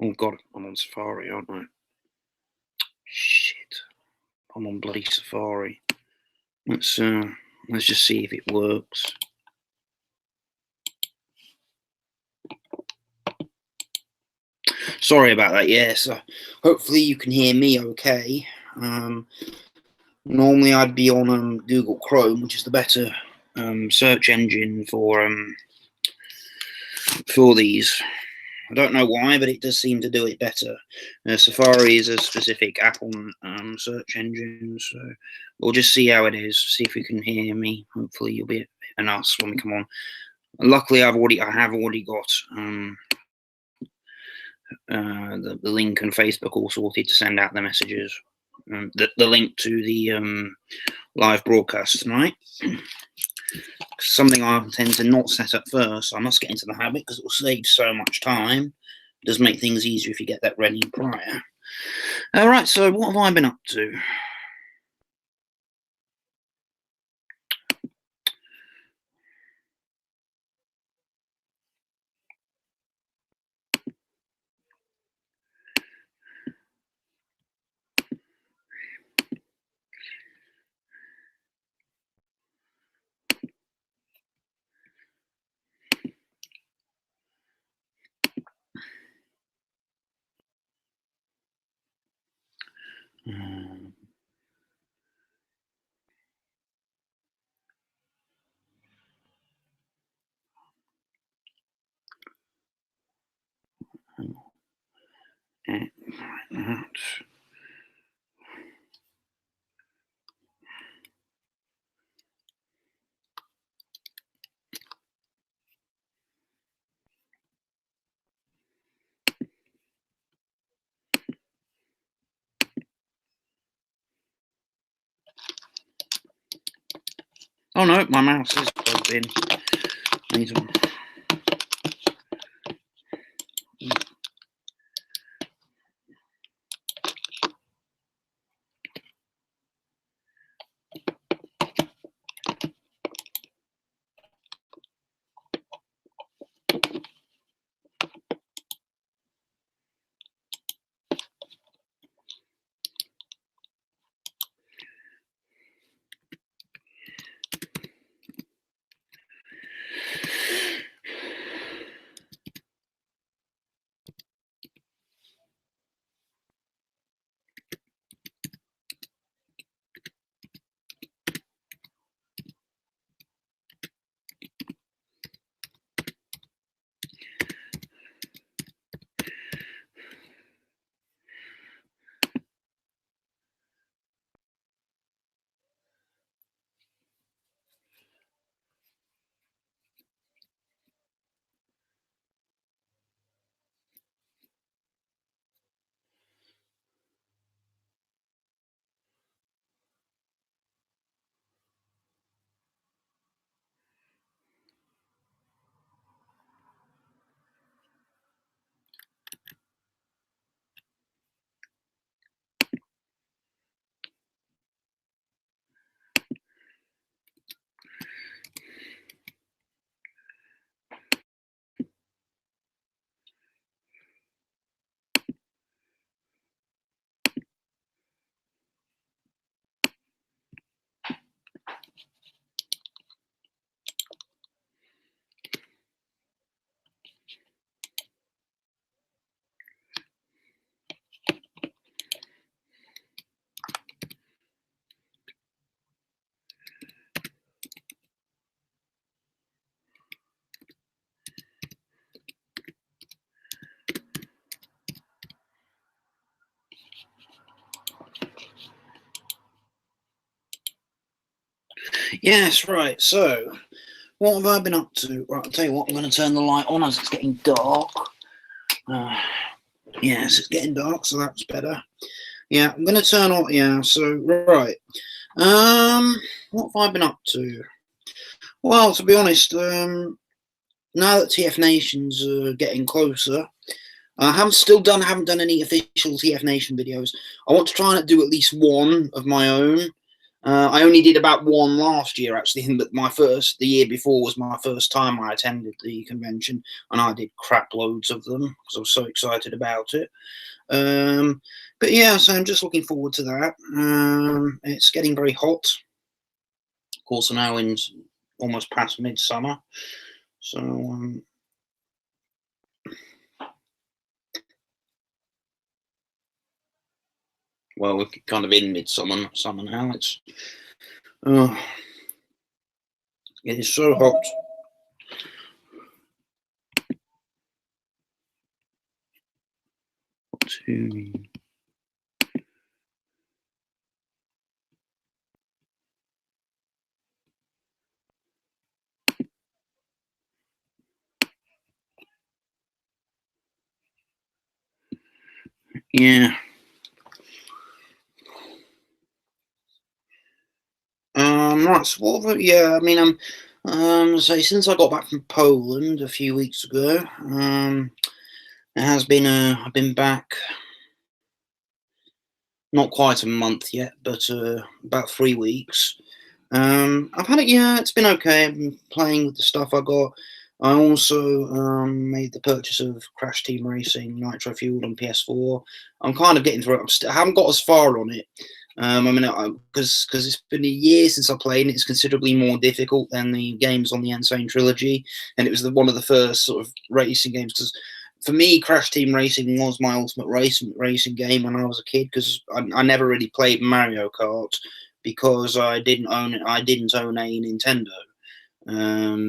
Oh god, I'm on Safari, aren't I? Shit. I'm on bloody Safari. Let's just see if it works. Sorry about that. Yes, hopefully you can hear me okay. Normally I'd be on Google Chrome, which is the better search engine for these. I don't know why, but it does seem to do it better. Safari is a specific Apple search engine, so we'll just see how it is. See if you can hear me. Hopefully you'll be and us when we come on. And luckily, I have already got the link and Facebook all sorted to send out the messages. The link to the live broadcast tonight. Something I tend to not set up first. I must get into the habit because it will save so much time. It does make things easier if you get that ready prior. All right, so what have I been up to? Like that. Oh no, my mouse is plugged in. Yes, right. So, what have I been up to? Right, I'll tell you what. I'm going to turn the light on as it's getting dark. Yes, it's getting dark, so that's better. Yeah, I'm going to turn on. Yeah. So, right. What have I been up to? Well, to be honest, now that TF Nation's getting closer, I haven't done any official TF Nation videos. I want to try and do at least one of my own. I only did about one last year, actually, but the year before was my first time I attended the convention, and I did crap loads of them because I was so excited about it. But yeah, so I'm just looking forward to that. It's getting very hot. Of course, we're now in almost past midsummer, so well, we're kind of in midsummer, not summer now. It is so hot. Yeah. Right. So yeah, I mean, so since I got back from Poland a few weeks ago, it has been I've been back not quite a month yet, but about 3 weeks. I've had it. Yeah, it's been okay. I've been playing with the stuff I got. I also made the purchase of Crash Team Racing Nitro Fueled on PS4. I'm kind of getting through it. I haven't got as far on it. I mean, because it's been a year since I played, and it's considerably more difficult than the games on the Insane trilogy, and it was one of the first sort of racing games. Because for me, Crash Team Racing was my ultimate racing game when I was a kid. Because I never really played Mario Kart because I didn't own a Nintendo.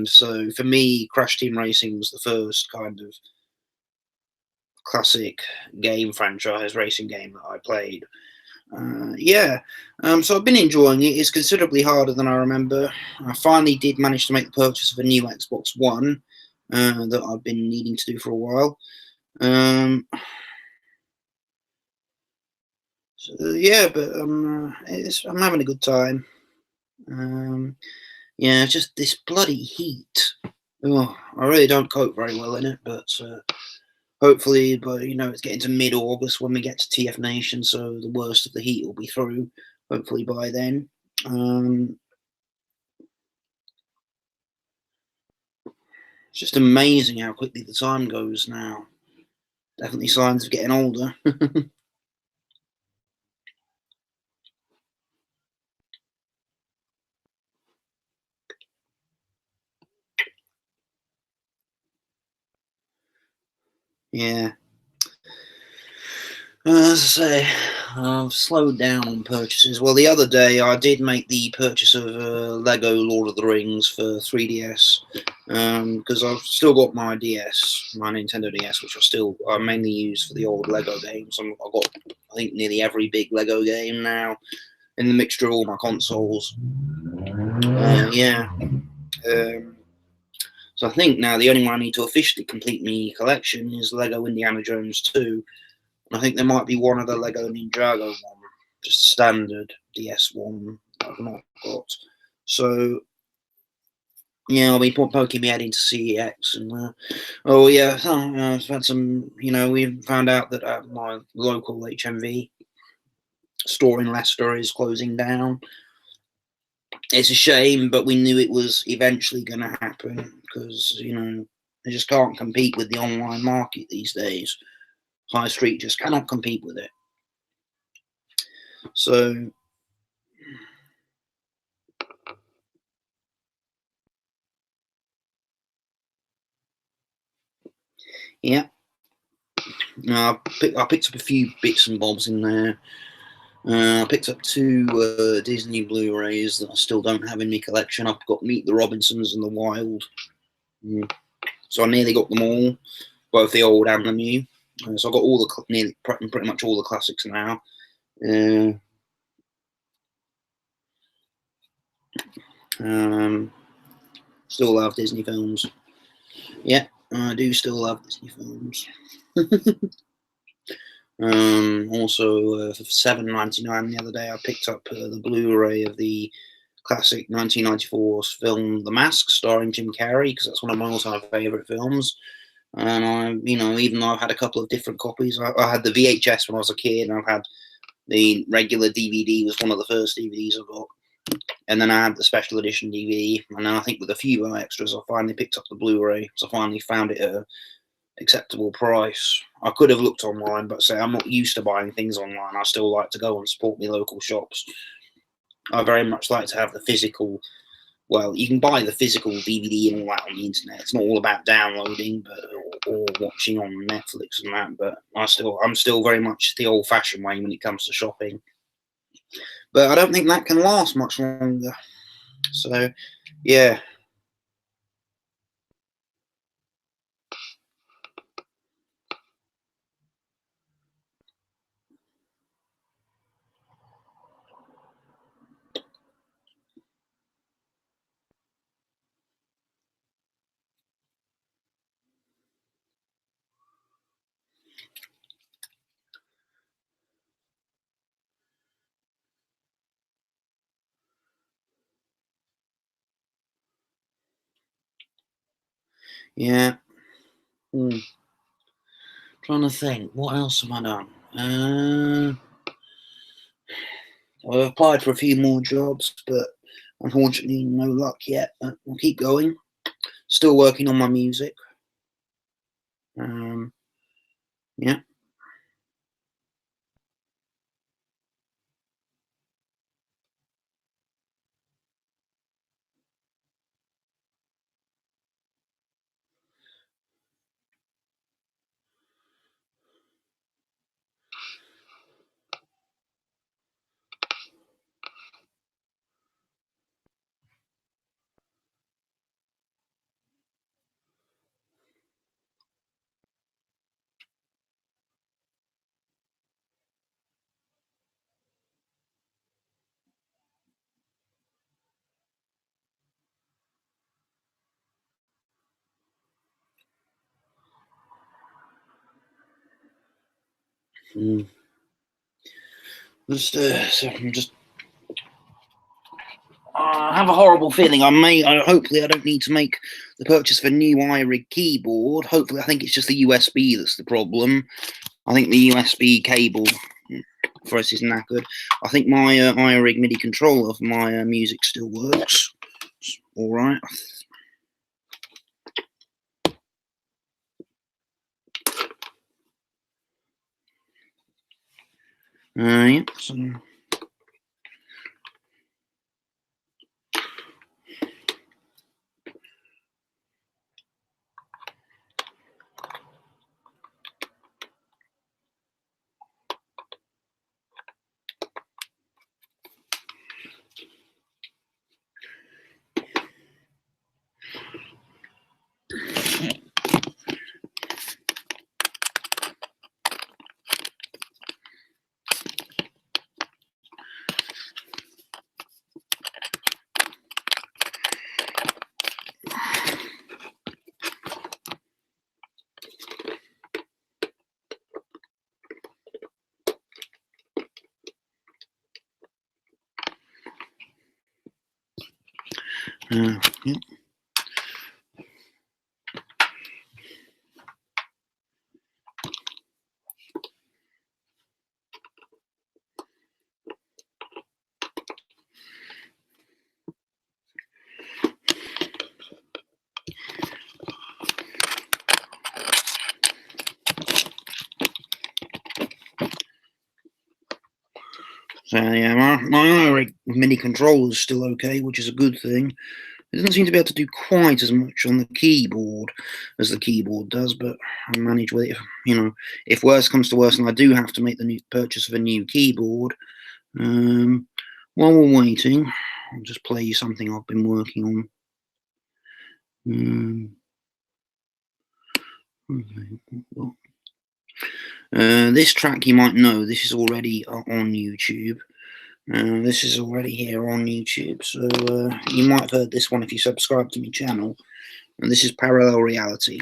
So for me, Crash Team Racing was the first kind of classic racing game that I played. Yeah, so I've been enjoying it. It's considerably harder than I remember. I finally did manage to make the purchase of a new Xbox One that I've been needing to do for a while. So, yeah, but I'm having a good time. Yeah, just this bloody heat. Oh, I really don't cope very well in it, but hopefully, it's getting to mid-August when we get to TF Nation, so the worst of the heat will be through. Hopefully by then. It's just amazing how quickly the time goes now. Definitely signs of getting older. Yeah. As I say, I've slowed down on purchases. Well, the other day I did make the purchase of Lego Lord of the Rings for 3DS because I've still got my DS, my Nintendo DS, which I mainly use for the old Lego games. I've got, I think, nearly every big Lego game now in the mixture of all my consoles. Yeah. So I think now the only one I need to officially complete my collection is Lego Indiana Jones 2. I think there might be one other Lego Ninjago one, just standard DS one that I've not got. So yeah, I'll be poking my head into CEX and oh yeah, I've had some. We found out that my local HMV store in Leicester is closing down. It's a shame, but we knew it was eventually going to happen because they just can't compete with the online market these days. High Street just cannot compete with it. So yeah, I picked up a few bits and bobs in there. I picked up 2 Disney Blu-rays that I still don't have in my collection. I've got Meet the Robinsons and The Wild. So I nearly got them all, both the old and the new. So I've got pretty much all the classics now. Still love Disney films. Yeah, I do still love Disney films. Also, for $7.99 the other day, I picked up the Blu-ray of the classic 1994 film The Mask, starring Jim Carrey, because that's one of my all-time favorite films. And even though I've had a couple of different copies, I had the VHS when I was a kid, and I've had the regular DVD. Was one of the first DVDs I got. And then I had the special edition DVD, and then I think with a few extras, I finally picked up the Blu-ray. So I finally found it at an acceptable price. I could have looked online, but say I'm not used to buying things online. I still like to go and support my local shops. I very much like to have the physical. Well, you can buy the physical DVD and all that on the internet. It's not all about downloading, or watching on Netflix and that. But I'm still very much the old-fashioned way when it comes to shopping. But I don't think that can last much longer. So, yeah. Yeah. Trying to think, what else have I done? I've applied for a few more jobs, but unfortunately no luck yet. But I'll keep going. Still working on my music. Yeah. I have a horrible feeling hopefully I don't need to make the purchase of a new iRig keyboard. Hopefully, I think it's just the USB that's the problem. I think the USB cable for us is knackered. I think my iRig MIDI controller for my music still works. It's all right. Yeah. So. Yeah. So yeah, my iRig MIDI controller is still okay, which is a good thing. It doesn't seem to be able to do quite as much on the keyboard as the keyboard does, but I manage with it. If worse comes to worse, and I do have to make the new purchase of a new keyboard. While we're waiting, I'll just play you something I've been working on. This track you might know. This is already on YouTube. This is already here on YouTube, so you might have heard this one if you subscribe to my channel. And this is Parallel Reality.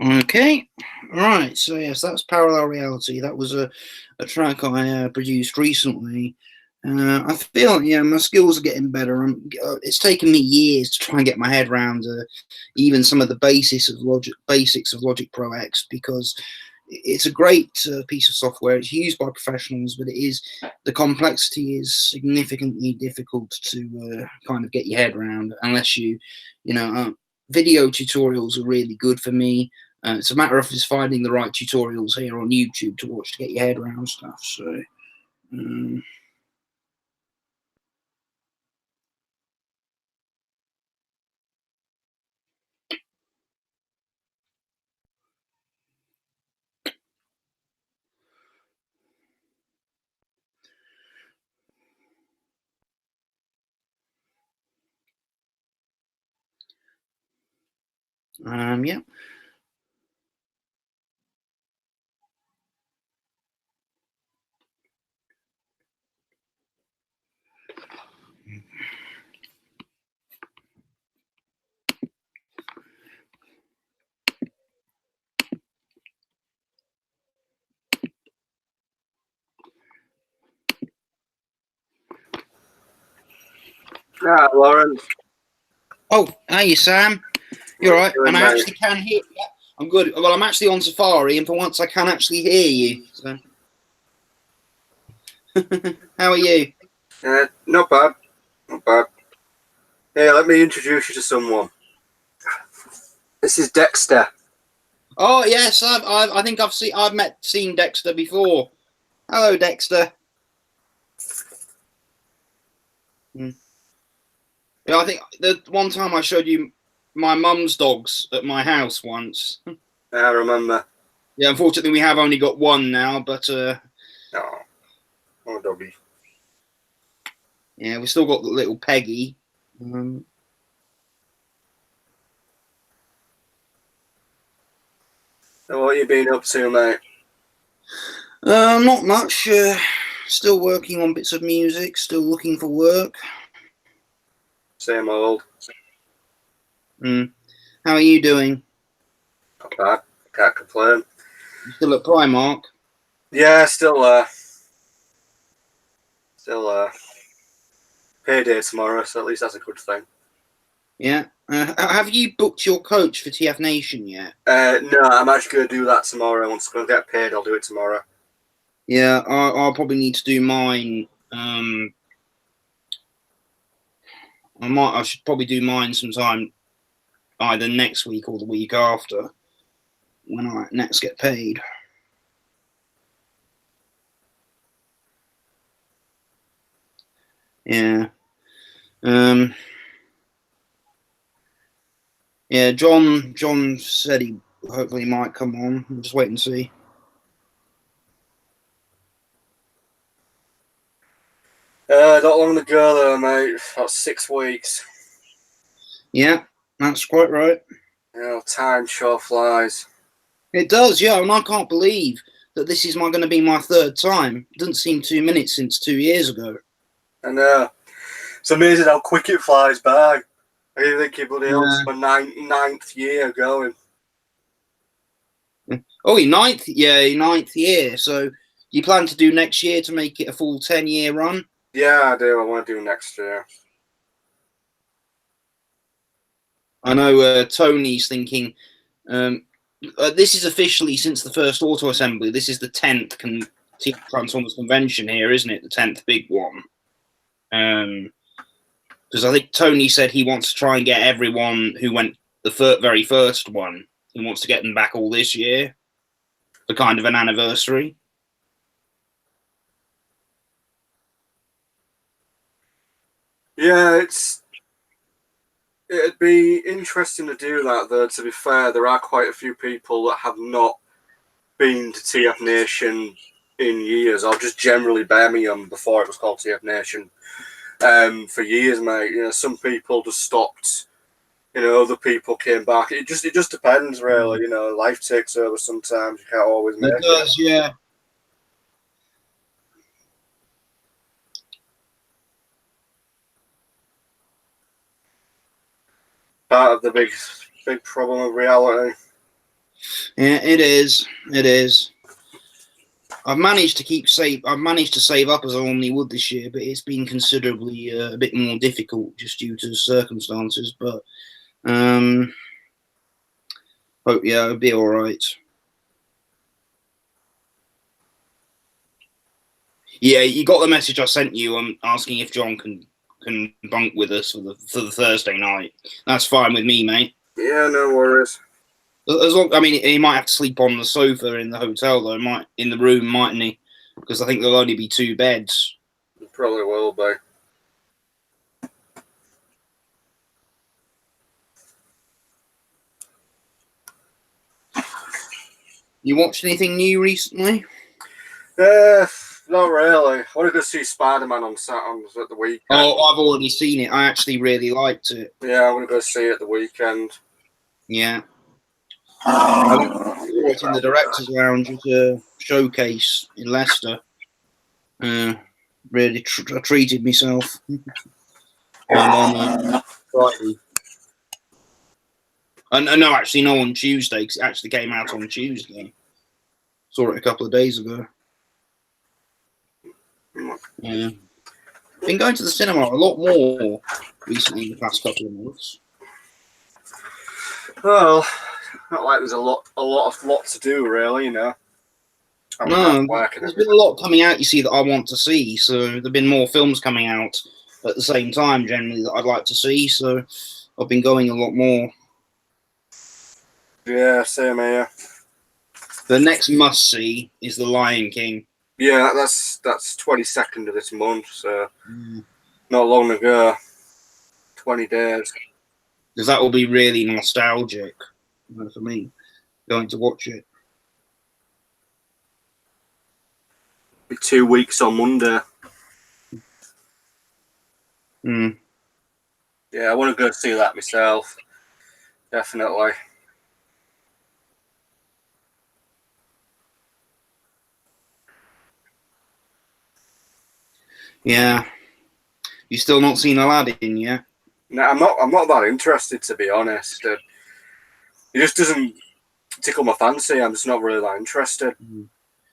Okay, right. So yes, that's Parallel Reality. That was a track I produced recently. I feel my skills are getting better. It's taken me years to try and get my head around even some of the basics of Logic Pro X, because it's a great piece of software. It's used by professionals, but the complexity is significantly difficult to kind of get your head around unless video tutorials are really good for me. It's a matter of just finding the right tutorials here on YouTube to watch to get your head around stuff. So, yeah. Ah, Lawrence. Oh, hey, Sam. You're right. And I actually can hear. Yeah, I'm good. Well, I'm actually on Safari, and for once, I can actually hear you. So, how are you? Not bad. Not bad. Hey, let me introduce you to someone. This is Dexter. Oh yes, I think I've seen Dexter before. Hello, Dexter. Yeah, I think the one time I showed you my mum's dogs at my house once. I remember. Yeah, unfortunately we have only got one now, but Oh doggy. yeah, we've still got the little Peggy. So what you been up to, mate? Not much. Still working on bits of music. Still looking for work. Same old. How are you doing? Not bad. Can't complain. You still at Primark? Yeah, still payday tomorrow, so at least that's a good thing. Yeah. Have you booked your coach for TF Nation yet? No, I'm actually going to do that tomorrow. Once I get paid, I'll do it tomorrow. Yeah, I'll probably need to do mine. I should probably do mine sometime either next week or the week after, when I next get paid. Yeah. Yeah, John said he hopefully might come on. We'll just wait and see. Not long to go though, mate. About 6 weeks. Yeah, that's quite right. Time sure flies. It does, yeah, and I can't believe that this is going to be my third time. It doesn't seem 2 minutes since 2 years ago. I know. It's amazing how quick it flies by. I didn't think it bloody hell, it's my ninth year going. Oh, your ninth year. So you plan to do next year to make it a full 10-year run? Yeah, I do. I want to do next year. I know Tony's thinking. This is officially since the first auto assembly. This is the 10th Transformers convention here, isn't it? The 10th big one. Because I think Tony said he wants to try and get everyone who went the very first one. He wants to get them back all this year for kind of an anniversary. Yeah, it'd be interesting to do that, though. To be fair, there are quite a few people that have not been to TF Nation in years, or just generally Birmingham before it was called TF Nation. For years, mate. Some people just stopped. Other people came back. It just depends, really. Life takes over sometimes. You can't always make it. It does, yeah. Part of the big problem of reality. Yeah, it is. It is. I've managed to save up as I normally would this year, but it's been considerably a bit more difficult just due to circumstances. But hope it'll be all right. Yeah, you got the message I sent you asking if John can bunk with us for the Thursday night. That's fine with me, mate. Yeah, no worries. As long, I mean, he might have to sleep on the sofa in the hotel, though. In the room, mightn't he? Because I think there'll only be 2 beds. It probably will be. You watched anything new recently? Not really. I want to go see Spider-Man on at the weekend. Oh, I've already seen it. I actually really liked it. Yeah, I want to go see it at the weekend. Yeah. I was in the director's lounge at a showcase in Leicester. Really treated myself. On Friday. No, actually, no, on Tuesday, because it actually came out on Tuesday. Saw it a couple of days ago. Yeah. Been going to the cinema a lot more recently in the past couple of months. Well, not like there's a lot to do, really, you know. No, there's been a lot coming out, you see, that I want to see. So there've been more films coming out at the same time, generally, that I'd like to see. So I've been going a lot more. Yeah, same here. The next must-see is The Lion King. Yeah, that's 22nd of this month, so not long to go. 20 days. Because that will be really nostalgic for me, going to watch it. Be 2 weeks on Monday. Yeah, I want to go see that myself. Definitely. Yeah. You still not seen Aladdin yet? No, I'm not that interested, to be honest. It just doesn't tickle my fancy. I'm just not really that interested.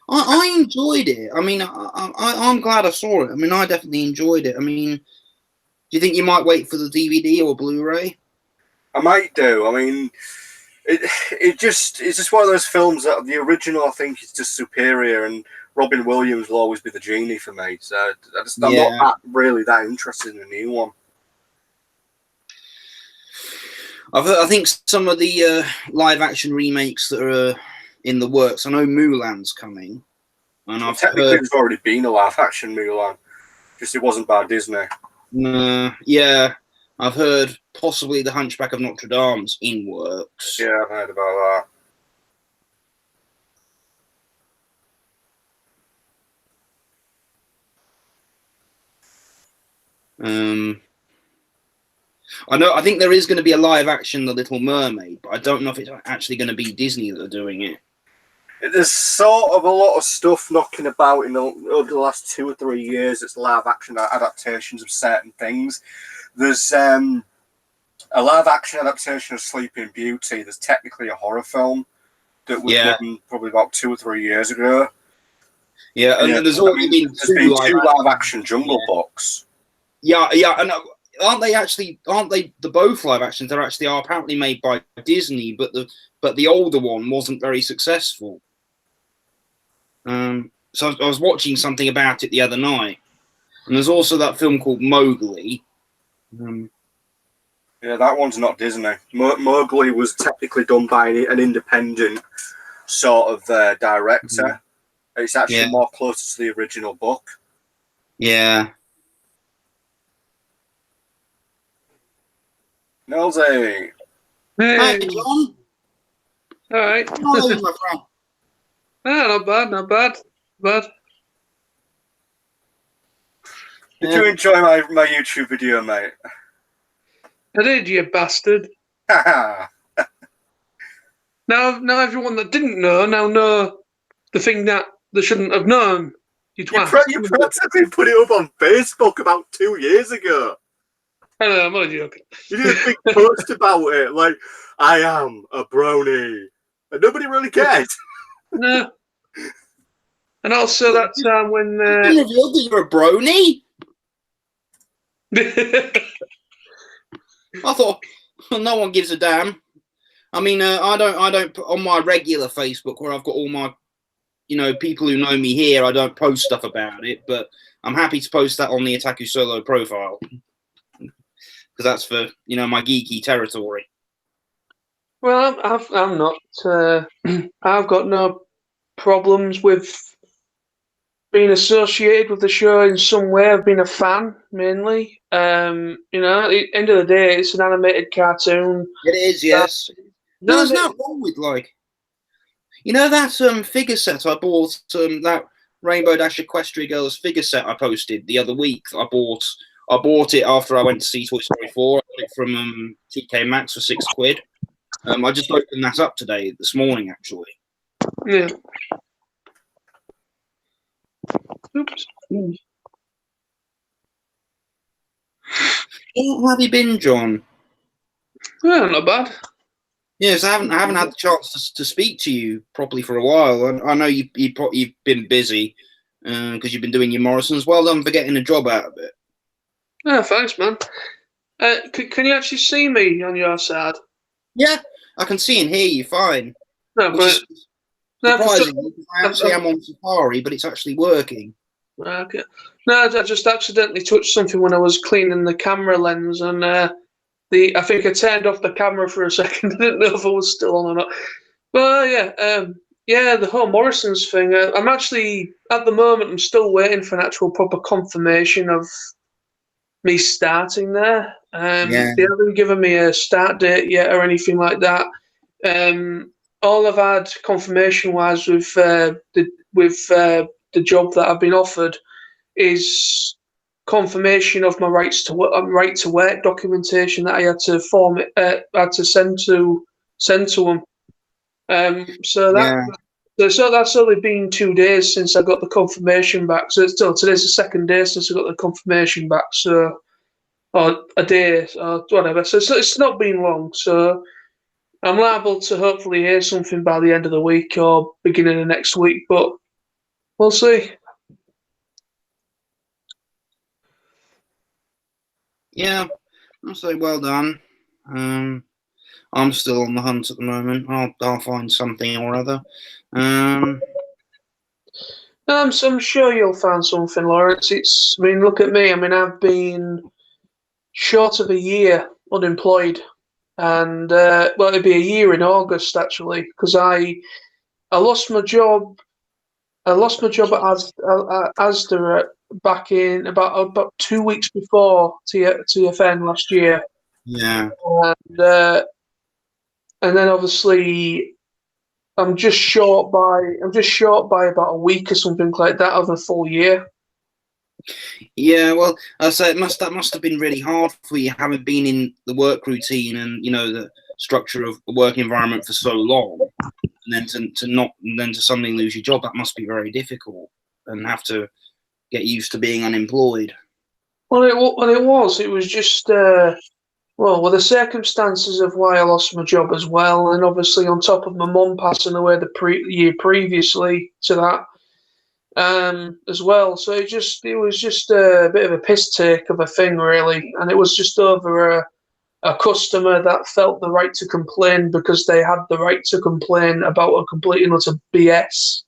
I enjoyed it. I mean, I'm glad I saw it. I mean, I definitely enjoyed it. I mean, do you think you might wait for the DVD or Blu-ray? I might do. I mean, it's just one of those films that the original, I think, is just superior, and Robin Williams will always be the genie for me. So I'm not really that interested in a new one. I think some of the live-action remakes that are in the works. I know Mulan's coming, and I've technically there's already been a live-action Mulan, just it wasn't by Disney. Yeah, I've heard possibly The Hunchback of Notre Dame's in works. Yeah, I've heard about that. I think there is going to be a live action The Little Mermaid, but I don't know if it's actually going to be Disney that are doing it. There's sort of a lot of stuff knocking about over the last 2 or 3 years. It's live action adaptations of certain things. There's a live action adaptation of Sleeping Beauty. There's technically a horror film that was done probably about 2 or 3 years ago. Yeah, and there's already been two live action Jungle Books. Yeah, and aren't they the both live actions? They're actually apparently made by Disney, but the older one wasn't very successful. So I was watching something about it the other night, and there's also that film called Mowgli. Yeah, that one's not Disney. Mowgli was technically done by an independent sort of director. It's actually more close to the original book. Yeah. Knowlsy. Hey. Hi, John. All right. Hello, my friend. Not bad. Did you enjoy my YouTube video, mate? I did, you bastard. Now everyone that didn't know the thing that they shouldn't have known. You practically put it up on Facebook about 2 years ago. I know, I'm only joking. You did a big post about it, like, I am a brony. And nobody really cared. No. And also that time when... You revealed that you're a brony? I thought, well, no one gives a damn. I mean, I don't put on my regular Facebook where I've got all my, people who know me here. I don't post stuff about it, but I'm happy to post that on the Ataku solo profile because that's for my geeky territory. Well, I'm not. I've got no problems with being associated with the show in some way. I've been a fan mainly. At the end of the day, it's an animated cartoon. It is, yes. No, there's nothing wrong with that figure set I bought, that Rainbow Dash Equestria Girls figure set I posted the other week. I bought it after I went to see Toy Story 4. I got it from TK Maxx for £6. I just opened that up this morning, actually. Yeah. Oops. How have you been, John? Yeah, not bad. Yes, I haven't had the chance to speak to you properly for a while. I know you've been busy because you've been doing your Morrisons. Well done for getting a job out of it. Yeah, thanks, man. Can you actually see me on your side? Yeah, I can see and hear you fine. No, but surprising. I actually am on Safari, but it's actually working. Okay. No, I just accidentally touched something when I was cleaning the camera lens, and I think I turned off the camera for a second. I didn't know if it was still on or not. But yeah, the whole Morrisons thing. I'm actually at the moment. I'm still waiting for an actual proper confirmation of me starting there. They haven't given me a start date yet or anything like that. All I've had confirmation-wise with the job that I've been offered is confirmation of my right to work documentation that I had to send to them. So that's only been 2 days since I got the confirmation back. So today's the second day since I got the confirmation back. So, or a day or whatever. So it's not been long. So I'm liable to hopefully hear something by the end of the week or beginning of next week. But we'll see. Yeah, I'll say well done. I'm still on the hunt at the moment. I'll find something or other. I'm sure you'll find something, Lawrence. Look at me. I've been short of a year unemployed, and it'd be a year in August actually, because I lost my job. I lost my job at Asda back in about 2 weeks before TFN last year. Yeah. And then obviously I'm just short by about a week or something like that of a full year. Yeah, well, I say that must have been really hard for you, having been in the work routine and the structure of the work environment for so long, and then to suddenly lose your job. That must be very difficult, and have to get used to being unemployed. Well, it was just the circumstances of why I lost my job as well, and obviously on top of my mum passing away the year previously to that. As well, so it was just a bit of a piss take of a thing, really, and it was just over a customer that felt the right to complain because they had the right to complain about a complete and utter BS.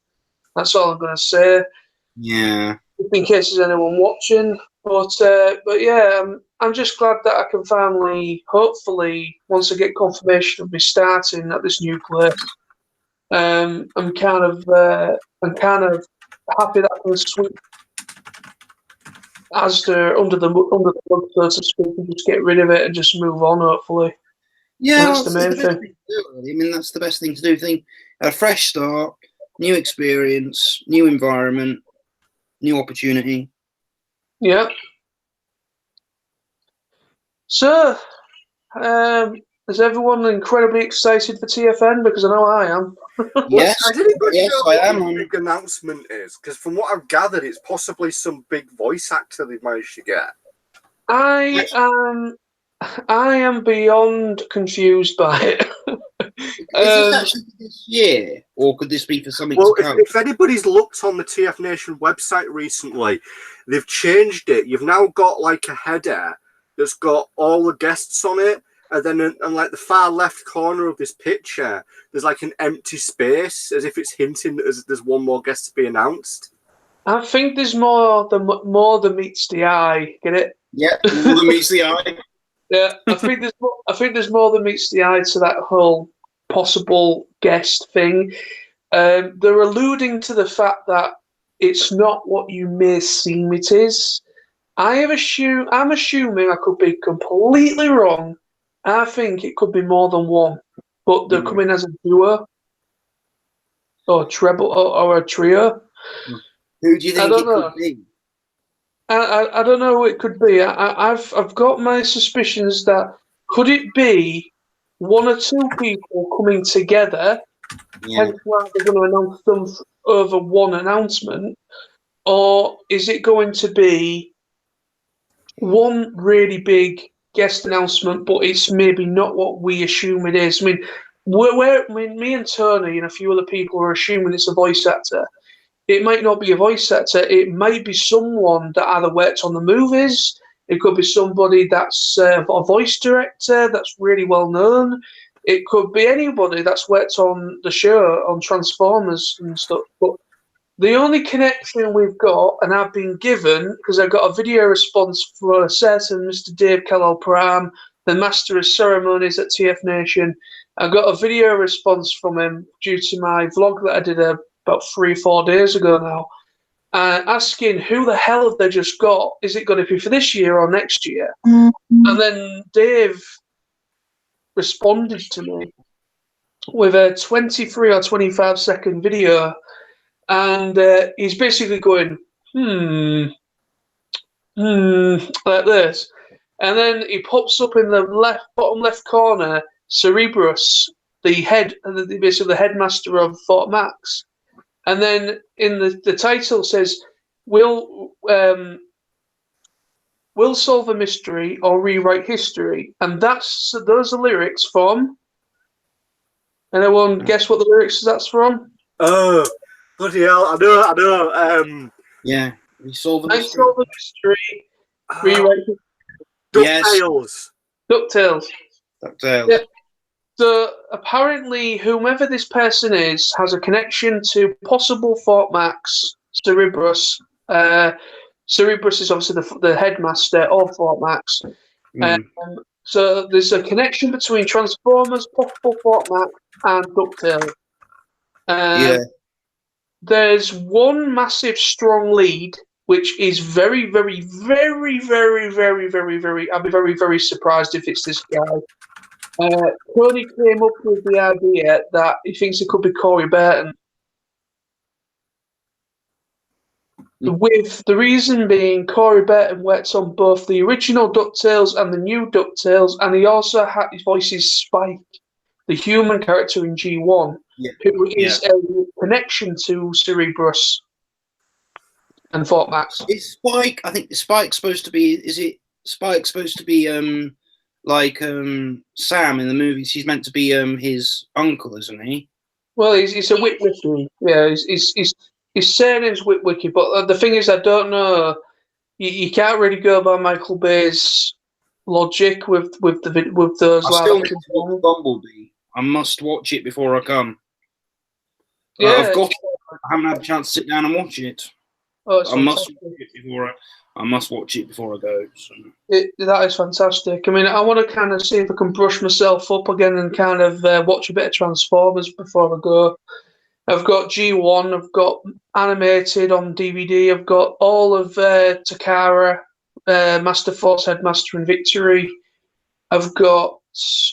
That's all I'm going to say. Yeah. In case there's anyone watching, but yeah, I'm just glad that I can finally, hopefully, once I get confirmation of me starting at this new place, I'm kind of happy that I can sweep Asda under the mud, so to speak, and just get rid of it and just move on, hopefully. Yeah, that's the main thing. That's the best thing to do. A fresh start, new experience, new environment, new opportunity. Yeah. So, is everyone incredibly excited for TFN? Because I know I am. Yes, I didn't know I am. What the big announcement is, because from what I've gathered, it's possibly some big voice actor they've managed to get. I I am beyond confused by it. Is this actually this year, or could this be for something Well, to come? if anybody's looked on the TF Nation website recently, they've changed it. You've now got like a header that's got all the guests on it, and then on like the far left corner of this picture, there's like an empty space, as if it's hinting that there's one more guest to be announced. I think there's more than meets the eye. Get it? Yeah, more than meets the eye. Yeah, I think there's more than meets the eye to that whole possible guest thing. They're alluding to the fact that it's not what you may seem it is. I'm assuming, I could be completely wrong. I think it could be more than one, but they're coming as a duo or treble or a trio. Who do you think it could be? I don't know who it could be. I've got my suspicions that could it be one or two people coming together, hence why they're going to announce them over one announcement, or is it going to be one really big guest announcement, but it's maybe not what we assume it is? I mean, me and Tony and a few other people are assuming it's a voice actor. It might not be a voice actor. It might be someone that either worked on the movies. It could be somebody that's a voice director that's really well known. It could be anybody that's worked on the show, on Transformers and stuff. But the only connection we've got, and I've been given, because I got a video response for a certain Mr. Dave Kellogg-Pram, the Master of Ceremonies at TF Nation. I got a video response from him due to my vlog that I did about 3 or 4 days ago now, asking who the hell have they just got? Is it going to be for this year or next year? And then Dave responded to me with a 23 or 25 second video, and he's basically going, like this. And then he pops up in the bottom left corner, Cerebrus, basically the headmaster of Fort Max. And then in the title says, "We'll solve a mystery or rewrite history," and those are lyrics from. Anyone guess what the lyrics that's from? Oh, bloody hell! I know. Yeah, we solve a I mystery. solve a mystery, rewrite history. DuckTales. DuckTales. DuckTales. Yeah. So apparently, whomever this person is has a connection to possible Fort Max, Cerebrus. Cerebrus is obviously the headmaster of Fort Max. So there's a connection between Transformers, possible Fort Max, and DuckTales. There's one massive strong lead, which is very, very, very, very, very, very, very. I'll be very, very surprised if it's this guy. Tony came up with the idea that he thinks it could be Corey Burton. With the reason being, Corey Burton works on both the original DuckTales and the new DuckTales, and he also voices Spike, the human character in G1, who is a connection to Cerebrus and Fort Max. Is Spike? I think Spike's supposed to be. Is it Spike's supposed to be like Sam in the movies? He's meant to be his uncle, isn't he? Well, he's a Witwicky. Yeah, his surname's Witwicky, but the thing is, I don't know. You can't really go by Michael Bay's logic with those. I still need to watch Bumblebee. I must watch it before I come. Yeah, I haven't had a chance to sit down and watch it. Oh, I must watch it before I go. So. That is fantastic. I mean, I want to kind of see if I can brush myself up again and kind of watch a bit of Transformers before I go. I've got G1, I've got animated on DVD, I've got all of Takara, Master Force, Headmaster, and Victory. I've got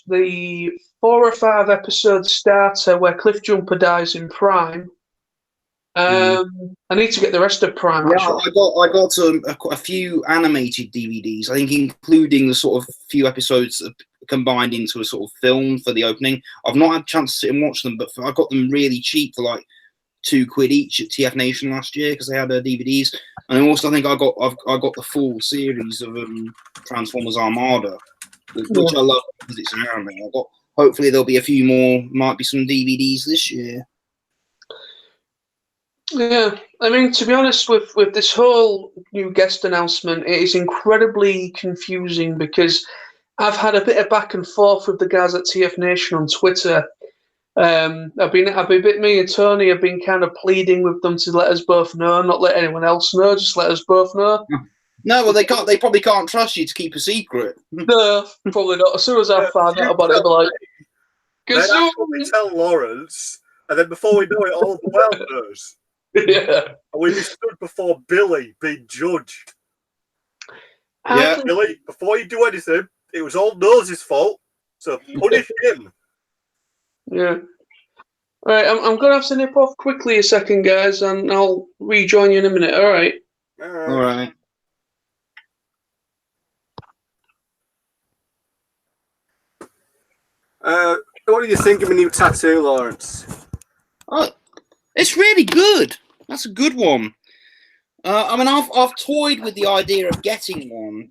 the 4 or 5 episode starter where Cliffjumper dies in Prime. I need to get the rest of Prime. Yeah, I got a few animated DVDs. I think including the sort of few episodes combined into a sort of film for the opening. I've not had a chance to sit and watch them, but I got them really cheap for like £2 each at TF Nation last year because they had their DVDs. And also, I think I got the full series of Transformers Armada which I love because it's around me. Hopefully there'll be a few more, might be some DVDs this year. Yeah, I mean, to be honest, with this whole new guest announcement, it is incredibly confusing because I've had a bit of back and forth with the guys at TF Nation on Twitter. Me and Tony have been kind of pleading with them to let us both know, not let anyone else know, just let us both know. No, well, they can't. They probably can't trust you to keep a secret. No, probably not. As soon as I find out about it, I'll be like, then after we tell Lawrence, and then before we know it, all the world knows. Yeah. And we'd be stood before Billy being judged. Yeah. Billy, before you do anything, it was all Knowlsy's fault, so punish him. Yeah. All right, I'm going to have to nip off quickly a second, guys, and I'll rejoin you in a minute, all right? All right. What do you think of a new tattoo, Lawrence? Oh, it's really good. That's a good one. I mean, I've toyed with the idea of getting one,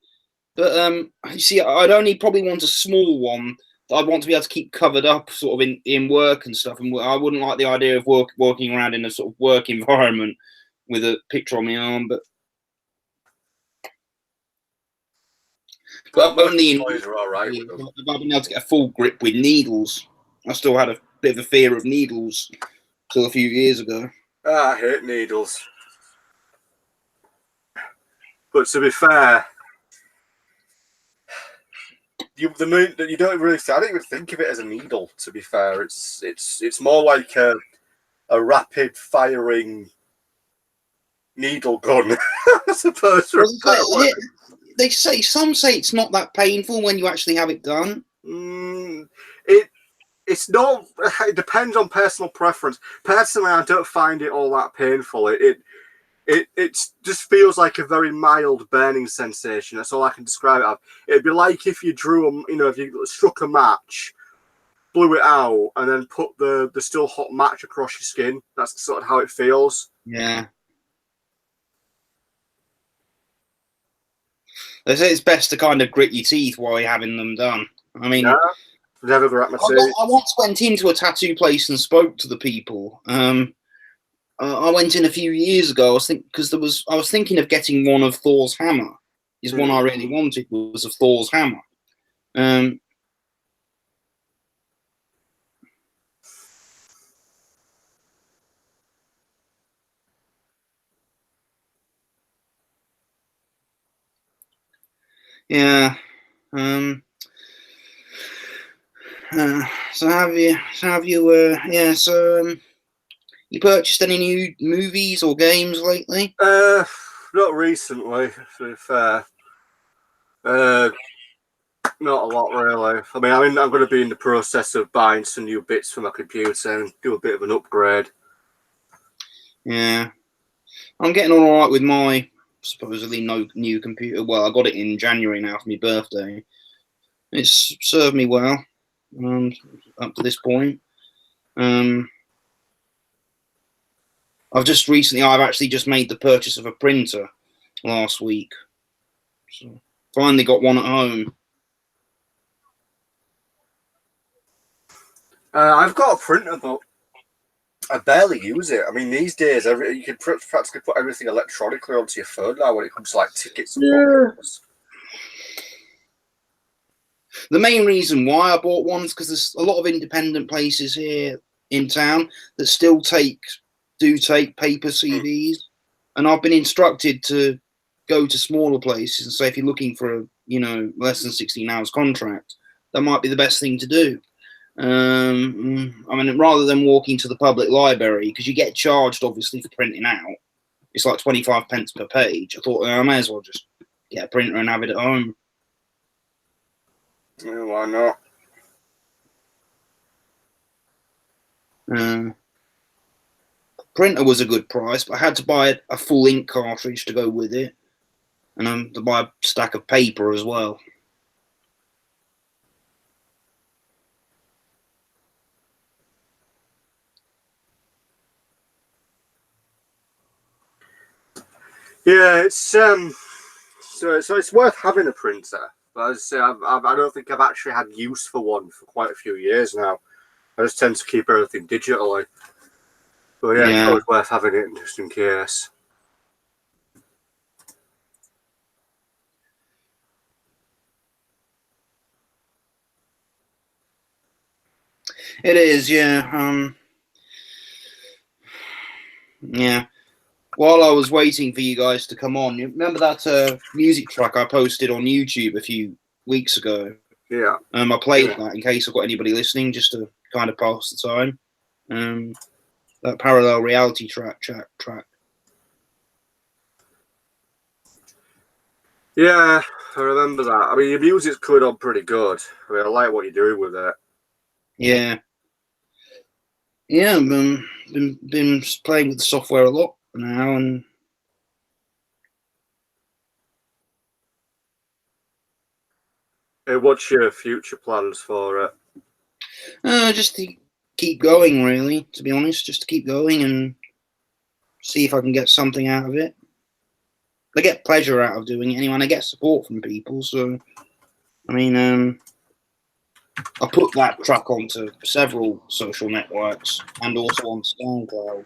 but you see, I'd only probably want a small one that I'd want to be able to keep covered up, sort of in work and stuff. And I wouldn't like the idea of working around in a sort of work environment with a picture on my arm. But only in toys are all right. I've been able to get a full grip with needles. I still had a bit of a fear of needles till a few years ago. I hate needles. But to be fair, you don't really. I don't even think of it as a needle. To be fair, it's more like a rapid firing needle gun, I suppose. Some say it's not that painful when you actually have it done. It's not. It depends on personal preference. Personally, I don't find it all that painful. It just feels like a very mild burning sensation. That's all I can describe it as. It'd be like if you if you struck a match, blew it out, and then put the still hot match across your skin. That's sort of how it feels. Yeah. They say it's best to kind of grit your teeth while you're having them done. I mean, never grit my teeth. I once went into a tattoo place and spoke to the people. I went in a few years ago. I was thinking of getting one of Thor's hammer. Is one I really wanted was of Thor's hammer. Yeah. You purchased any new movies or games lately? Not recently, to be fair. Not a lot, really. I mean, I'm going to be in the process of buying some new bits for my computer and do a bit of an upgrade. Yeah. I'm getting all right with my supposedly new computer. Well, I got it in January now for my birthday. It's served me well up to this point. I've actually just made the purchase of a printer last week. So finally got one at home. I've got a printer, but I barely use it. I mean, these days, you can practically put everything electronically onto your phone now when it comes to like tickets and bookings. The main reason why I bought one is because there's a lot of independent places here in town that still do take paper CDs, and I've been instructed to go to smaller places and say if you're looking for a less than 16 hours contract, that might be the best thing to do. I mean, rather than walking to the public library, because you get charged obviously for printing out, it's like 25 pence per page. I thought I may as well just get a printer and have it at home. Yeah, why not? Printer was a good price, but I had to buy a full ink cartridge to go with it, and to buy a stack of paper as well. Yeah, it's so it's worth having a printer. But as I say, I don't think I've actually had use for one for quite a few years now. I just tend to keep everything digitally. But yeah, it's always worth having it just in case. It is, yeah. Yeah. While I was waiting for you guys to come on, you remember that music track I posted on YouTube a few weeks ago? Yeah. I played that in case I've got anybody listening, just to kind of pass the time. That parallel reality track. Yeah, I remember that. I mean, your music's coming on pretty good. I mean, I like what you're doing with it. Yeah. Yeah, I've been playing with the software a lot now, and Hey, what's your future plans for it? just to keep going, really, to be honest, just to keep going and see if I can get something out of it. I get pleasure out of doing it anyway, and I get support from people, so I mean, I put that track onto several social networks and also on SoundCloud.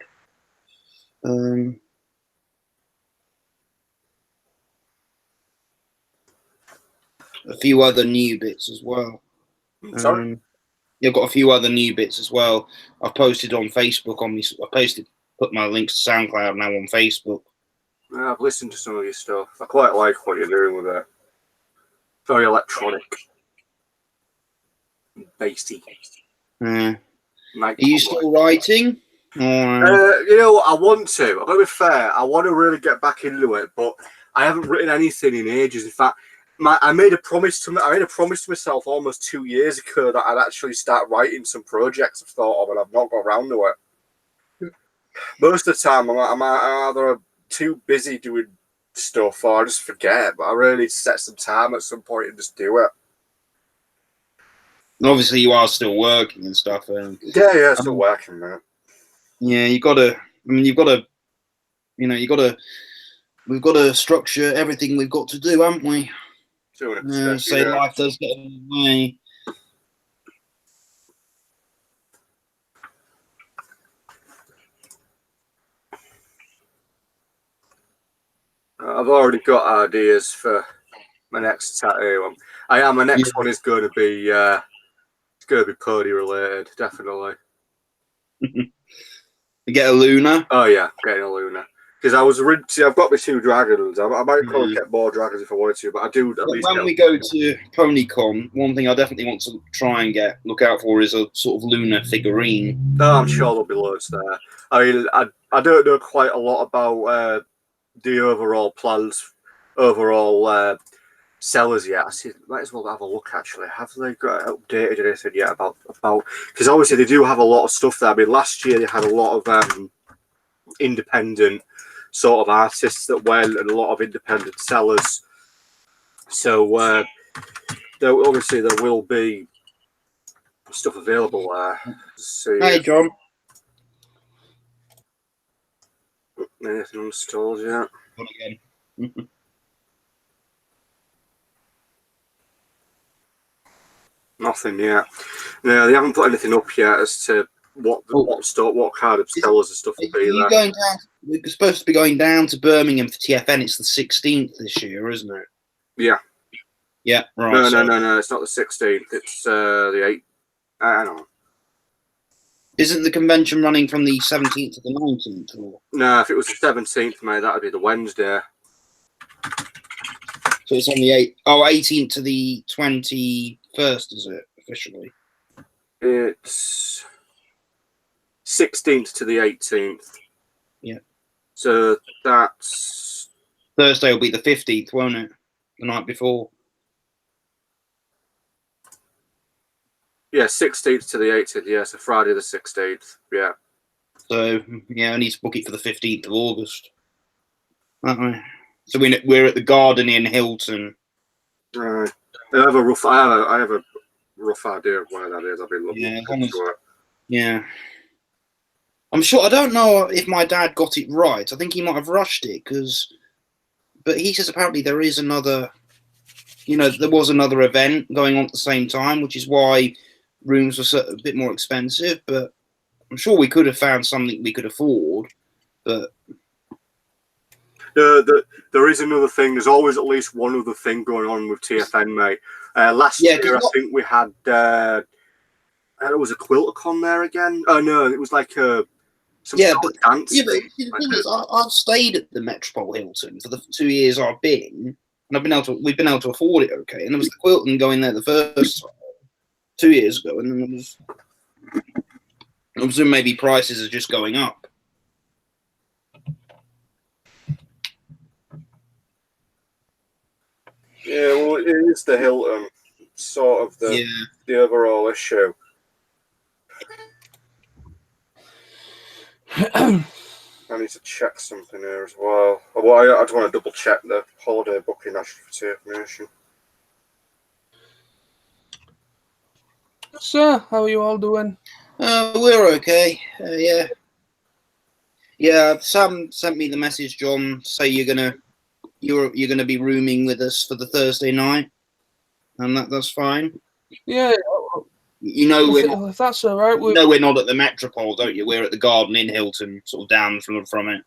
A few other new bits as well. Sorry? I've got a few other new bits as well. I've posted on Facebook put my links to SoundCloud now on Facebook. Yeah, I've listened to some of your stuff. I quite like what you're doing with it. Very electronic. Bassy. Are you still writing? You know what? I want to. I'm going to be fair. I want to really get back into it, but I haven't written anything in ages. In fact, I made a promise to myself almost 2 years ago that I'd actually start writing some projects I've thought of, and I've not got around to it. Most of the time, I'm either too busy doing stuff or I just forget. But I really need to set some time at some point and just do it. And obviously, you are still working and stuff. Yeah, still working, man. Yeah, you've got to. I mean, we've got to structure everything we've got to do, haven't we? Say life does get in the way. I've already got ideas for my next tattoo. My next one is going to be it's going to be pony related, definitely. You get a Luna? Oh yeah, getting a Luna. Because I've got my 2 dragons. I might probably get more dragons if I wanted to, but I do. When we go to PonyCon, one thing I definitely want to try and look out for is a sort of Luna figurine. No, I'm sure there'll be loads there. I mean, I don't know quite a lot about the overall plans, sellers yet. Might as well have a look. Actually, have they got updated anything yet about? Because obviously they do have a lot of stuff there. I mean, last year they had a lot of independent sort of artists that went, and a lot of independent sellers. So obviously there will be stuff available there. Hey, John. Anything on the stalls yet? Again. Nothing yet. No, they haven't put anything up yet as to what kind of sellers and stuff will be there. We're supposed to be going down to Birmingham for TFN. It's the 16th this year, isn't it? Yeah. Yeah, right. No, it's not the 16th. It's the 8th. I don't know. Isn't the convention running from the 17th to the 19th? Or? No, if it was the 17th, mate, that would be the Wednesday. So it's on the 18th to the 21st, is it, officially? It's 16th to the 18th. Yeah. So that's... Thursday will be the 15th, won't it? The night before. Yeah, 16th to the 18th. Yeah, so Friday the 16th. Yeah. So, yeah, I need to book it for the 15th of August. Aren't we? So we're at the Garden in Hilton. Right. I have a rough idea of where that is. I've been looking into it. Yeah. I'm sure. I don't know if my dad got it right. I think he might have rushed it but he says apparently there is another there was another event going on at the same time, which is why rooms were a bit more expensive. But I'm sure we could have found something we could afford. But there is another thing. There's always at least one other thing going on with TFN, mate. Last year, I think we had there was a Quiltercon there again. Oh no, it was like a dance. Yeah, but the thing is, I've stayed at the Metropole Hilton for the 2 years I've been, and we've been able to afford it. Okay, and there was the Quilton going there the first time 2 years ago, and then there was. I presume maybe prices are just going up. Yeah, well, it is the Hilton, sort of the overall issue. I need to check something here as well. Well, I just want to double check the holiday booking actually for TF Nation. So, how are you all doing? We're okay. Yeah. Sam sent me the message, John. Say you're gonna be rooming with us for the Thursday night, and that's fine. Yeah. If that's all right. We're not at the Metropole, don't you? We're at the Garden Inn Hilton, sort of down from it.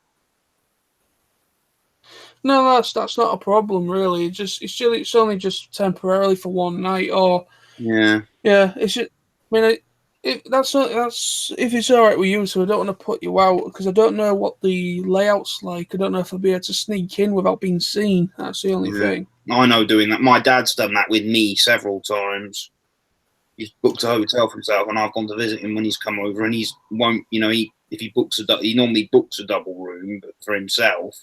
No, that's not a problem really. It's only just temporarily for one night, or yeah. It's just, I mean, if it's all right with you, so I don't want to put you out because I don't know what the layout's like. I don't know if I'll be able to sneak in without being seen. That's the only thing. I know doing that. My dad's done that with me several times. He's booked a hotel for himself, and I've gone to visit him when he's come over, and he normally books a double room for himself,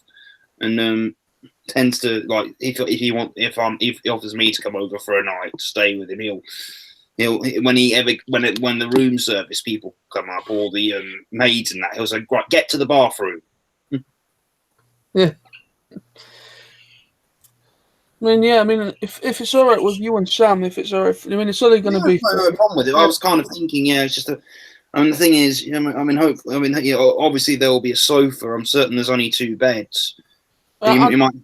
and tends to like if he offers me to come over for a night to stay with him, he'll when the room service people come up or the maids and that, he'll say, "Right, get to the bathroom." Yeah. I mean, if it's all right with you and Sam, if it's all right, it's only going to be. No problem with it. I was kind of thinking, it's just the thing is, obviously there will be a sofa. I'm certain there's only 2 beds. You might.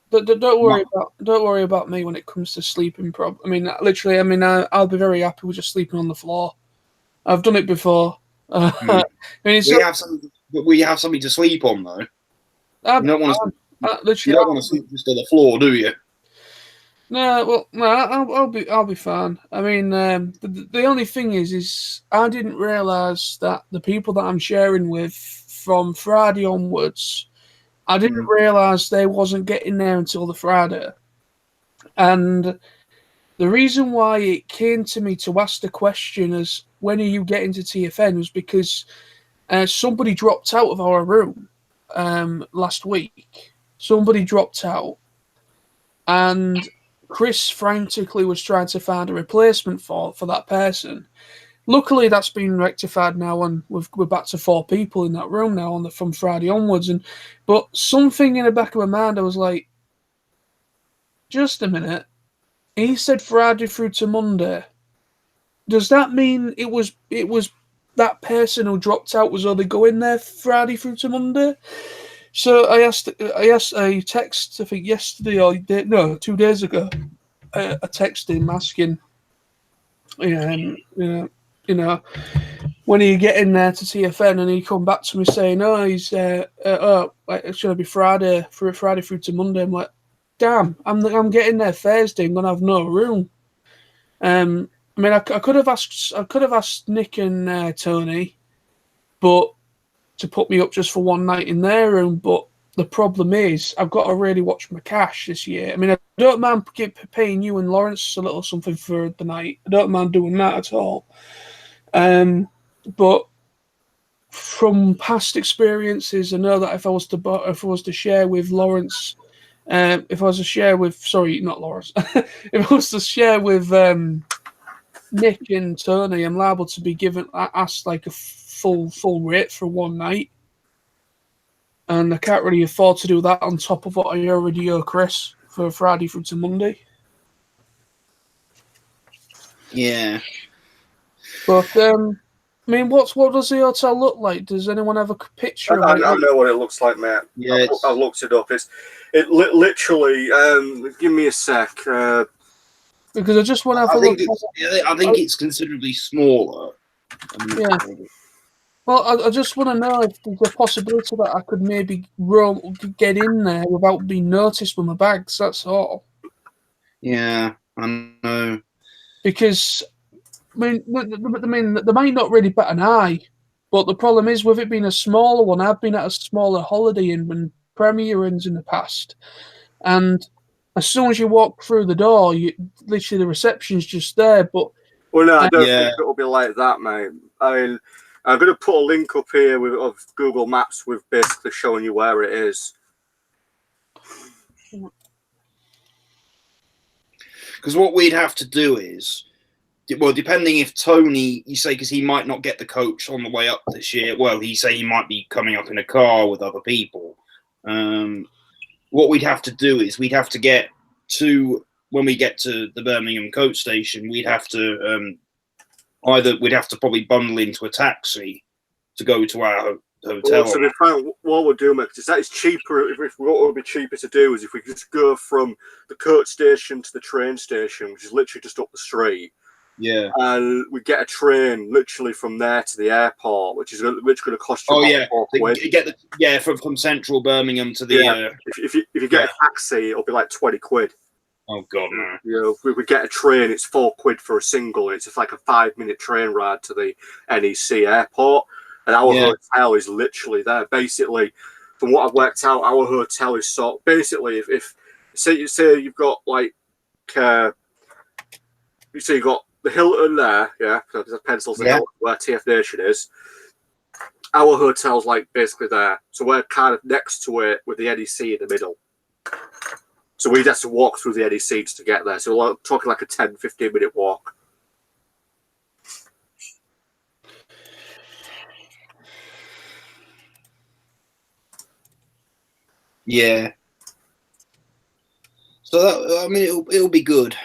Don't worry about me when it comes to sleeping. I'll be very happy with just sleeping on the floor. I've done it before. We have something to sleep on though. You don't want to sleep just on the floor, do you? No, I'll be fine. I mean, the only thing is I didn't realise that the people that I'm sharing with from Friday onwards, I didn't realise they wasn't getting there until the Friday. And the reason why it came to me to ask the question as when are you getting to TFN was because somebody dropped out of our room last week. Somebody dropped out, and Chris frantically was trying to find a replacement for that person. Luckily, that's been rectified now, and we're back to 4 people in that room now from Friday onwards. But something in the back of my mind, I was like, just a minute. He said Friday through to Monday. Does that mean it was that person who dropped out was only going there Friday through to Monday? So I text, I think yesterday or 2 days ago, I texted him asking, when are you getting there to TFN? And he come back to me saying, he's it's going to be Friday through to Monday. I'm like, damn, I'm getting there Thursday. I'm going to have no room. I could have asked Nick and Tony, but to put me up just for one night in their room. But the problem is, I've got to really watch my cash this year. I mean, I don't mind paying you and Lawrence a little something for the night. I don't mind doing that at all. But from past experiences, I know that if I was to share with Lawrence, if I was to share with Nick and Tony, I'm liable to be asked like a full rate for one night, and I can't really afford to do that on top of what I already owe Chris for Friday through to Monday. Yeah, but what does the hotel look like? Does anyone have a picture? I know what it looks like, mate. Yeah, I've looked it up. It literally. Give me a sec. Because I just want to have a look. I think it's considerably smaller. Yeah. Well, I just want to know if there's a possibility that I could maybe get in there without being noticed with my bags. That's all. Yeah, I know. Because I mean, they might not really bat an eye, but the problem is with it being a smaller one. I've been at a smaller Holiday Inn and Premier Inns in the past, and as soon as you walk through the door, literally the reception's just there. But well, no, I don't think it'll be like that, mate. I mean, I'm going to put a link up here of Google Maps with basically showing you where it is. Because what we'd have to do is, well, depending if Tony, you say, because he might not get the coach on the way up this year. Well, he say he might be coming up in a car with other people. What we'd have to do is we'd have to get to, when we get to the Birmingham coach station, we'd have to we'd have to probably bundle into a taxi to go to our hotel. So what we'll do, mate, because that is cheaper. If what would be cheaper to do is if we just go from the coach station to the train station, which is literally just up the street. Yeah, and we get a train literally from there to the airport, which is going to cost you. From central Birmingham to the. If you get a taxi, it'll be like 20 quid. Oh God, no! You know, if we get a train, it's £4 for a single. It's like a 5-minute train ride to the NEC airport, and our hotel is literally there. Basically, from what I've worked out, our hotel is basically if say you've got like you've got the Hilton there, because the pencils the Hilton where TF Nation is. Our hotel's like basically there, so we're kind of next to it with the NEC in the middle. So we'd have to walk through the NEC just to get there. So we're talking like a 10-15 minute walk. Yeah. So that, I mean, it'll be good.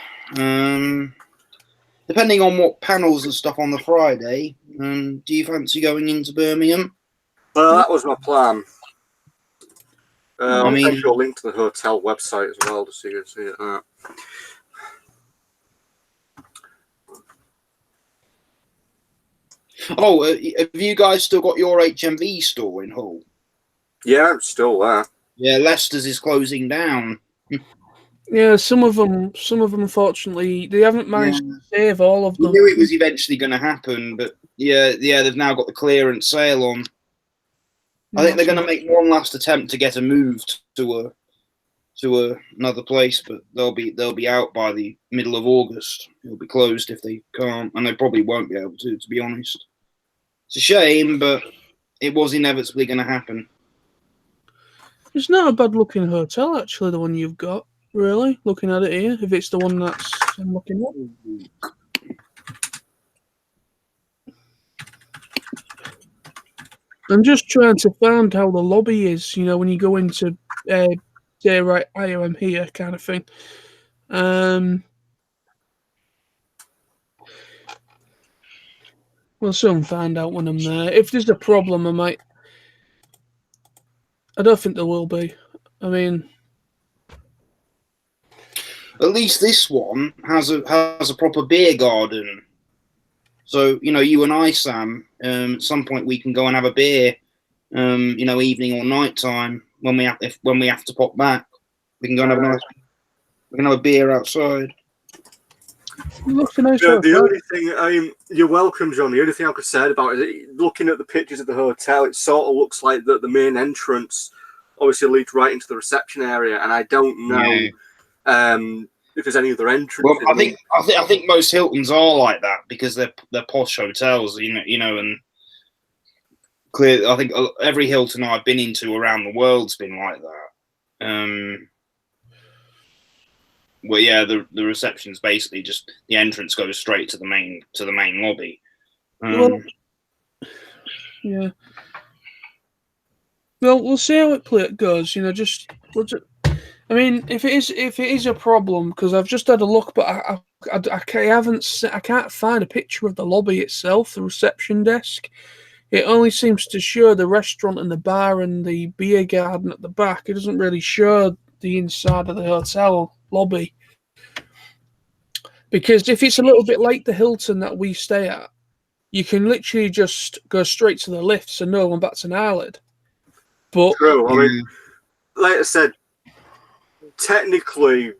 Depending on what panels and stuff on the Friday, do you fancy going into Birmingham? Well, that was my plan. I'll send you a link to the hotel website as well to see it. Oh, have you guys still got your HMV store in Hull? Yeah, it's still there. Yeah, Leicester's is closing down. Yeah, some of them, unfortunately, they haven't managed to save all of them. We knew it was eventually going to happen, but they've now got the clearance sale on. I think they're going to make one last attempt to get a move to another place, but they'll be out by the middle of August. It'll be closed if they can't, and they probably won't be able to be honest. It's a shame, but it was inevitably going to happen. It's not a bad-looking hotel, actually, the one you've got, really, looking at it here, if it's the one that's I'm looking at. I'm just trying to find how the lobby is, when you go into, say, right, I am here kind of thing. We'll soon find out when I'm there. If there's a problem, I don't think there will be. I mean, at least this one has a proper beer garden. So, you and I, Sam, at some point we can go and have a beer, evening or night time when we have to pop back. We can go and have a beer outside. The only thing, you're welcome, John. The only thing I could say about it, looking at the pictures of the hotel, it sort of looks like the main entrance obviously leads right into the reception area, and I don't know if there's any other entrances. Well, I think most Hiltons are like that because they're posh hotels, and clear. I think every Hilton I've been into around the world's been like that. Well, yeah, the reception's basically just the entrance goes straight to the main lobby. Yeah. Well, we'll see how it goes. I mean, if it is a problem, because I've just had a look, but I can't find a picture of the lobby itself, the reception desk. It only seems to show the restaurant and the bar and the beer garden at the back. It doesn't really show the inside of the hotel lobby. Because if it's a little bit like the Hilton that we stay at, you can literally just go straight to the lifts and no one bats an eyelid. But true. I mean, like I said, technically,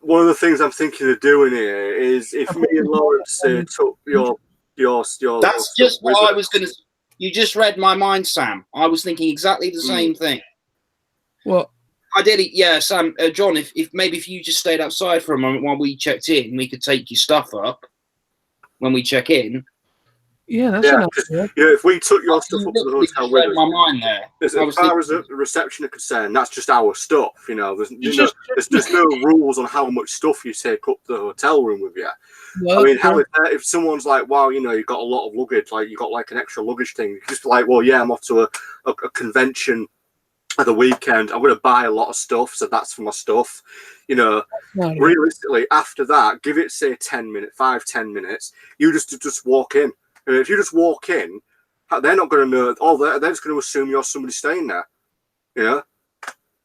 one of the things I'm thinking of doing here is if me and Lawrence took your. That's just what I was going to. You just read my mind, Sam. I was thinking exactly the same thing. What? Ideally, yeah, Sam, John. If you just stayed outside for a moment while we checked in, we could take your stuff up when we check in. Yeah, that's an idea. Yeah, if we took your stuff up to the hotel with us, my mind there. As far as the reception are concerned, that's just our stuff. You know, there's no rules on how much stuff you take up to the hotel room with you. Well, I mean, how if someone's like, wow, you know, you've got a lot of luggage, like you got like an extra luggage thing, you just be like, well, yeah, I'm off to a convention at the weekend. I'm going to buy a lot of stuff, so that's for my stuff. You know, realistically, after that, give it say 10 minutes, 5-10 minutes. You just walk in. And if you just walk in, they're not going to know. Oh, they're just going to assume you're somebody staying there. You know,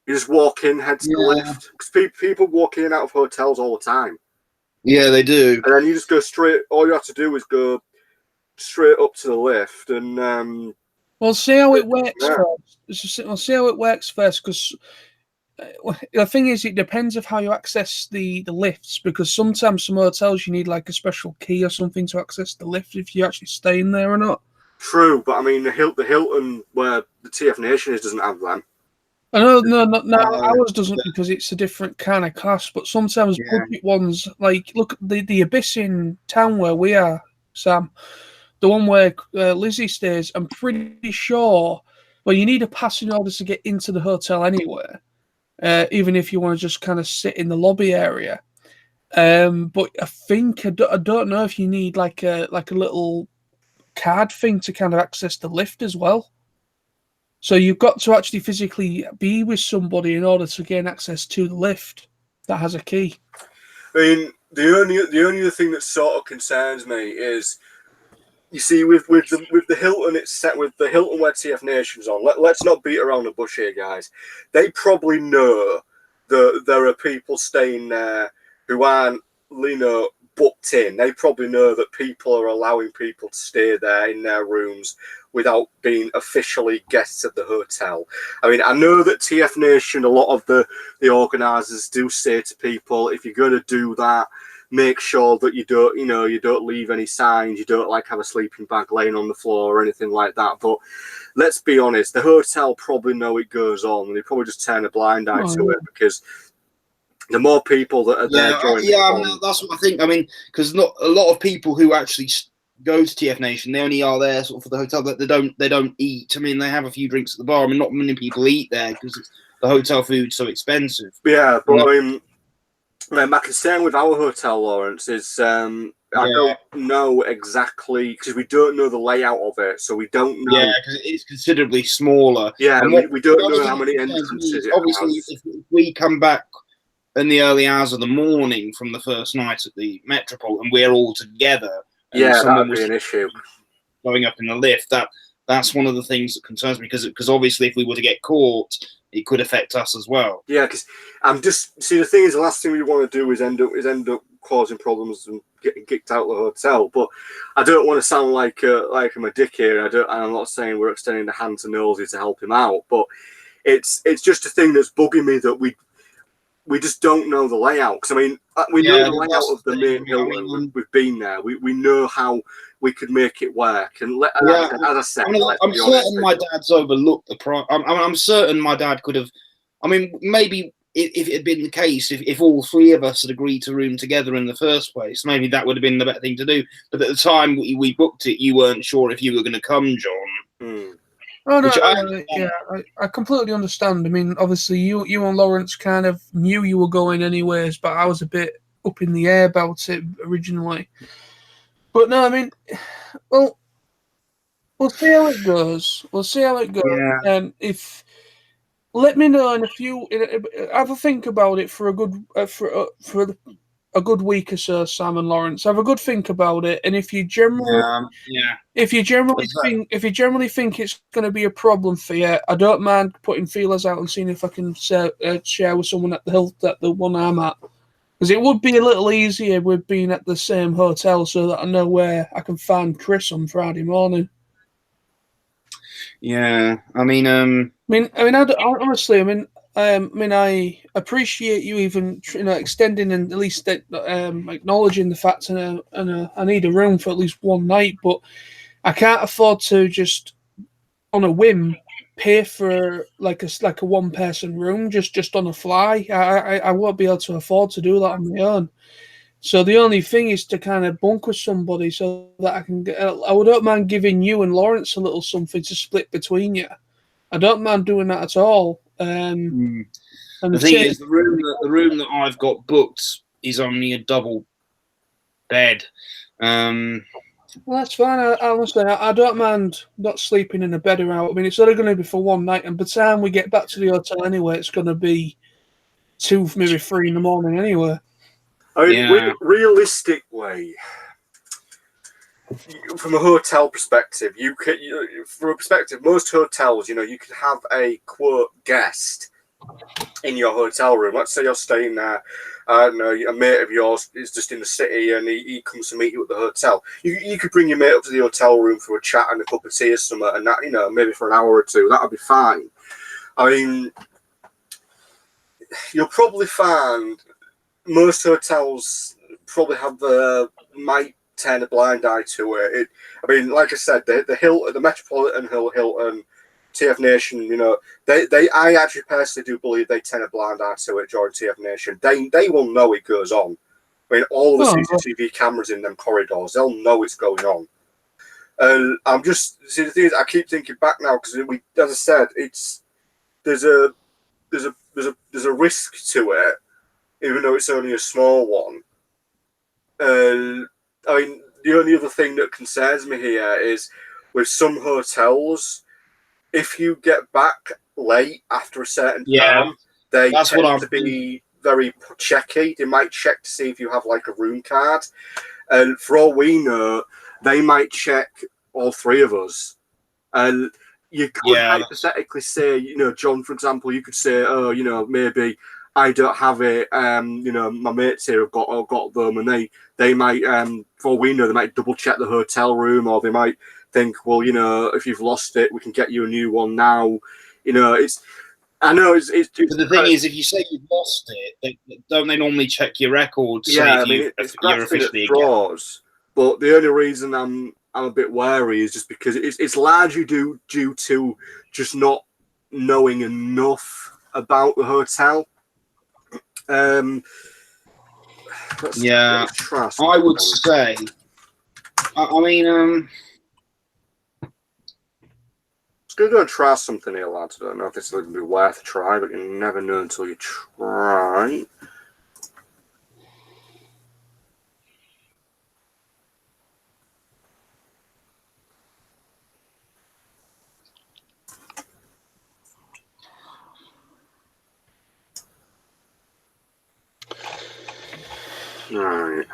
you just walk in, head to the lift. Because people walk in and out of hotels all the time. Yeah, they do. And then you just go straight. All you have to do is go straight up to the lift, and we'll see how it works first. We'll see how it works first, because the thing is, it depends of how you access the lifts. Because sometimes some hotels you need like a special key or something to access the lift if you actually stay in there or not. True, but I mean the Hilton where the TF Nation is doesn't have them. I know, no, ours doesn't because it's a different kind of class. But sometimes budget ones, like look at the Abyss in town where we are, Sam, the one where Lizzie stays. I'm pretty sure. Well, you need a pass in order to get into the hotel anywhere, even if you want to just kind of sit in the lobby area. But I think I don't know if you need like a little card thing to kind of access the lift as well. So you've got to actually physically be with somebody in order to gain access to the lift that has a key. I mean, the only other thing that sort of concerns me is, you see, with the Hilton, it's set with the Hilton where TF Nation's on. Let's not beat around the bush here, guys. They probably know that there are people staying there who aren't, you know, booked in. They probably know that people are allowing people to stay there in their rooms without being officially guests at the hotel. I mean, I know that TF Nation, a lot of the organisers do say to people, if you're going to do that, make sure that you don't leave any signs, you don't like have a sleeping bag laying on the floor or anything like that. But let's be honest, the hotel probably know it goes on, and they probably just turn a blind eye to it, because the more people that are there joining. I mean, that's what I think. I mean, because not a lot of people who actually go to TF Nation, they only are there sort of for the hotel. That they don't eat. I mean, they have a few drinks at the bar. I mean, not many people eat there because the hotel food's so expensive. Yeah, but I mean, my concern with our hotel, Lawrence, is I don't know exactly, because we don't know the layout of it, so we don't know. Yeah, because it is considerably smaller. Yeah, and we don't know how many entrances it obviously, has. If we come back in the early hours of the morning from the first night at the Metropole, and we're all together, that would be an issue. Going up in the lift, that's one of the things that concerns me, because obviously if we were to get caught, it could affect us as well. Yeah, because the thing is, the last thing we want to do is end up causing problems and getting kicked out of the hotel. But I don't want to sound like I'm a dick here. I'm not saying we're extending the hand to Knowlsy to help him out, but it's just a thing that's bugging me that we just don't know the layout. Because I mean, we know the layout of the main Hilton. We've been there. We know how we could make it work. And as I said, I'm certain my dad's overlooked the price. I'm certain my dad could have. I mean, maybe if it had been the case, if all three of us had agreed to room together in the first place, maybe that would have been the better thing to do. But at the time we booked it, you weren't sure if you were going to come, John. Oh no, I completely understand. I mean, obviously, you and Lawrence kind of knew you were going anyways, but I was a bit up in the air about it originally. But no, I mean, well, we'll see how it goes. Yeah. And let me know in have a think about it for a good a good week or so, Sam and Lawrence. Have a good think about it, and if you generally think it's going to be a problem for you, I don't mind putting feelers out and seeing if I can share with someone at the one I'm at, Because it would be a little easier with being at the same hotel, so that I know where I can find Chris on Friday morning. Yeah, I mean, Honestly, I appreciate you even extending and at least acknowledging the fact, and I need a room for at least one night, but I can't afford to just on a whim pay for like a one person room just on a fly. I won't be able to afford to do that on my own. So the only thing is to kind of bunk with somebody so that I can get. I don't mind giving you and Lawrence a little something to split between you. I don't mind doing that at all. And the thing is, the room that I've got booked is only a double bed. Well, that's fine. Honestly, I don't mind not sleeping in a bed around. I mean, it's only going to be for one night, and by the time we get back to the hotel anyway, it's going to be 2, maybe 3 in the morning anyway. I mean, realistically, from a hotel perspective, from a perspective, most hotels, you could have a quote guest in your hotel room. Let's say you're staying there. I don't know, a mate of yours is just in the city and he comes to meet you at the hotel. You could bring your mate up to the hotel room for a chat and a cup of tea or something, and that, maybe for an hour or two, that'll be fine. I mean, you'll probably find most hotels probably might turn a blind eye to it. I mean, like I said, the Hilton, the Metropolitan Hilton, TF Nation, I actually personally do believe they turn a blind eye to it during TF Nation. They will know it goes on. I mean, all the CCTV cameras in them corridors, they'll know it's going on. I'm just, see, the thing is, I keep thinking back now because as I said, there's a risk to it, even though it's only a small one. I mean, the only other thing that concerns me here is with some hotels, if you get back late after a certain time, they tend to be very checky. They might check to see if you have like a room card. And for all we know, they might check all 3 of us. And you could hypothetically say, John, for example, you could say, oh, maybe I don't have it. My mates here have got them, and they might, for all we know, they might double check the hotel room, or they might think, well, if you've lost it, we can get you a new one now. I know it's but the thing is, if you say you've lost it, don't they normally check your records? Yeah, you're officially drawers. But the only reason I'm a bit wary is just because it's largely due to just not knowing enough about the hotel. I would say. I mean, I was going to go and try something here, lads. I don't know if this is going to be worth a try, but you never know until you try. Right.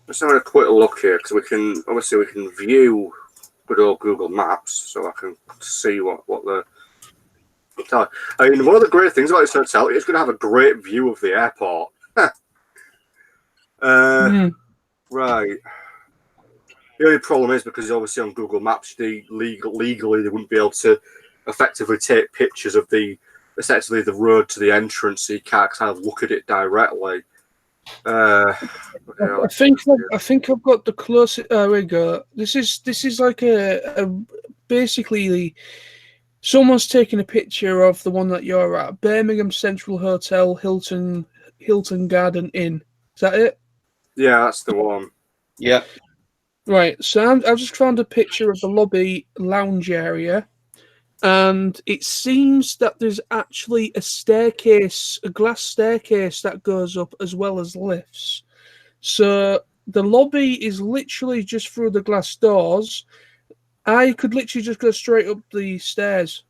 Let's have a quick look here, because we can view good old Google Maps, so I can see what the. I mean, one of the great things about this hotel is going to have a great view of the airport. Right. The only problem is because obviously on Google Maps, legally they wouldn't be able to effectively take pictures of essentially the road to the entrance, so you can't kind of look at it directly. I think I've got the closest. There we go. This is like a basically someone's taking a picture of the one that you're at, Birmingham Central Hotel, Hilton Garden Inn. Is that it? Yeah, that's the one. Yeah. Right. So I've just found a picture of the lobby lounge area. And it seems that there's actually a glass staircase that goes up as well as lifts. So the lobby is literally just through the glass doors. I could literally just go straight up the stairs,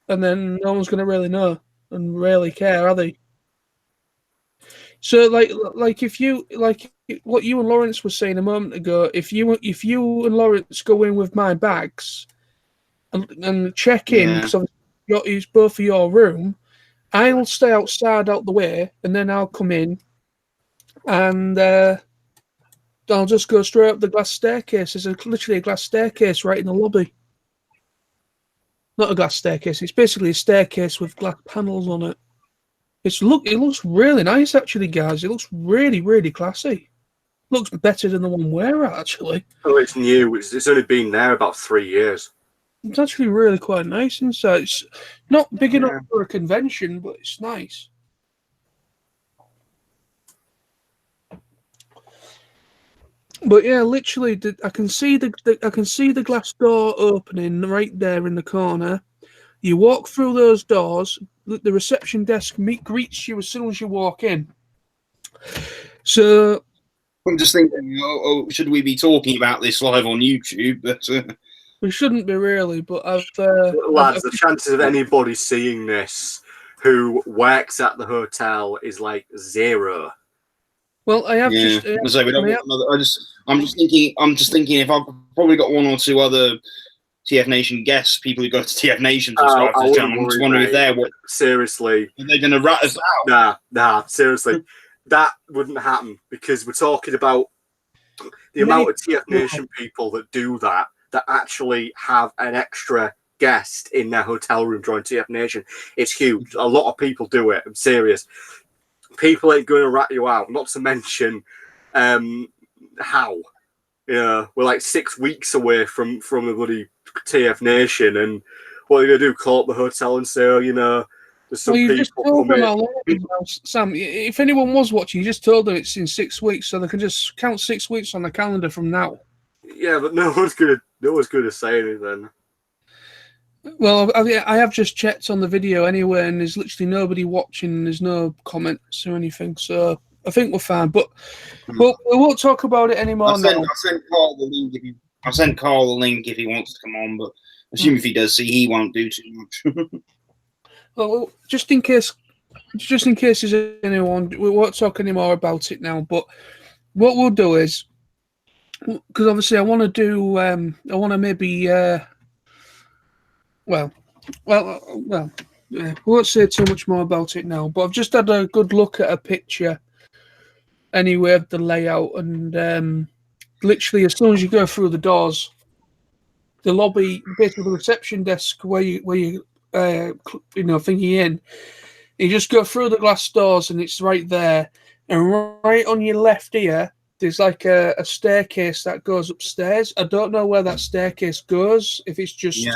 and then no one's going to really know and really care, are they? So, like if you like what you and Lawrence were saying a moment ago, if you and Lawrence go in with my bags. And check in because it's both of your room. I'll stay outside out the way, and then I'll come in, and I'll just go straight up the glass staircase. There's literally a glass staircase right in the lobby. Not a glass staircase. It's basically a staircase with glass panels on it. It looks really nice, actually, guys. It looks really, really classy. Looks better than the one we're at, actually. Oh, it's new. It's only been there about 3 years. It's actually really quite nice inside. It's not big enough for a convention, but it's nice. But yeah, literally, I can see the glass door opening right there in the corner. You walk through those doors. The reception desk greets you as soon as you walk in. So I'm just thinking, should we be talking about this live on YouTube? But we shouldn't be really. But lads, the chances of anybody seeing this who works at the hotel is like 0. Well, I have just. So we don't. I'm just thinking if I've probably got 1 or 2 other TF Nation guests, people who go to TF Nation subscribe to the channel. I'm just wondering if they're seriously. Are they going to rat us out? Nah, seriously. That wouldn't happen because we're talking about the amount of TF Nation people that do that actually have an extra guest in their hotel room during TF Nation. It's huge. A lot of people do it. I'm serious. People ain't going to rat you out. Not to mention how. Yeah, we're like 6 weeks away from the bloody TF Nation, and what are you going to do? Call up the hotel and say, oh, there's some people coming. Sam, if anyone was watching, you just told them it's in 6 weeks, so they can just count 6 weeks on the calendar from now. Yeah, but no one's gonna say anything. Well, I have just checked on the video anyway, and there's literally nobody watching. There's no comments or anything, so I think we're fine. But we won't talk about it anymore. I'll send Carl the link if he wants to come on, but assume if he does see, he won't do too much. Well, just in case there's anyone, we won't talk anymore about it now. But what we'll do is, because obviously I want to do, I want to maybe, we won't say too much more about it now. But I've just had a good look at a picture, anyway, of the layout, and literally as soon as you go through the doors, the lobby, basically the reception desk where you thingy in. You just go through the glass doors and it's right there. And right on your left ear, there's like a staircase that goes upstairs. I don't know where that staircase goes, if it's just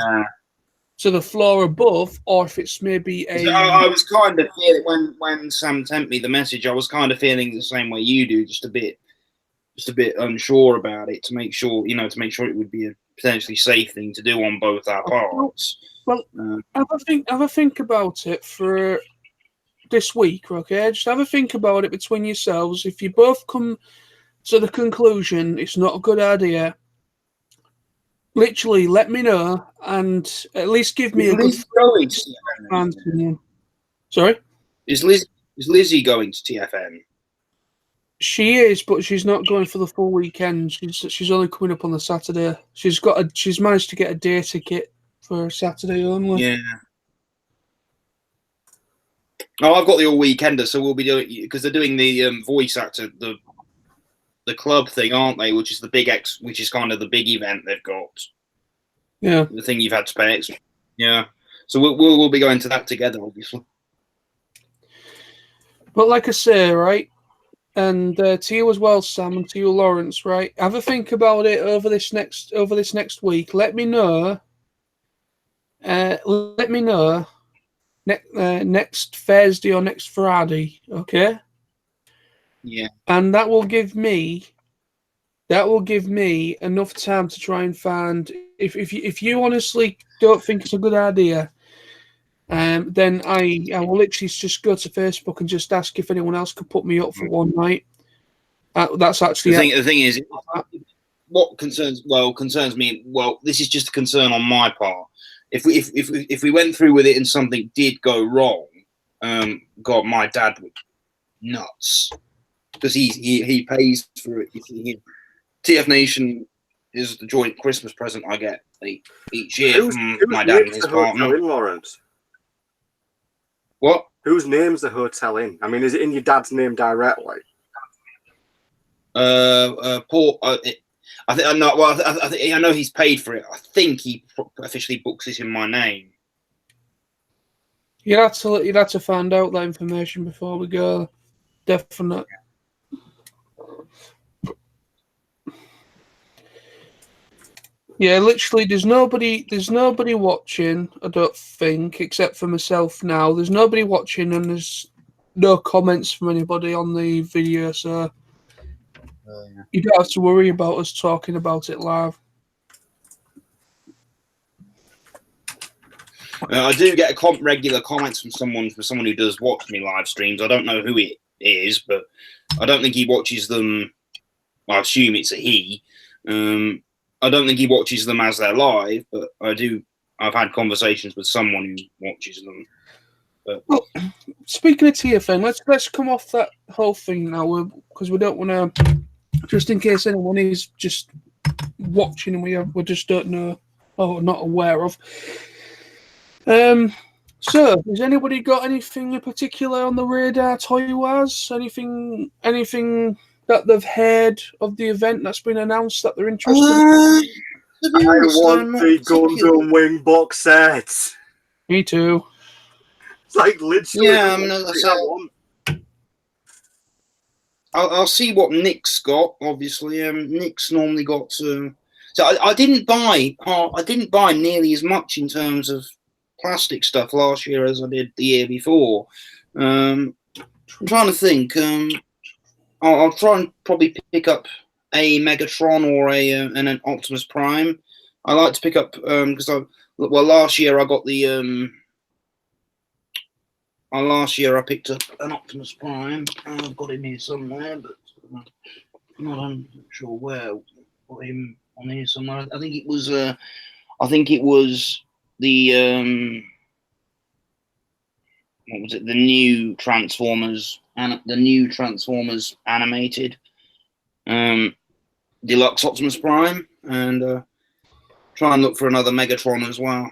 to the floor above, or if it's maybe a... I was kind of feeling, when Sam sent me the message, I was kind of feeling the same way you do, just a bit unsure about it, to make sure it would be a potentially safe thing to do on both our parts. Well, have a think about it for this week, okay? Just have a think about it between yourselves. If you both come to the conclusion it's not a good idea, literally let me know and at least give me a good opinion. Sorry? Is Lizzie going to TFN? She is, but she's not going for the full weekend. She's only coming up on the Saturday. She's managed to get a day ticket for Saturday only. Yeah. Oh, I've got the all weekender, so we'll be doing, because they're doing the voice actor, the club thing, aren't they? Which is the which is kind of the big event they've got. Yeah. The thing you've had to pay extra. Yeah. So we'll be going to that together, obviously. But like I say, right, and to you as well, Sam, and to you, Lawrence, right? Have a think about it over this next week. Let me know. Next Thursday or next Friday, okay? Yeah. And that will give me enough time to try and find, if you honestly don't think it's a good idea, then I will literally just go to Facebook and just ask if anyone else could put me up for one night. That's actually the thing is, what concerns me. Well, this is just a concern on my part. If we went through with it and something did go wrong, God, my dad would nuts, because he pays for it. TF Nation is the joint Christmas present I get each year from my dad and his partner. In Lawrence? What? Whose name's the hotel in? I mean, is it in your dad's name directly? Paul. I think I know. Well, I think I know he's paid for it. I think he officially books it in my name. You'd have to find out that information before we go. Definitely. Yeah, literally, there's nobody watching, I don't think, except for myself now. There's nobody watching, and there's no comments from anybody on the video, so you don't have to worry about us talking about it live. I do get regular comments from someone who does watch me live streams. I don't know who it is, but I don't think he watches them. I assume it's a he. I don't think he watches them as they're live, but I've had conversations with someone who watches them. But well, speaking of TFN, let's come off that whole thing now, because we don't want to, just in case anyone is just watching and we just don't know or not aware of. So, has anybody got anything in particular on the radar toy-wise? Anything that they've heard of the event that's been announced that they're interested in? I want the Gundam Wing box set. Me too. It's like literally. Yeah, I'll see what Nick's got. Obviously, Nick's normally got. So I didn't buy nearly as much in terms of plastic stuff last year as I did the year before. I'm trying to think. I'll try and probably pick up a Megatron or an Optimus Prime. I like to pick up because last year I got the last year I picked up an Optimus Prime. I've got him here somewhere, but I'm not sure where. Got him on here somewhere. I think it was the what was it? The new Transformers animated deluxe Optimus Prime, and try and look for another Megatron as well.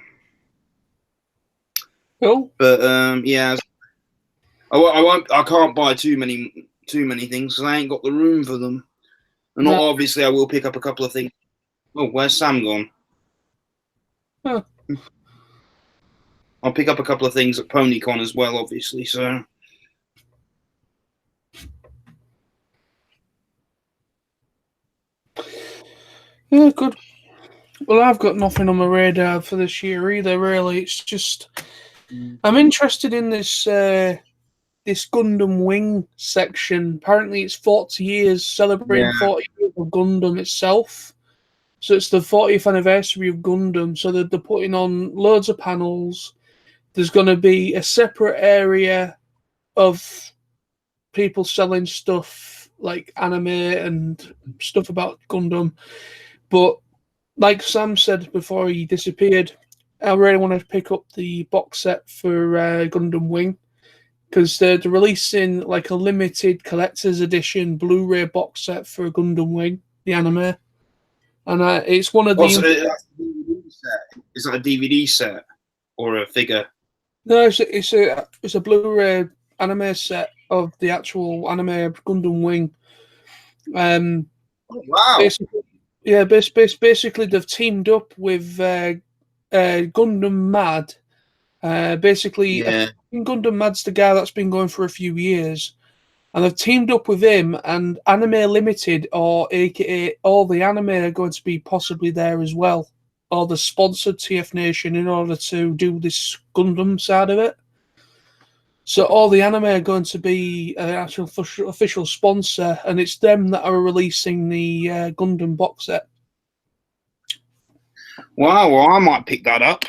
Cool. But yeah, I can't buy too many things because I ain't got the room for them. And No. obviously, I will pick up a couple of things. Oh, where's Sam gone? Huh. I'll pick up a couple of things at PonyCon as well, obviously. So. Yeah, good. Well, I've got nothing on my radar for this year either, really. It's just I'm interested in this this Gundam Wing section. Apparently, it's 40 years, celebrating 40 years of Gundam itself. So it's the 40th anniversary of Gundam. So they're putting on loads of panels. There's going to be a separate area of people selling stuff like anime and stuff about Gundam. But like Sam said before he disappeared, I really want to pick up the box set for Gundam Wing, because they're releasing like a limited collector's edition Blu-ray box set for Gundam Wing, the anime, and it's one of the. Is that a DVD set or a figure? No, it's a Blu-ray anime set of the actual anime Gundam Wing. Wow. Basically they've teamed up with Gundam Mad. Gundam Mad's the guy that's been going for a few years, and they've teamed up with him, and Anime Limited, or aka all the anime, are going to be possibly there as well, or the sponsored TF Nation, in order to do this Gundam side of it. So all the anime are going to be an actual official sponsor, and it's them that are releasing the Gundam box set. Wow, well, I might pick that up.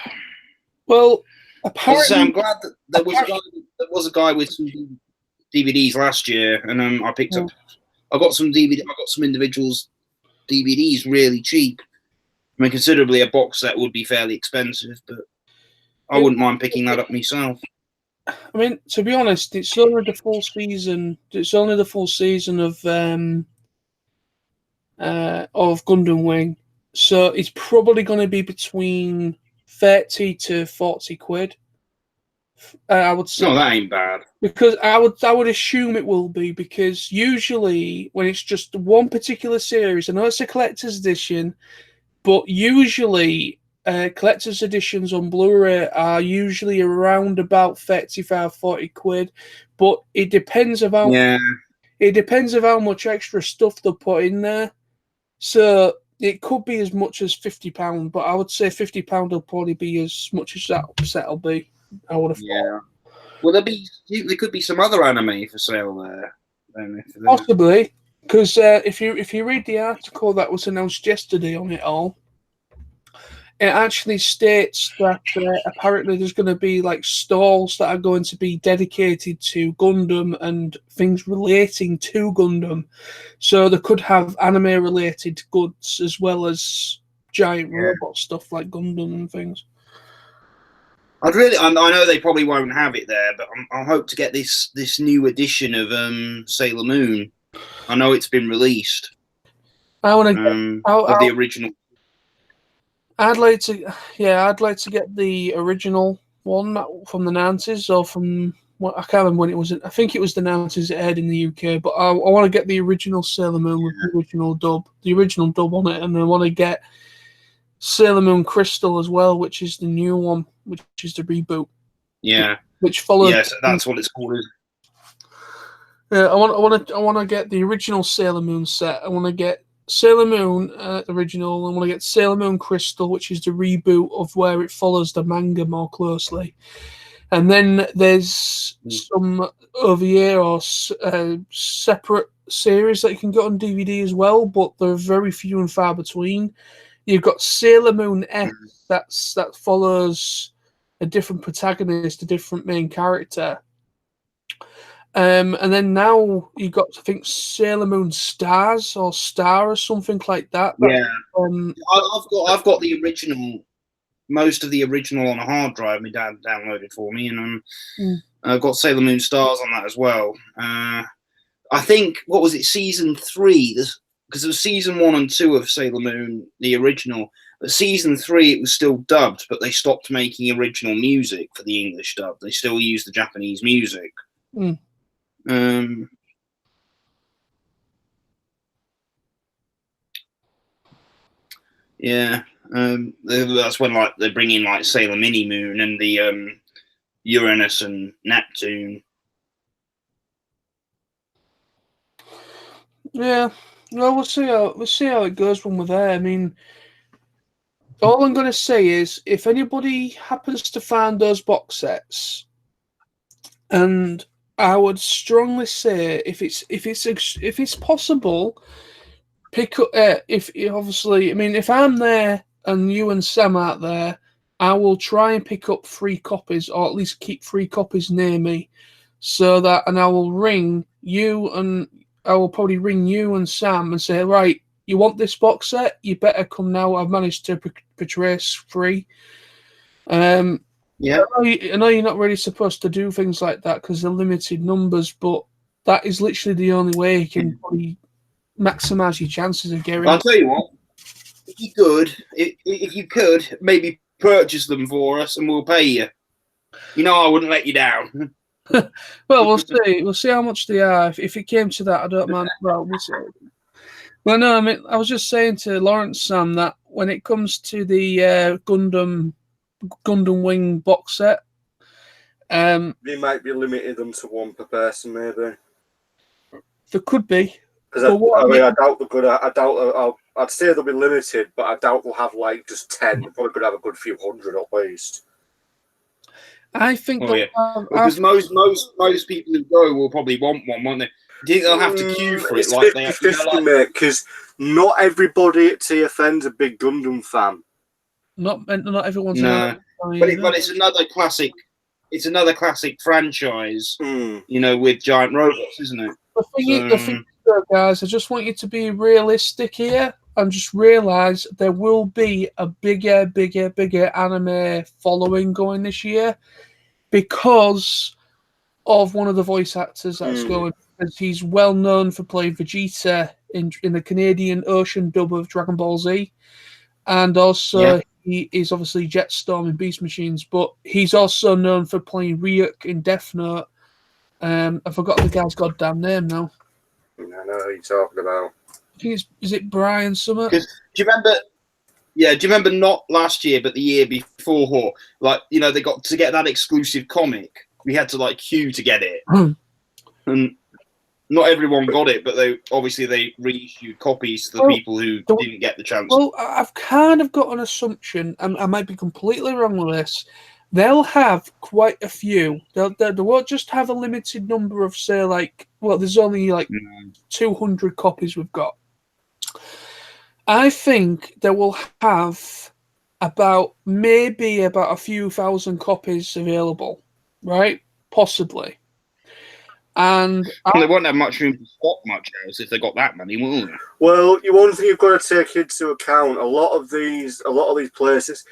Well, apparently, I'm glad that there was a guy with some DVDs last year, and I picked up. I got some individuals DVDs really cheap. I mean, considerably, a box set would be fairly expensive, but I wouldn't mind picking that up myself. I mean, to be honest, it's only the full season. It's only the full season of Gundam Wing, so it's probably going to be between 30 to 40 quid I would say. No, that ain't bad. Because I would assume it will be, because usually when it's just one particular series, I know it's a collector's edition, but usually collector's editions on Blu-ray are usually around about 35, 40 quid. But it depends of how much extra stuff they put in there. So it could be as much as £50, but I would say £50 will probably be as much as that set will be. I would have thought. Well, there could be some other anime for sale there. Then Possibly, because if you read the article that was announced yesterday on it all, it actually states that apparently there's going to be like stalls that are going to be dedicated to Gundam and things relating to Gundam. So they could have anime-related goods as well as giant robot stuff like Gundam and things. I know they probably won't have it there, but I hope to get this new edition of Sailor Moon. I know it's been released. I want to of the original. I'd like to get the original one from the 90s, or from I can't remember when it was. I think it was the 90s it aired in the UK, but I want to get the original Sailor Moon with the original dub on it, and I want to get Sailor Moon Crystal as well, which is the new one, which is the reboot. Yeah. Which follows. Yes, that's what it's called. Yeah, I want to get the original Sailor Moon set. I want to get Sailor Moon original. I want to get Sailor Moon Crystal, which is the reboot of where it follows the manga more closely. And then there's some OVA or separate series that you can get on DVD as well, but they're very few and far between. You've got Sailor Moon X that follows a different protagonist, a different main character. And then now you've got, I think, Sailor Moon Stars or Star or something like that. Yeah, I've got the original, most of the original on a hard drive. My dad downloaded for me, and I've got Sailor Moon Stars on that as well. I think, what was it, season 3? Because it was season 1 and 2 of Sailor Moon, the original. But season 3, it was still dubbed, but they stopped making original music for the English dub. They still use the Japanese music. That's when like they bring in like Sailor Mini Moon and the Uranus and Neptune. Yeah, well, we'll see how it goes when we're there. I mean, all I'm going to say is, if anybody happens to find those box sets, and I would strongly say, if it's possible, pick up. If I'm there and you and Sam aren't there, I will try and pick up 3 copies, or at least keep 3 copies near me, so that, and I will ring you, and I will probably ring you and Sam and say, right, you want this box set? You better come now. I've managed to purchase 3. Yeah, I know you're not really supposed to do things like that because they're limited numbers, but that is literally the only way you can probably maximise your chances of getting. I'll tell you what, if you could, maybe purchase them for us and we'll pay you. You know, I wouldn't let you down. Well, we'll see. We'll see how much they are. If it came to that, I don't mind. Well, we'll see. Well, no, I mean, I was just saying to Lawrence, Sam, that when it comes to the Gundam Wing box set, they might be limited them to 1 per person, maybe. There could be. Because I doubt they're good. I'd say they'll be limited, but I doubt they'll have like just 10. They're probably going to have a good few hundred at least. I think because most people who go will probably want one, won't they? Do you think they'll have to queue for it? Like they have to, mate, because not everybody at TFN's a big Gundam fan. Not everyone's. No, but it's another classic. It's another classic franchise, you know, with giant robots, isn't it? The thing, guys, I just want you to be realistic here and just realise there will be a bigger anime following going this year because of one of the voice actors that's going. Because he's well known for playing Vegeta in the Canadian Ocean dub of Dragon Ball Z, and also he is obviously Jetstorm in Beast Machines, but he's also known for playing Ryuk in Death Note. I forgot the guy's goddamn name now. I know who you're talking about. I think is it Brian Summit? Do you remember? Yeah, do you remember not last year, but the year before? Like, you know, they got to get that exclusive comic. We had to like queue to get it, and not everyone got it. But they reissued copies to the people who didn't get the chance. Well, I've kind of got an assumption, and I might be completely wrong with this. They'll have quite a few. They won't just have a limited number of, say, like, well, there's only like 200 copies we've got. I think they will have maybe about a few thousand copies available, right? Possibly. And they won't have much room to stock much else if they got that many, will they? Well, one thing you've got to take into account, a lot of these places,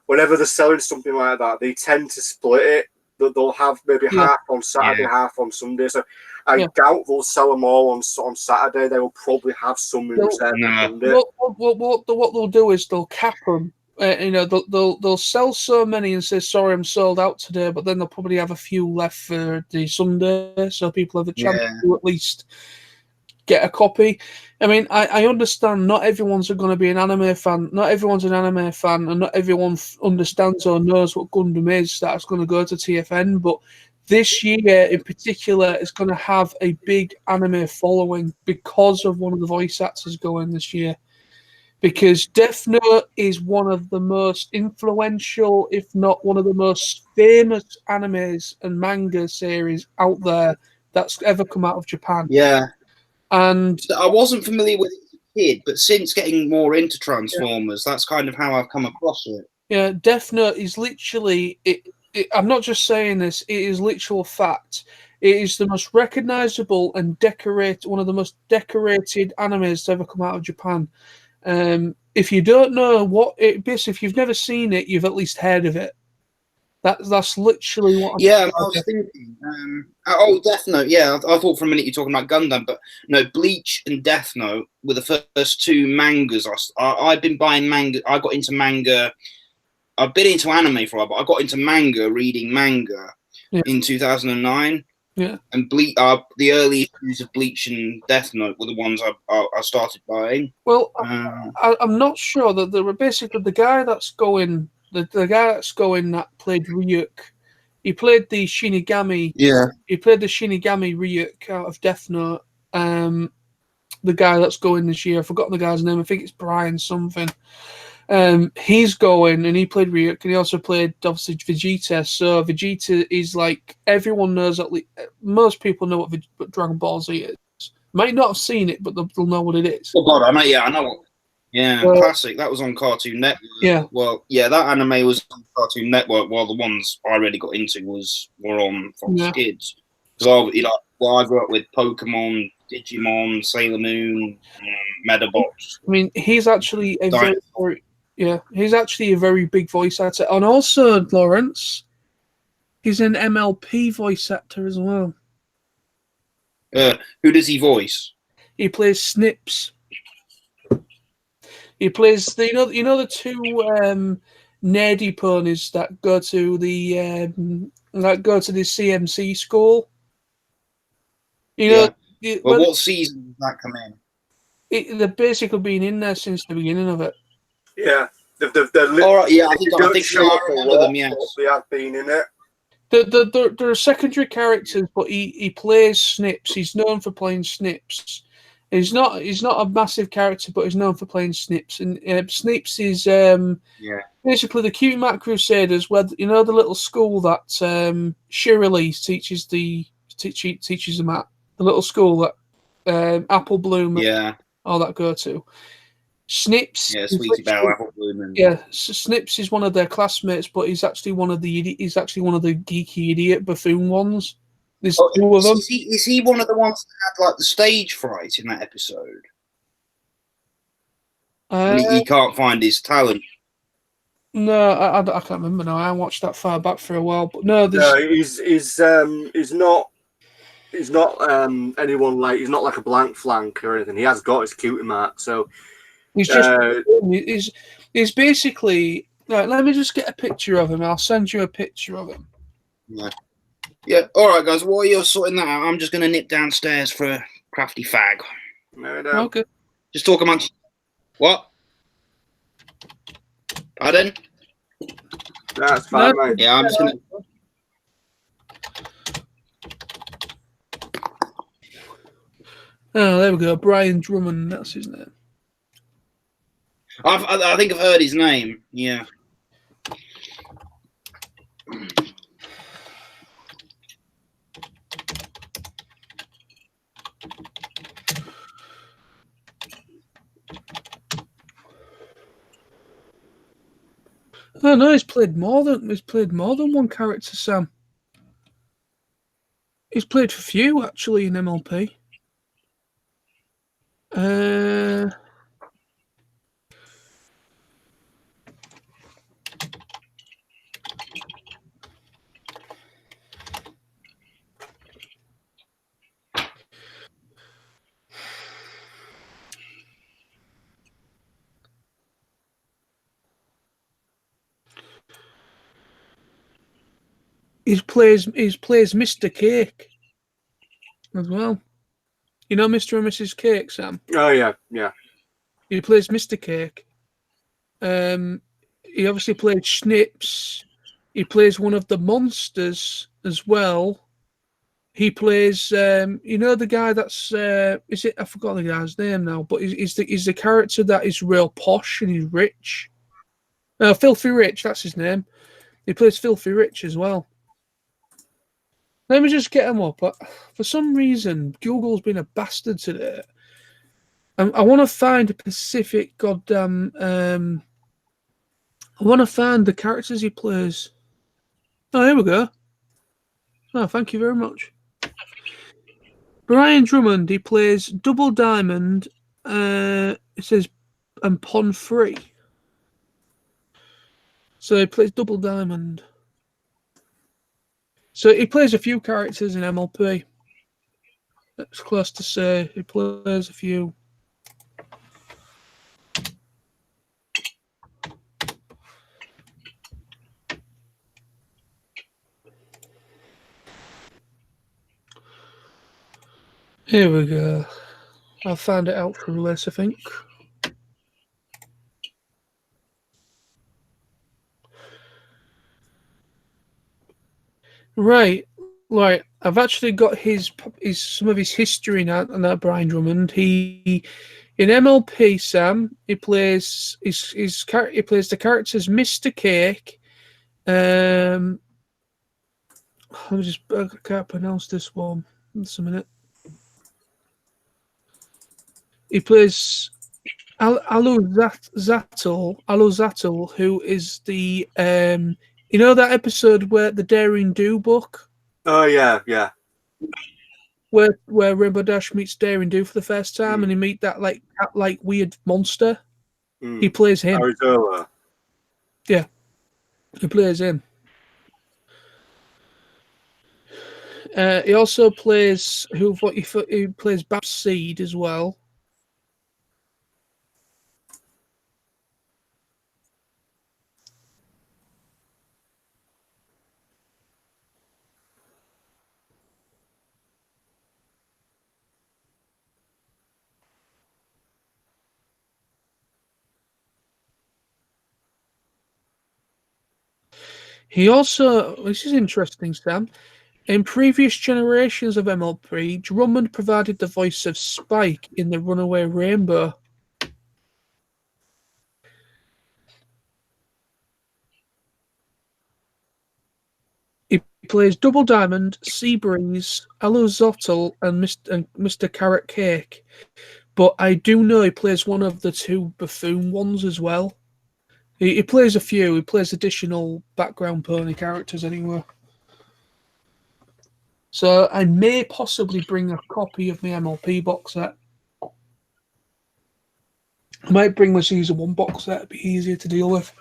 whenever they're selling something like that, they tend to split it. They'll have maybe half on Saturday, half on Sunday. So I doubt they'll sell them all on Saturday. They will probably have some in reserve on Sunday. What they'll do is they'll cap them. They'll sell so many and say, sorry, I'm sold out today, but then they'll probably have a few left for the Sunday, so people have a chance to at least get a copy. I mean, I understand not everyone's going to be an anime fan. Not everyone's an anime fan, and not everyone understands or knows what Gundam is that's going to go to TFN. But this year in particular is going to have a big anime following because of one of the voice actors going this year. Because Death Note is one of the most influential, if not one of the most famous animes and manga series out there that's ever come out of Japan. Yeah. And I wasn't familiar with it as a kid, but since getting more into Transformers, that's kind of how I've come across it. Yeah, Death Note is literally, I'm not just saying this, it is literal fact. It is the most recognizable and one of the most decorated animes to ever come out of Japan. If you don't know what it is, if you've never seen it, you've at least heard of it. That's literally what I was thinking. Death Note. Yeah, I thought for a minute you're talking about Gundam, but no, Bleach and Death Note were the first two mangas. I've been buying manga. I got into manga. I've been into anime for a while, but I got into manga, reading manga in 2009. Yeah, and the early issues of Bleach and Death Note were the ones I started buying. Well, I'm not sure that there were basically the guy that's going. The guy that's going that played Ryuk, he played the Shinigami. Yeah. He played the Shinigami Ryuk out of Death Note. The guy that's going this year, I've forgotten the guy's name. I think it's Brian something. He's going, and he played Ryuk, and he also played obviously Vegeta. So Vegeta is like everyone knows. At least most people know what Dragon Ball Z is. Might not have seen it, but they'll know what it is. Oh God, I know. Yeah, I know what. Yeah, classic. That was on Cartoon Network. Yeah. Well, yeah, that anime was on Cartoon Network, while the ones I really got into were on Fox Kids. Because I grew up with Pokemon, Digimon, Sailor Moon, Medabots. I mean, he's actually a very big voice actor, and also Lawrence, he's an MLP voice actor as well. Who does he voice? He plays Snips. He plays the the two nerdy ponies that go to the CMC school. What season did that come in? They've basically been in there since the beginning of it. Yeah, they're all right. Yeah, I think I remember them. Yes, they have been in it. There are secondary characters, but he plays Snips. He's known for playing Snips. He's not a massive character, but he's known for playing Snips. And Snips is basically the Cutie Mark Crusaders, where the little school that Shirley teaches them at, the little school that Apple Bloom all that go to. Snips, Sweetie Belle, Apple Bloom, Snips is one of their classmates, but he's actually one of the geeky idiot buffoon ones. There's two of them. Is he one of the ones that had like the stage fright in that episode? He can't find his talent. No, I can't remember now. I watched that far back for a while, but no, he's not anyone like, he's not like a blank flank or anything. He has got his cutie mark, so he's just he's basically Right, let me just get a picture of him. I'll send you a picture of him. Right. Yeah. All right, guys. While you're sorting that out, I'm just going to nip downstairs for a crafty fag. No, no. Okay. Just talk amongst. What? Pardon? That's fine, No. mate. Yeah, I'm just going to. Oh, there we go. Brian Drummond, that's his name. I think I've heard his name. Yeah. Oh no, he's played more than one character, Sam. He's played for few actually in MLP. He plays Mr. Cake as well. You know Mr. and Mrs. Cake, Sam? Oh, yeah, yeah. He plays Mr. Cake. He obviously played Snips. He plays one of the monsters as well. He plays, you know, the guy that's is it? I forgot the guy's name now, but he's the character that is real posh and he's rich. Filthy Rich, that's his name. He plays Filthy Rich as well. Let me just get him up. For some reason, Google's been a bastard today. I want to find a specific goddamn. I want to find the characters he plays. Oh, here we go. Oh, thank you very much. Brian Drummond, he plays Double Diamond. It says and Pawn Free. So he plays Double Diamond. So he plays a few characters in MLP. That's close to say. He plays a few. Here we go. I'll find it out through this, I think. Right. I've actually got some of his history now on that Brian Drummond. He in MLP, Sam, he plays the characters Mr. Cake. I can't pronounce this one. Just a minute. He plays Aluzatul, who is the you know that episode where the Daring Do book? Oh, yeah, yeah. Where Rainbow Dash meets Daring Do for the first time and he meet that like weird monster. He plays him. Arizona. Yeah. He plays him. He also plays he plays Babs Seed as well. He also, this is interesting, Sam. In previous generations of MLP, Drummond provided the voice of Spike in the Runaway Rainbow. He plays Double Diamond, Seabreeze, Aluzotl, and Mr. Carrot Cake. But I do know he plays one of the two buffoon ones as well. He plays a few. He plays additional background pony characters anyway. So I may possibly bring a copy of my MLP box set. I might bring my Season 1 box set. It'd be easier to deal with.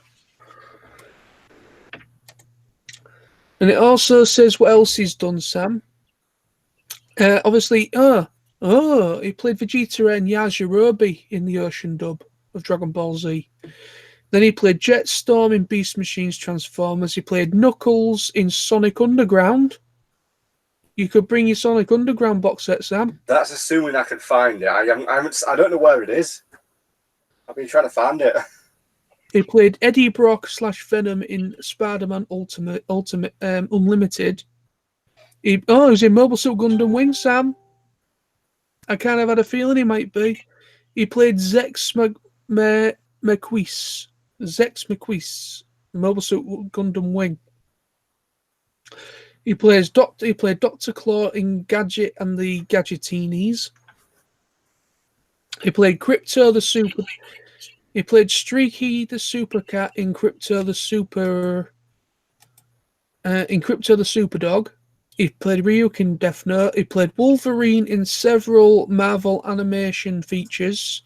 And it also says what else he's done, Sam. Obviously, he played Vegeta and Yajirobe in the Ocean dub of Dragon Ball Z. Then he played Jetstorm in Beast Machines Transformers. He played Knuckles in Sonic Underground. You could bring your Sonic Underground box set, Sam. That's assuming I can find it. I don't know where it is. I've been trying to find it. He played Eddie Brock / Venom in Spider-Man Ultimate Unlimited. He was in Mobile Suit Gundam Wing, Sam. I kind of had a feeling he might be. He played Zex McQueese, Mobile Suit Gundam Wing. He played Dr. Claw in Gadget and the Gadgetinis. He played Crypto the Super. He played Streaky the Super Cat in Crypto the Super. In Crypto the Super Dog. He played Ryuk in Death Note. He played Wolverine in several Marvel animation features.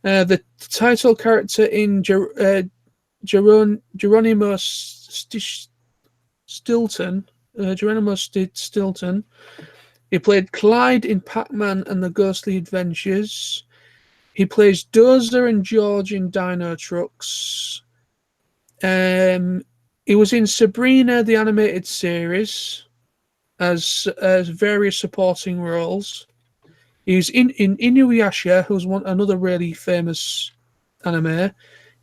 The title character in Geronimo Stilton. Stilton. He played Clyde in Pac-Man and the Ghostly Adventures. He plays Dozer and George in Dino Trucks. He was in Sabrina the Animated Series as various supporting roles. He was in Inuyasha, who's another really famous anime.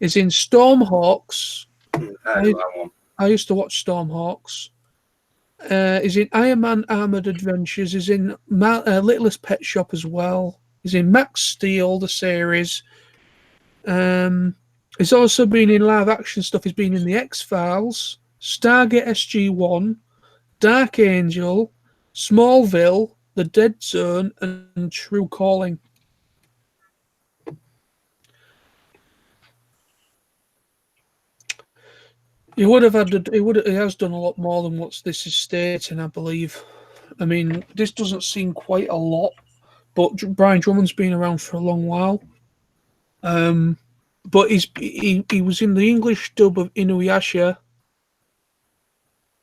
He's in Stormhawks. I used to watch Stormhawks. He's in Iron Man Armored Adventures. He's in Littlest Pet Shop as well. He's in Max Steel, the series. He's also been in live action stuff. He's been in The X-Files, Stargate SG-1, Dark Angel, Smallville, The Dead Zone, and True Calling. He has done a lot more than what this is stating, I believe. I mean, this doesn't seem quite a lot, but Brian Drummond's been around for a long while. But he was in the English dub of Inuyasha.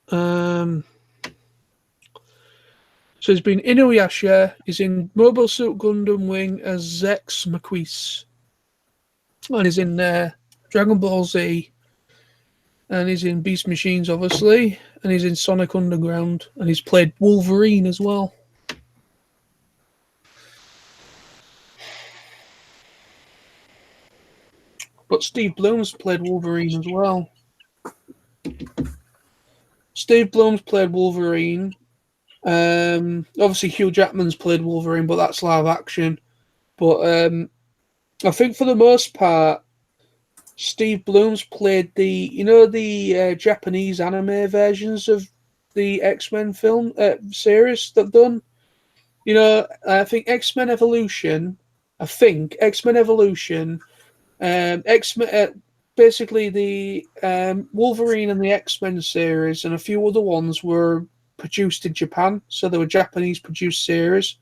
So he's been Inuyasha. He's in Mobile Suit Gundam Wing as Zex McQueese, and he's in Dragon Ball Z. And he's in Beast Machines, obviously. And he's in Sonic Underground. And he's played Wolverine as well. But Steve Bloom's played Wolverine as well. Steve Bloom's played Wolverine. Obviously, Hugh Jackman's played Wolverine, but that's live action. But I think for the most part, Steve Bloom's played the Japanese anime versions of the X-Men film series they've done. I think X-Men Evolution. Basically the Wolverine and the X-Men series and a few other ones were produced in Japan, so they were Japanese produced series.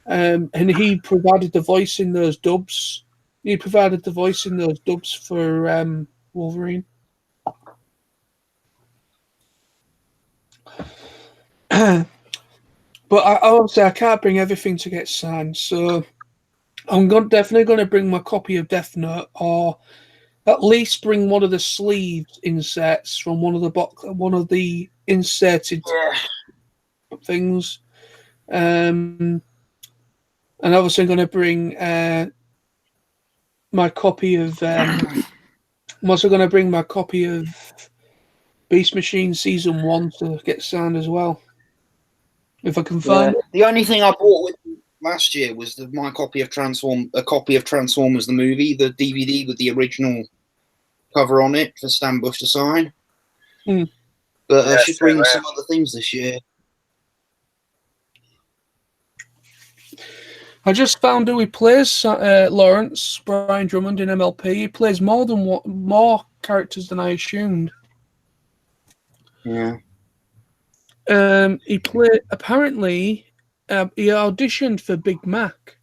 And he provided the voice in those dubs. He provided the voice in those dubs for Wolverine. But obviously I can't bring everything to get signed, so I'm definitely going to bring my copy of Death Note, or at least bring one of the sleeves inserts from one of the inserted things. And obviously I'm going to bring my copy of I'm also going to bring my copy of Beast Machine Season 1 to get signed as well, if I can find it. The only thing I bought with last year was my copy of Transformers the movie, the DVD with the original cover on it for Stan Bush to sign. But I should bring some other things this year. I just found who he plays, Lawrence, Brian Drummond in MLP. He plays more characters than I assumed. Yeah. He played, apparently, he auditioned for Big Mac.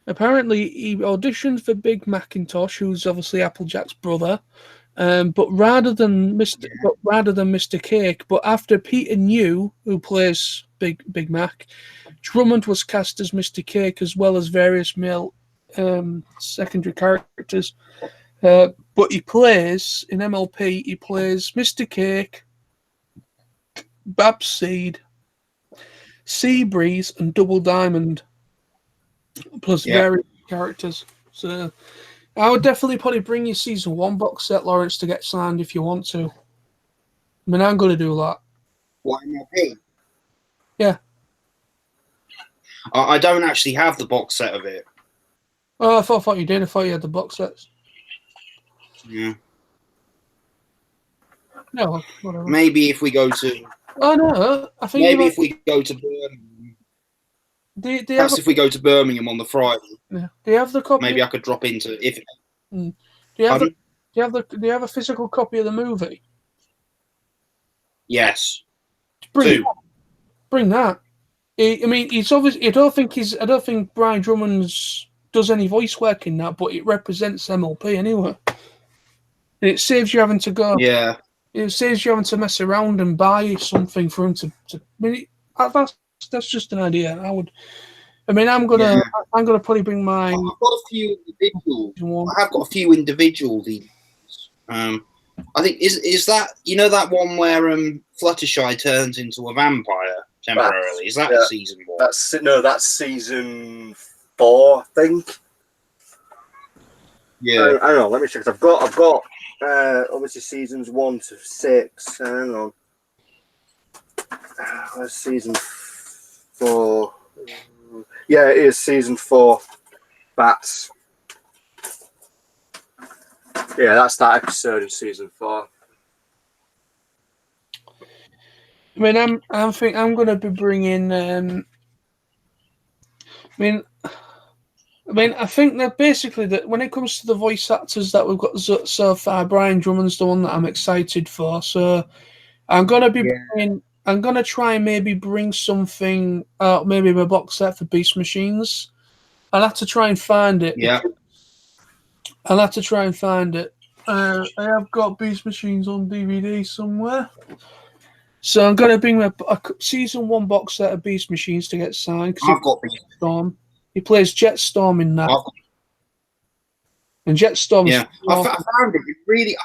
Apparently, he auditioned for Big Macintosh, who's obviously Applejack's brother. But rather than Mr. Cake, but after Peter New, who plays Big Mac, Drummond was cast as Mr. Cake, as well as various male secondary characters. But he plays in MLP. He plays Mr. Cake, Babs Seed, Sea Breeze, and Double Diamond, plus various characters. So I would definitely probably bring you Season 1 box set, Lawrence, to get signed if you want to. I mean, I'm going to do that. What, MLP? Yeah. I don't actually have the box set of it. Oh, I thought you did. I thought you had the box sets. Yeah. No, whatever. Maybe if we go to... Oh, no. I think maybe if we go to Birmingham... Perhaps if we go to Birmingham on the Friday... Yeah. Do you have the copy? Maybe I could drop into... If. Do you have a physical copy of the movie? Yes. Bring that. I mean, it's obvious. I don't think Brian Drummond's does any voice work in that, but it represents MLP anyway. And it saves you having to go. Yeah. It saves you having to mess around and buy something for him to I mean, that's just an idea. I'm gonna probably bring mine. I've got a few individual. I have got a few individual DVDs. I think is that that one where Fluttershy turns into a vampire temporarily? Is that season 1? That's season 4, I think. Yeah, I don't know. Let me check. I've got obviously seasons 1 to 6. Hang on. Where's season 4? Yeah, it is season 4. Bats. Yeah, that's that episode in season 4. I mean, I'm going to be bringing. I think that basically that when it comes to the voice actors that we've got so far, Brian Drummond's the one that I'm excited for. So I'm going to be bringing. I'm going to try and maybe bring something out, maybe a box set for Beast Machines. I'll have to try and find it. Yeah. I'll have to try and find it. I have got Beast Machines on DVD somewhere. So I'm going to bring a season 1 box set of Beast Machines to get signed. I've got Jetstorm. He plays Jetstorm in that. And Jetstorm. Yeah, I found it. Really,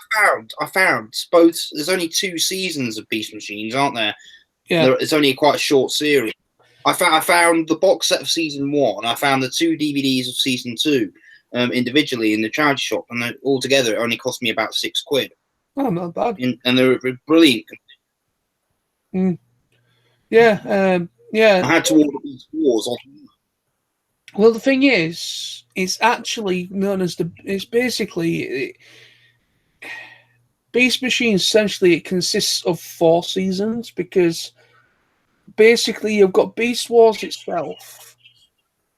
I found both. There's only 2 seasons of Beast Machines, aren't there? Yeah. It's only quite a short series. I found the box set of season 1. I found the 2 DVDs of season 2 individually in the charity shop, and all together it only cost me about £6. Oh, not bad. And they were brilliant. Yeah, yeah. I had to order Beast Wars. Well, the thing is, it's actually known as it's basically Beast Machines. Essentially, it consists of 4 seasons because basically you've got Beast Wars itself,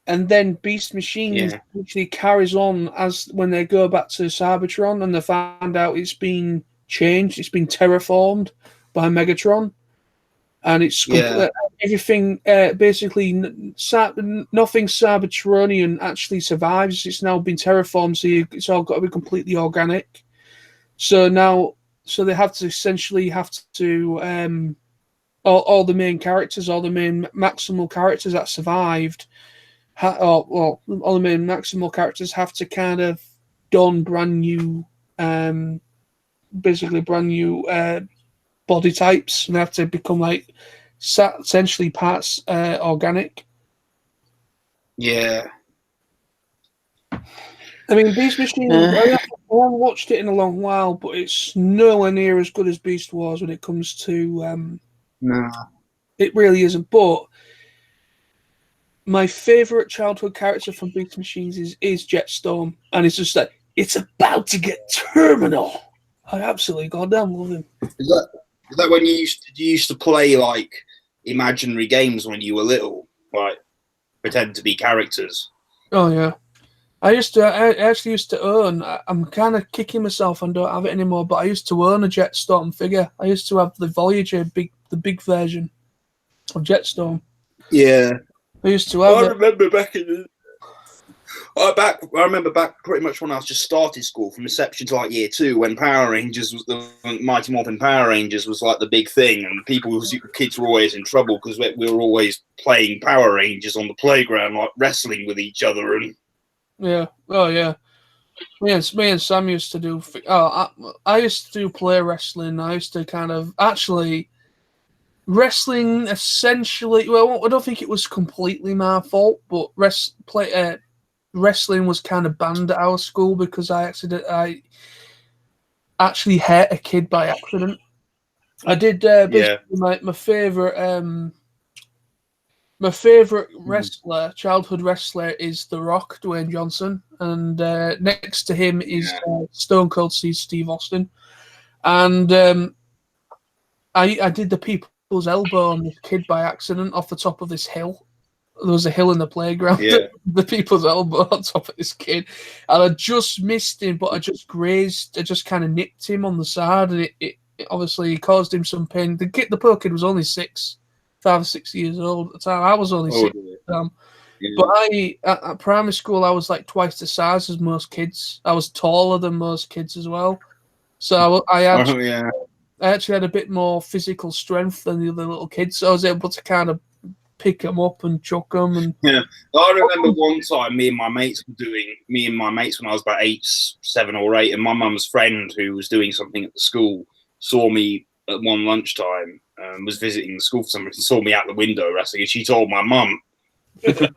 and then Beast Machines actually carries on as when they go back to Cybertron and they find out it's been changed, it's been terraformed by Megatron. And it's everything, basically, nothing Cybertronian actually survives. It's now been terraformed, so it's all got to be completely organic. So they have to essentially all the main characters, all the main maximal characters that survived, all the main maximal characters have to kind of don brand new, basically brand new body types, and they have to become like essentially parts organic. Yeah. I mean, Beast Machines, I haven't watched it in a long while, but it's nowhere near as good as Beast Wars when it comes to... No. It really isn't, but my favourite childhood character from Beast Machines is Jetstorm, and it's just like, it's about to get terminal. I absolutely goddamn love him. Is that when you used to play like imaginary games when you were little, like pretend to be characters? Oh yeah, I actually used to own. I'm kind of kicking myself and don't have it anymore. But I used to own a Jetstorm figure. I used to have the Voyager, the big version of Jetstorm. Yeah, I used to have. I remember back in I remember back pretty much when I was just started school, from reception to like year 2, when Power Rangers was the Mighty Morphin Power Rangers was like the big thing, and kids were always in trouble because we were always playing Power Rangers on the playground, like wrestling with each other, and Yeah. Oh yeah. Me and Sam used to do. I used to do play wrestling. I used to kind of actually wrestling. Essentially, well, I don't think it was completely my fault, but wrestling was kind of banned at our school because I actually hit a kid by accident. I did. Basically, my favorite wrestler, childhood wrestler, is The Rock, Dwayne Johnson, and next to him is Stone Cold Steve Austin. And I did the people's elbow on this kid by accident off the top of this hill. There was a hill in the playground. Yeah. The people's elbow on top of this kid, and I just missed him, but I just grazed. I just kind of nipped him on the side, and it obviously caused him some pain. The poor kid was only 5 or 6 years old at the time. I was only 6 at the time. Yeah. But at primary school, I was like twice the size as most kids. I was taller than most kids as well. So I actually had a bit more physical strength than the other little kids. So I was able to kind of pick them up and chuck them. And yeah, I remember one time me and my mates when I was about 7 or 8, and my mum's friend who was doing something at the school saw me at one lunchtime. Was visiting the school for some reason, saw me out the window wrestling, and she told my mum. It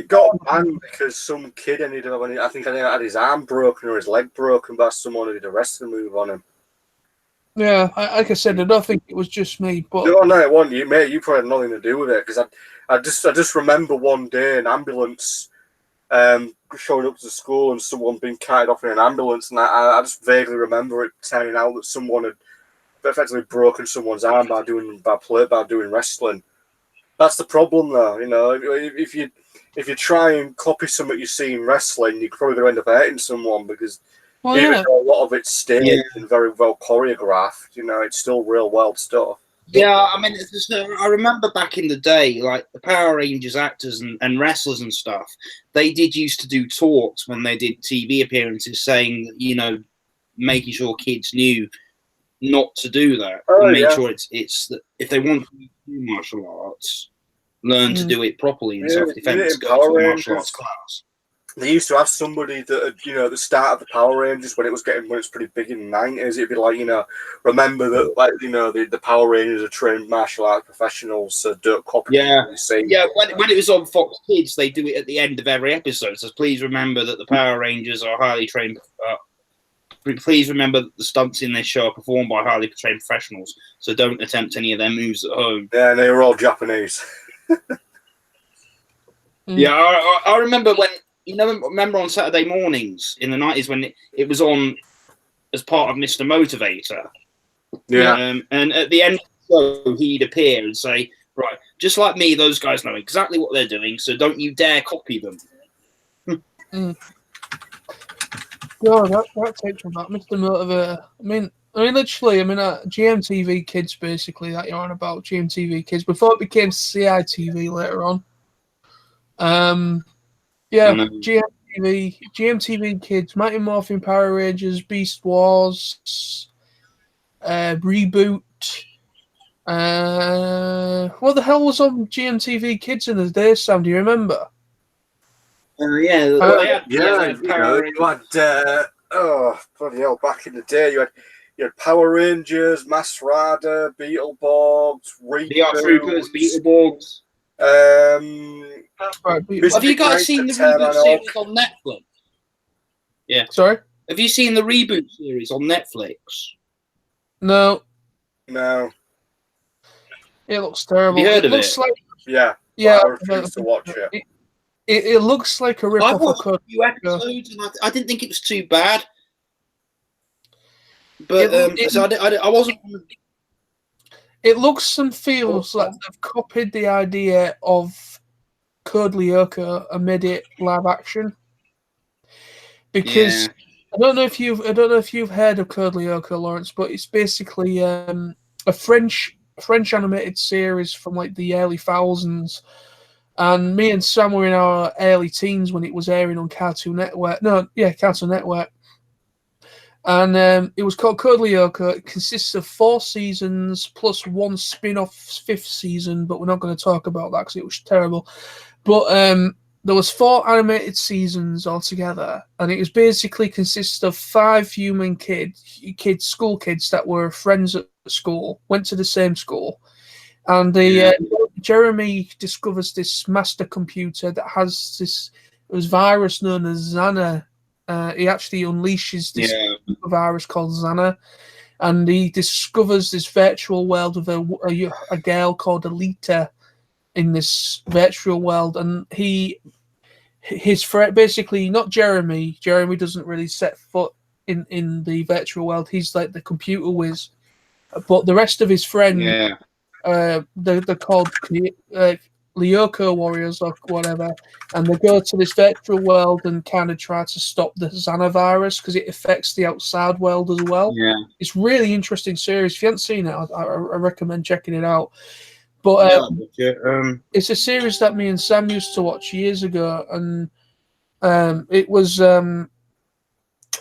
got banned because some kid ended up, I think had his arm broken or his leg broken by someone who did a wrestling move on him. Yeah, like I said, I don't think it was just me. But no, it wasn't you, mate. You probably had nothing to do with it, because I just remember one day an ambulance showing up to the school and someone being carried off in an ambulance, and I just vaguely remember it turning out that someone had effectively broken someone's arm by doing wrestling. That's the problem, though. You know, if you try and copy something you see in wrestling, you're probably going to end up hurting someone, because even though a lot of it's staged and very well choreographed, you know, it's still real world stuff. Yeah, I mean, I remember back in the day, like the Power Rangers actors and wrestlers and stuff, they did used to do talks when they did TV appearances saying, you know, making sure kids knew not to do that. And make sure it's that if they want to do martial arts, learn to do it properly in self-defense. Go to a martial arts class. They used to have somebody that, you know, at the start of the Power Rangers, when it was pretty big in the 90s, it'd be like, you know, remember that, like, you know, the Power Rangers are trained martial arts professionals, so don't copy what you see. Yeah, when it was on Fox Kids, they do it at the end of every episode. So please remember that the Power Rangers are highly trained. Please remember that the stunts in this show are performed by highly trained professionals, so don't attempt any of their moves at home. Yeah, and they were all Japanese. Yeah, I remember when. You know, remember on Saturday mornings in the 90s when it was on as part of Mr. Motivator? Yeah. And at the end of the show, he'd appear and say, right, just like me, those guys know exactly what they're doing, so don't you dare copy them. No, that takes me back, Mr. Motivator. I mean, literally, GMTV Kids, basically, that you're on about, GMTV Kids, before it became CITV later on. Yeah, GMTV Kids, Mighty Morphin Power Rangers, Beast Wars, Reboot. What the hell was on GMTV Kids in the day, Sam? Do you remember? You had, bloody hell, back in the day, you had Power Rangers, Masked Rider, Beetleborgs, Reboot, Beetleborgs. Have you guys seen the Reboot series on Netflix? Yeah. Sorry? Have you seen the Reboot series on Netflix? No. It looks terrible. Have you heard of it? Like, yeah. I refuse to watch it. It looks like a rip-off. I watched a few episodes and I didn't think it was too bad. But I wasn't. It looks and feels like they've copied the idea of Code Lyoko and made it live action. Because I don't know if you've heard of Code Lyoko, Lawrence, but it's basically a French animated series from like the early thousands. And me and Sam were in our early teens when it was airing on Cartoon Network. Cartoon Network. And it was called Code Lyoko. It consists of 4 seasons plus one spin-off 5th season, but we're not going to talk about that because it was terrible. But there was 4 animated seasons altogether, and it was basically consists of 5 human school kids that were friends at school, went to the same school, and Jeremy discovers this master computer that has this virus known as Xana. He actually unleashes this virus called Xana, and he discovers this virtual world of a girl called Alita in this virtual world, and his friend, basically not Jeremy doesn't really set foot in the virtual world. He's like the computer whiz, but the rest of his friends, they're called Lyoko warriors or whatever, and they go to this virtual world and kind of try to stop the Xana virus because it affects the outside world as well. It's really interesting series. If you haven't seen it, I recommend checking it out. But it's a series that me and Sam used to watch years ago, and it was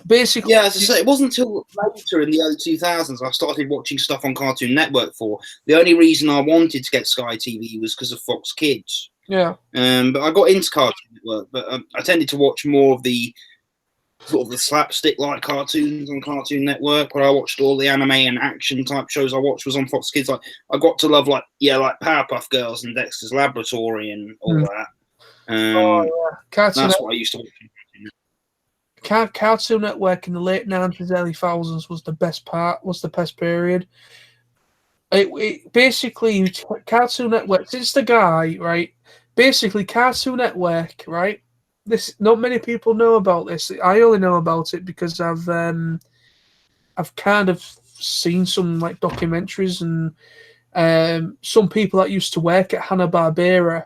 basically... Yeah, as I say, it wasn't until later in the early 2000s I started watching stuff on Cartoon Network for. The only reason I wanted to get Sky TV was because of Fox Kids. Yeah. But I got into Cartoon Network, but I tended to watch more of the sort of the slapstick-like cartoons on Cartoon Network, where I watched all the anime and action type shows I watched was on Fox Kids. Like I got to love like Powerpuff Girls and Dexter's Laboratory and all that. That's what I used to watch. Cartoon Network in the late 90s, early 2000s was the best period. It basically, Cartoon Network, it's the guy, right? Basically, Cartoon Network, right? This, not many people know about this. I only know about it because I've kind of seen some like documentaries and some people that used to work at Hanna-Barbera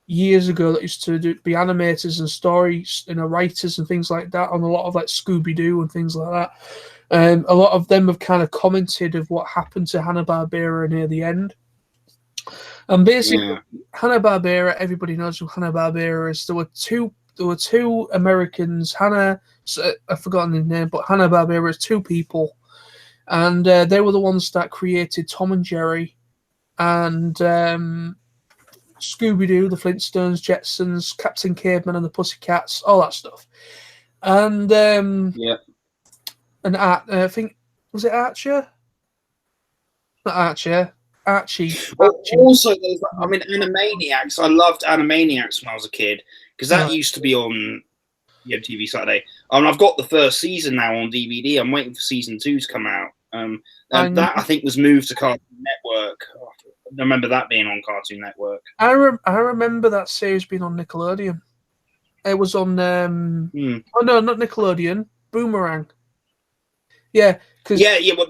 years ago that used to be animators and stories, writers and things like that on a lot of like Scooby-Doo and things like that. A lot of them have kind of commented of what happened to Hanna-Barbera near the end. And basically, Hanna-Barbera, everybody knows who Hanna-Barbera is. There were two Americans, I've forgotten his name, but Hanna-Barbera is 2 people. And they were the ones that created Tom and Jerry and Scooby-Doo, the Flintstones, Jetsons, Captain Caveman and the Pussycats, all that stuff. And I think, was it Archer? Not Archer. Archie. Also, Animaniacs. I loved Animaniacs when I was a kid because that used to be on TV Saturday. And I've got the first season now on DVD. I'm waiting for season 2 to come out. That I think was moved to Cartoon Network. I remember that being on Cartoon Network. I remember that series being on Nickelodeon. It was on oh no, not Nickelodeon, Boomerang. Yeah, but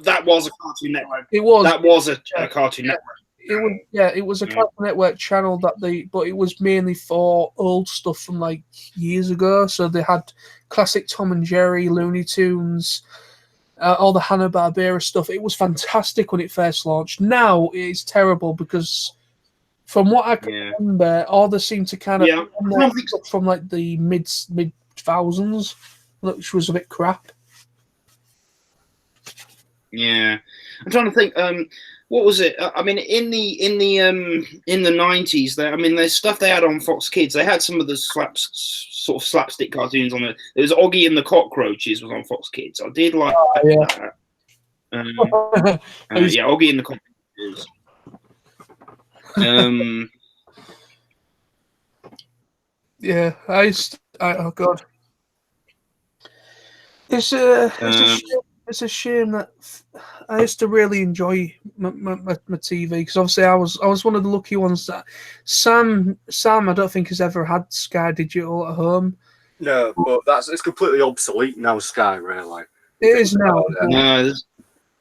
that was a Cartoon Network. It was. That was a Cartoon Network. It was a Cartoon Network channel but it was mainly for old stuff from like years ago. So they had classic Tom and Jerry, Looney Tunes, all the Hanna-Barbera stuff. It was fantastic when it first launched. Now it is terrible because from what I can remember, all they seem to kind of from like the mid thousands, which was a bit crap. Yeah, I'm trying to think. What was it? I mean, in the 90s, there's stuff they had on Fox Kids. They had some of the sort of slapstick cartoons on it. There was Oggy and the Cockroaches was on Fox Kids. I did like that. Oggy and the Cockroaches. Oh god, it's a shame that I used to really enjoy my TV because obviously I was one of the lucky ones that Sam I don't think has ever had Sky Digital at home. No, but it's completely obsolete now. Sky, really. It is now.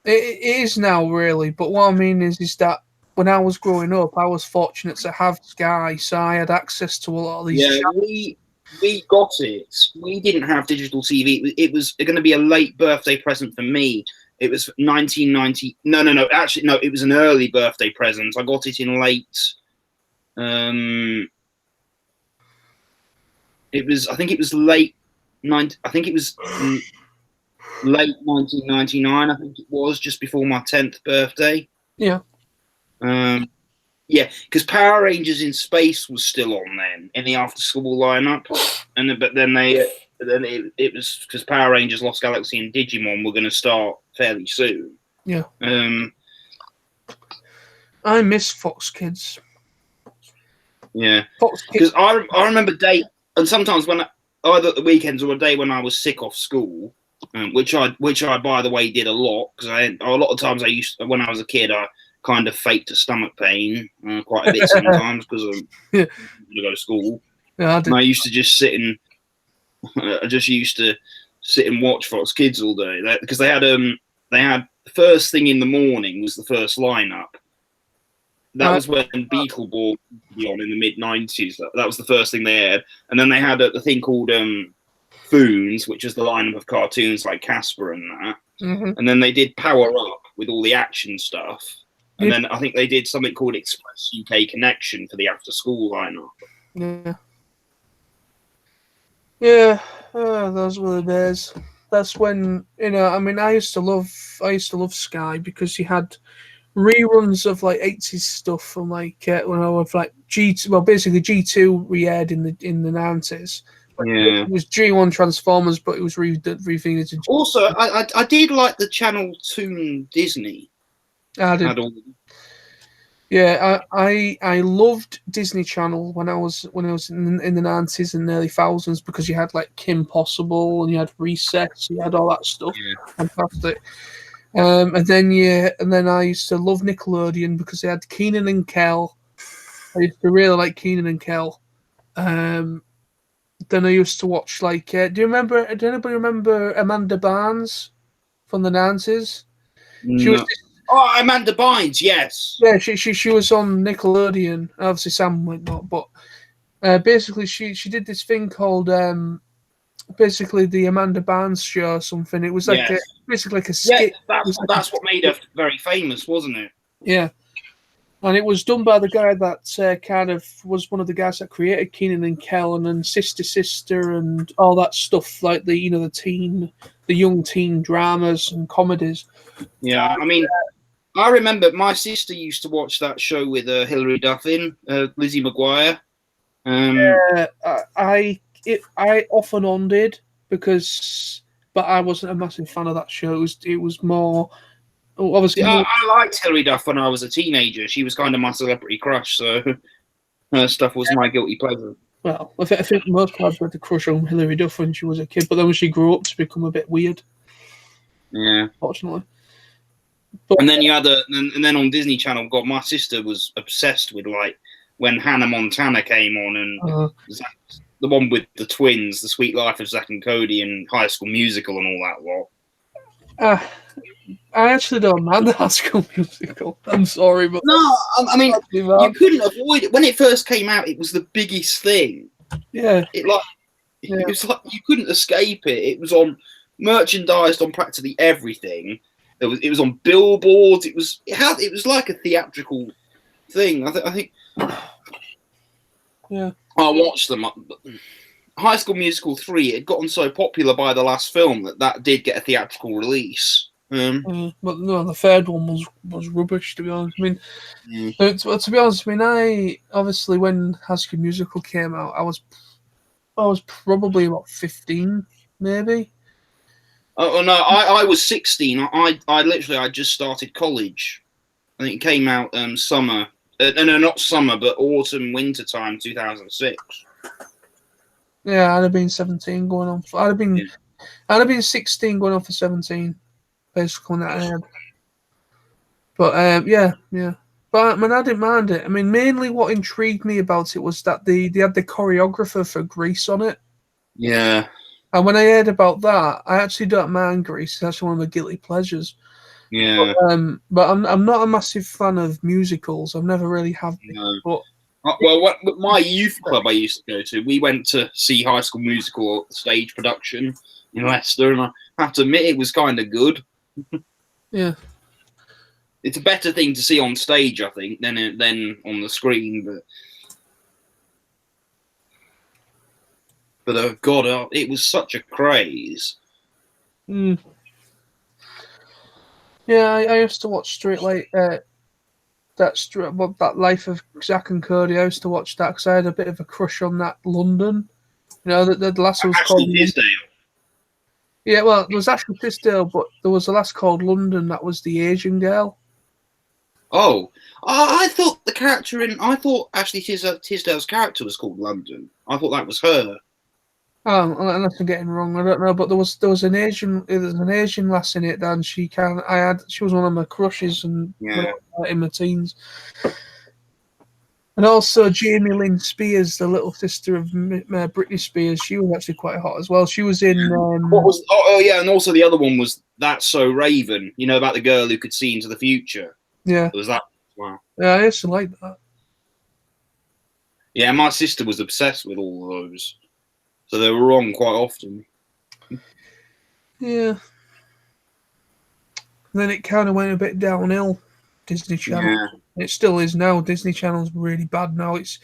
It is now, really. But what I mean is that when I was growing up, I was fortunate to have Sky, so I had access to a lot of these. Yeah, we got it. We didn't have digital TV. It was going to be a late birthday present for me. It was 1990. No. Actually, no. It was an early birthday present. I got it in late. It was. I think it was late. I think it was late 1999. I think it was just before my 10th birthday. Yeah. Yeah, because Power Rangers in Space was still on then in the after-school lineup, but then it was because Power Rangers Lost Galaxy and Digimon were going to start fairly soon. Yeah. I miss Fox Kids. Yeah, Fox because Kids. I remember and sometimes when either at the weekends or a day when I was sick off school, which I by the way did a lot, because a lot of times when I was a kid I kind of faked a stomach pain quite a bit sometimes because I had to go to school. Yeah, I used to just sit and watch Fox Kids all day because they had the first thing in the morning was the first lineup. That was when Beetleborg was on in the mid-90s. That was the first thing they had, and then they had a thing called Foons, which was the lineup of cartoons like Casper and that. Mm-hmm. And then they did Power Up with all the action stuff. And then I think they did something called Express UK Connection for the after-school lineup. Yeah. Yeah, those were the days. That's when, I mean, I used to love Sky because you had reruns of like 80s stuff from like when I was like G2. Well, basically G2 re-aired in the 90s. Yeah, it was G1 Transformers, but it was rethemed into. Also, I did like the Channel Toon Disney. I did. Yeah, I loved Disney Channel when I was in the 90s and early thousands because you had like Kim Possible and you had Recess, you had all that stuff. Yeah. Fantastic. And then I used to love Nickelodeon because they had Keenan and Kel. I used to really like Keenan and Kel. Then I used to watch like do anybody remember Amanda Barnes from the 90s? She was Amanda Bynes, yes. Yeah, she was on Nickelodeon. Obviously, Sam might not, but basically, she did this thing called basically the Amanda Barnes Show or something. It was like basically like a skit. Yeah, that's what made her very famous, wasn't it? Yeah, and it was done by the guy that kind of was one of the guys that created Keenan and Kel and then Sister and all that stuff, like the young teen dramas and comedies. Yeah, I mean. I remember my sister used to watch that show with Hilary Duff in, Lizzie McGuire. I off and on did but I wasn't a massive fan of that show. It was more obviously. I liked Hilary Duff when I was a teenager. She was kind of my celebrity crush, so her stuff was my guilty pleasure. Well, I think most lads had a crush on Hilary Duff when she was a kid, but then when she grew up to become a bit weird. Yeah, fortunately. And then you had and then on Disney Channel, God, my sister was obsessed with like when Hannah Montana came on and the one with the twins, The Sweet Life of Zack and Cody, and High School Musical and all that lot. I actually don't mind the High School Musical. I'm sorry, but no, I mean you couldn't avoid it when it first came out. It was the biggest thing. Yeah, it was like you couldn't escape it. It was on merchandised on practically everything. It was on billboards. It was like a theatrical thing. I think. Yeah. I watched them. High School Musical 3 had gotten so popular by the last film that did get a theatrical release. But no, the third one was rubbish, to be honest. I mean, to be honest, I obviously when High School Musical came out, I was probably about 15, maybe. Oh no, I was 16. I just started college. I think it came out summer. No, not summer, but autumn, winter time, 2006. Yeah, I'd have been 17 going on. I'd have been 16 going on for 17, basically when that aired. But yeah. But I mean, I didn't mind it. I mean, mainly what intrigued me about it was that they had the choreographer for Grease on it. Yeah. And when I heard about that, I actually don't mind Grease. That's one of my guilty pleasures. Yeah. But I'm not a massive fan of musicals. I've never really have been. No. But well, my youth club I used to go to, we went to see High School Musical stage production in Leicester, and I have to admit it was kind of good. Yeah. It's a better thing to see on stage, I think, than on the screen. But oh God, it was such a craze. Yeah, I used to watch Straight Late. that Life of Zack and Cody. I used to watch that because I had a bit of a crush on that London. You know, the lass was Ashley called. Tisdale. Yeah, well, there was Ashley Tisdale, but there was a lass called London that was the Asian girl. Oh, I thought I thought Ashley Tisdale's character was called London. I thought that was her. Oh, unless I'm getting wrong, I don't know. But there was an Asian lass in it, and she was one of my crushes, and when I was in my teens. And also Jamie Lynn Spears, the little sister of Britney Spears, she was actually quite hot as well. She was in. Yeah, and also the other one was That's So Raven. You know, about the girl who could see into the future. Yeah, it was that. Wow. Yeah, I used to like that. Yeah, my sister was obsessed with all of those, so they were wrong quite often. Yeah. Then it kind of went a bit downhill. Disney Channel. Yeah. It still is now. Disney Channel's really bad now. It's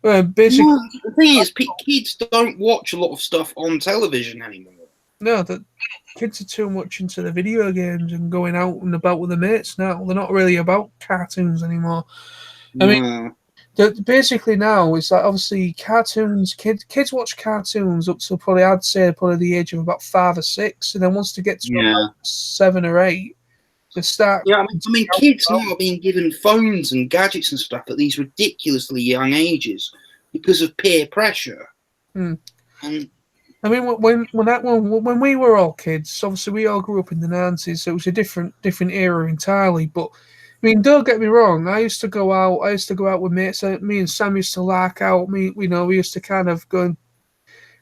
basically. No, the thing is, kids don't watch a lot of stuff on television anymore. No, the kids are too much into the video games and going out and about with their mates now. They're not really about cartoons anymore. I mean, basically now it's like obviously cartoons. Kids watch cartoons up to probably the age of about 5 or 6, and then once they get to about 7 or 8. Yeah, I mean, kids now are being given phones and gadgets and stuff at these ridiculously young ages because of peer pressure. And And I mean, when we were all kids, obviously we all grew up in the 90s, so it was a different era entirely. But I mean, don't get me wrong. I used to go out with mates. Me and Sam used to lark out. We used to kind of go and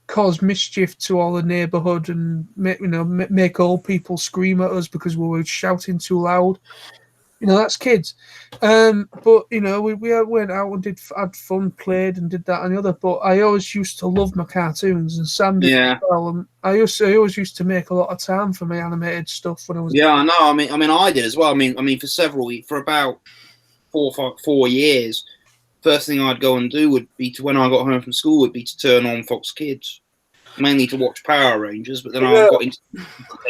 cause mischief to all the neighbourhood and make old people scream at us because we were shouting too loud. That's kids. But we went out and had fun, played and did that and the other. But I always used to love my cartoons, and Sam did as well. And I always used to make a lot of time for my animated stuff when I was. Yeah, I know. I mean, I did as well. I mean, for about 4 years, first thing I'd go and do would be when I got home from school would be to turn on Fox Kids, mainly to watch Power Rangers. But then I got into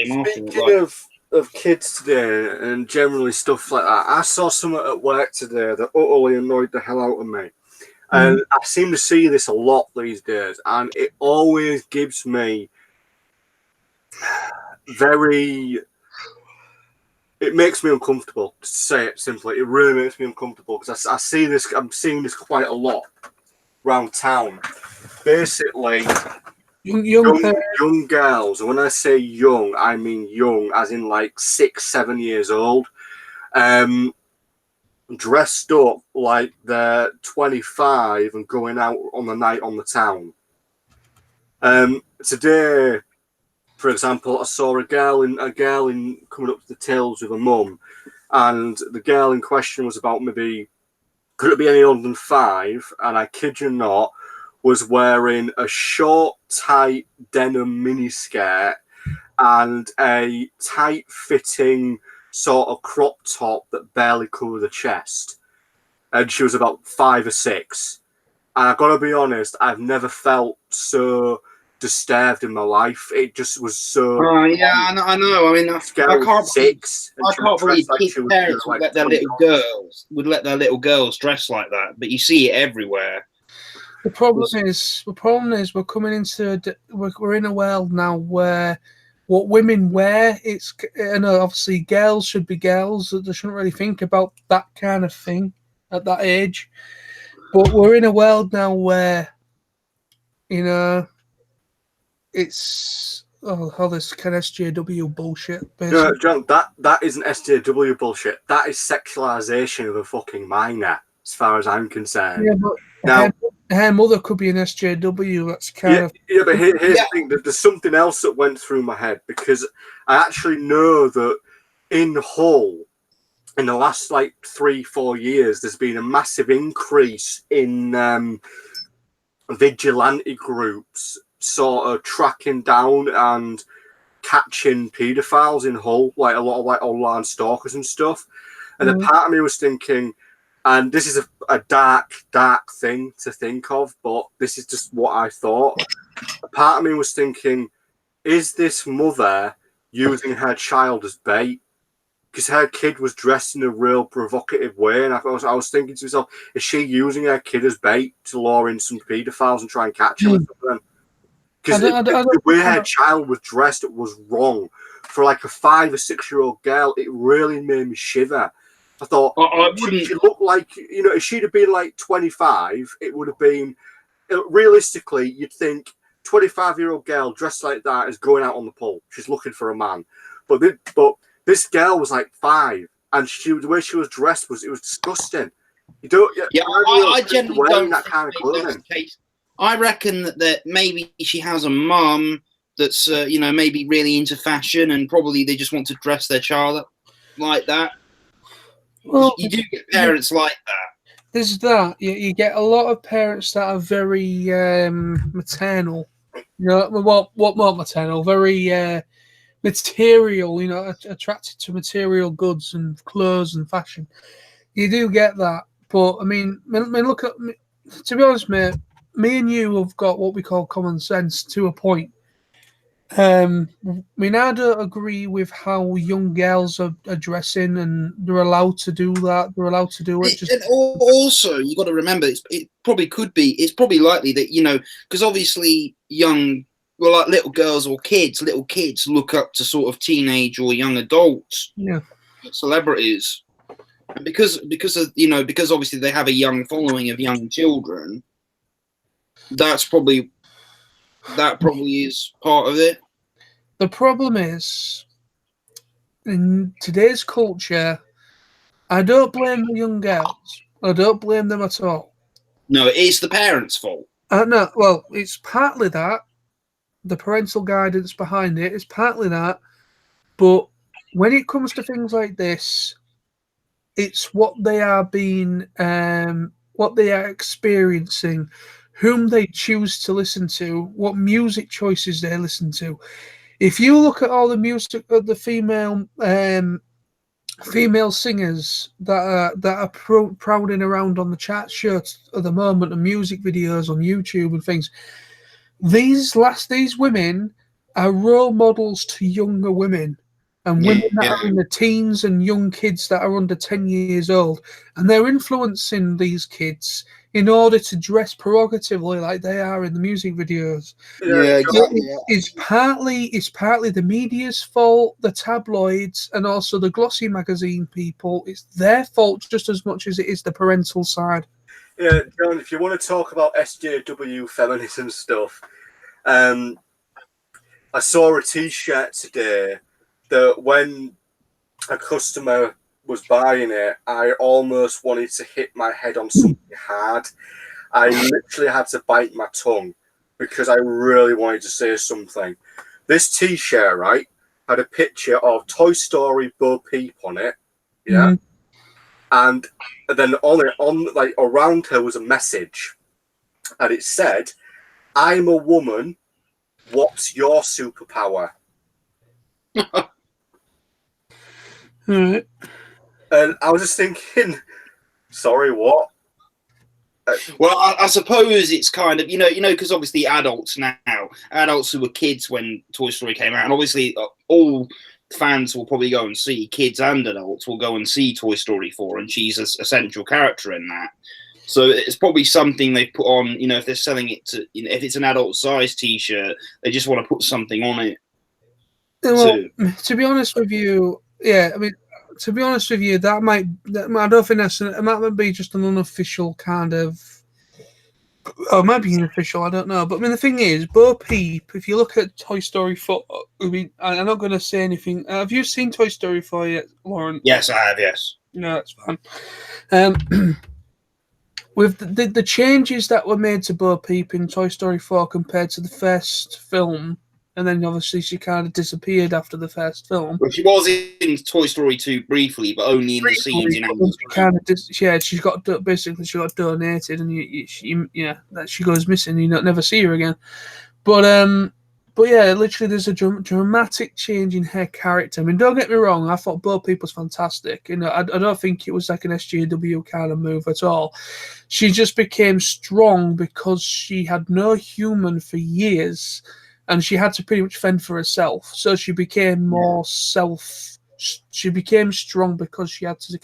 Speaking of kids today and generally stuff like that, I saw something at work today that utterly annoyed the hell out of me. And I seem to see this a lot these days, and it always gives me it makes me uncomfortable, to say it simply. It really makes me uncomfortable because I'm seeing this quite a lot around town. Basically, young girls, and when I say young, I mean young, as in like 6, 7 years old, dressed up like they're 25 and going out on the night on the town. Today, for example, I saw a girl in coming up to the tills with a mum, and the girl in question was about maybe, could it be any older than 5? And I kid you not, was wearing a short, tight denim miniskirt and a tight-fitting sort of crop top that barely covered the chest. And she was about 5 or 6. And I've got to be honest, I've never felt so disturbed in my life. It just was so. Yeah, I know. I mean, I can't 6. I can't believe kids' parents would let their little girls dress like that. But you see it everywhere. The problem is we're coming into we're in a world now where what women wear, obviously girls should be girls. They shouldn't really think about that kind of thing at that age. But we're in a world now where it's all this kind of SJW bullshit. Basically. No, John, that isn't SJW bullshit. That is sexualization of a fucking minor, as far as I'm concerned. Yeah, but now, her mother could be an SJW. That's kind of. Yeah, but here's the thing. There's something else that went through my head, because I actually know that in Hull, in the last 3-4 years, there's been a massive increase in vigilante groups sort of tracking down and catching paedophiles in Hull, like a lot of online stalkers and stuff. And a part of me was thinking, and this is a dark thing to think of, but this is just what I thought. A part of me was thinking, is this mother using her child as bait? because her kid was dressed in a real provocative way, and I was thinking to myself, is she using her kid as bait to lure in some paedophiles and try and catch them? Because the way her child was dressed, it was wrong. For like a 5 or 6 year old girl, it really made me shiver. I thought, she looked like, if she'd have been like 25, it would have been, realistically, you'd think 25-year-old girl dressed like that is going out on the pole. She's looking for a man. But this girl was like 5, and the way she was dressed was disgusting. You don't. Yeah, I generally don't that kind of clothing. I reckon that maybe she has a mum that's maybe really into fashion, and probably they just want to dress their child up like that. Well, you do get parents like that. There's that. You get a lot of parents that are very maternal. What maternal? Very material. Attracted to material goods and clothes and fashion. You do get that, but I mean, look at me. To be honest, mate, me and you have got what we call common sense to a point. I don't agree with how young girls are dressing, and they're allowed to do that. They're allowed to do it. And also, you got to remember, it probably could be. It's probably likely that because obviously like little girls or little kids look up to sort of teenage or young adults, celebrities, and because obviously they have a young following of young children. That probably is part of it. The problem is, in today's culture, I don't blame the young girls. I don't blame them at all. No, it is the parents' fault. No, well, it's partly that. The parental guidance behind it is partly that. But when it comes to things like this, it's what they are what they are experiencing, whom they choose to listen to, what music choices they listen to. If you look at all the music of the female singers that are prowling around on the chart shirts at the moment, and music videos on YouTube and things, these women are role models to younger women, and women that are in the teens and young kids that are under 10 years old, and they're influencing these kids in order to dress provocatively like they are in the music videos. Yeah, exactly. It's partly the media's fault, the tabloids, and also the glossy magazine people. It's their fault just as much as it is the parental side. Yeah, John, if you want to talk about SJW feminism stuff, I saw a T-shirt today that when a customer was buying it, I almost wanted to hit my head on something hard. I literally had to bite my tongue because I really wanted to say something. This T-shirt, right, had a picture of Toy Story Bo Peep on it, yeah, and then around her was a message, and it said, "I'm a woman. What's your superpower?" Right. And I was just thinking, sorry, what? Well, I suppose it's kind of, because obviously adults who were kids when Toy Story came out, and obviously all fans will probably go and see, kids and adults will go and see Toy Story 4, and she's a central character in that. So it's probably something they put on, if they're selling it to, if it's an adult size T-shirt, they just want to put something on it. Well, to be honest with you, that might be just an unofficial kind of, or it might be unofficial, I don't know. But I mean, the thing is, Bo Peep, if you look at Toy Story 4, I mean, I'm not going to say anything. Have you seen Toy Story 4 yet, Lauren? Yes, I have, yes. No, that's fine. With the changes that were made to Bo Peep in Toy Story 4 compared to the first film, and then obviously she kind of disappeared after the first film. Well, she was in Toy Story 2 briefly, but only in the scenes in Angus. She got donated, and she goes missing. You never see her again. But yeah, literally, there's a dramatic change in her character. I mean, don't get me wrong. I thought Bo Peep was fantastic. I don't think it was like an SJW kind of move at all. She just became strong because she had no human for years, and she had to pretty much fend for herself. So she became more strong because she had to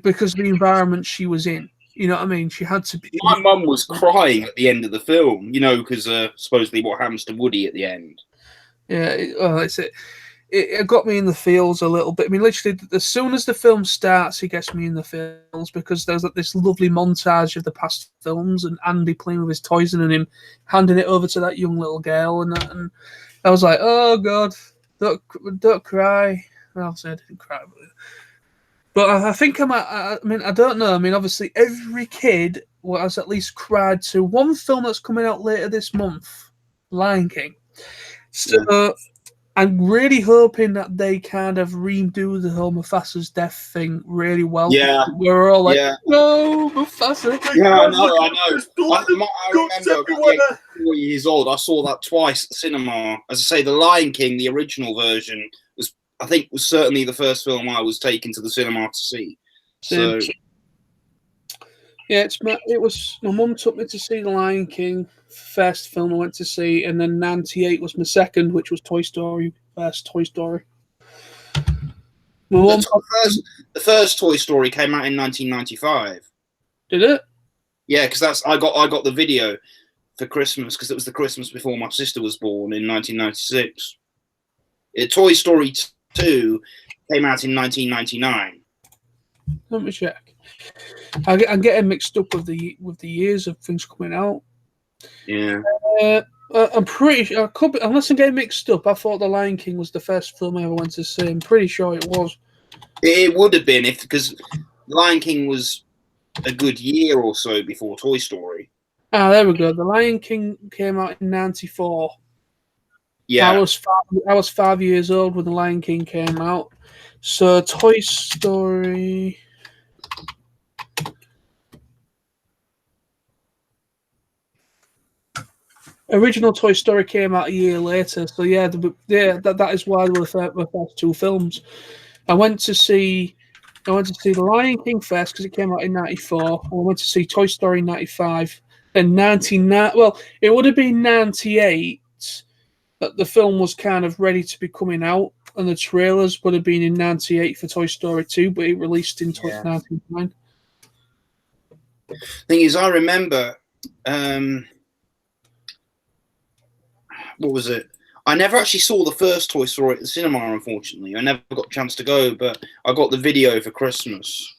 because of the environment she was in. You know what I mean? She had to be. My mum was crying at the end of the film, because supposedly what happens to Woody at the end. Yeah, it got me in the feels a little bit. I mean, literally, as soon as the film starts, it gets me in the feels because there's this lovely montage of the past films and Andy playing with his toys and him handing it over to that young little girl, and I was like, oh God, don't cry. Well, I didn't cry, but I think I mean, I don't know. I mean, obviously, every kid has at least cried to one film that's coming out later this month, Lion King. So I'm really hoping that they kind of redo the whole Mufasa's death thing really well. Yeah. We're all like, no, Mufasa. Yeah, I know. I remember being 4 years old. I saw that twice at the cinema. As I say, The Lion King, the original version, was certainly the first film I was taken to the cinema to see. So. Yeah, my mum took me to see The Lion King, first film I went to see, and then 98 was my second, which was Toy Story, first Toy Story. The first Toy Story came out in 1995. Did it? Yeah, because I got the video for Christmas because it was the Christmas before my sister was born in 1996. Toy Story 2 came out in 1999. Let me check. I'm getting mixed up with the years of things coming out. Yeah. I'm pretty sure, I could be, unless I'm getting mixed up, I thought The Lion King was the first film I ever went to see. I'm pretty sure it was. It would have been because Lion King was a good year or so before Toy Story. Ah, there we go. The Lion King came out in 94. Yeah. I was 5 years old when The Lion King came out. So Toy Story. Original Toy Story came out a year later, so that is why they were the first two films. I went to see The Lion King first because it came out in 94. I went to see Toy Story in 95. Then 99. Well, it would have been 98 that the film was kind of ready to be coming out, and the trailers would have been in 98 for Toy Story 2, but it released in 99. Thing is, I remember. What was it? I never actually saw the first Toy Story at the cinema, unfortunately. I never got a chance to go, but I got the video for Christmas.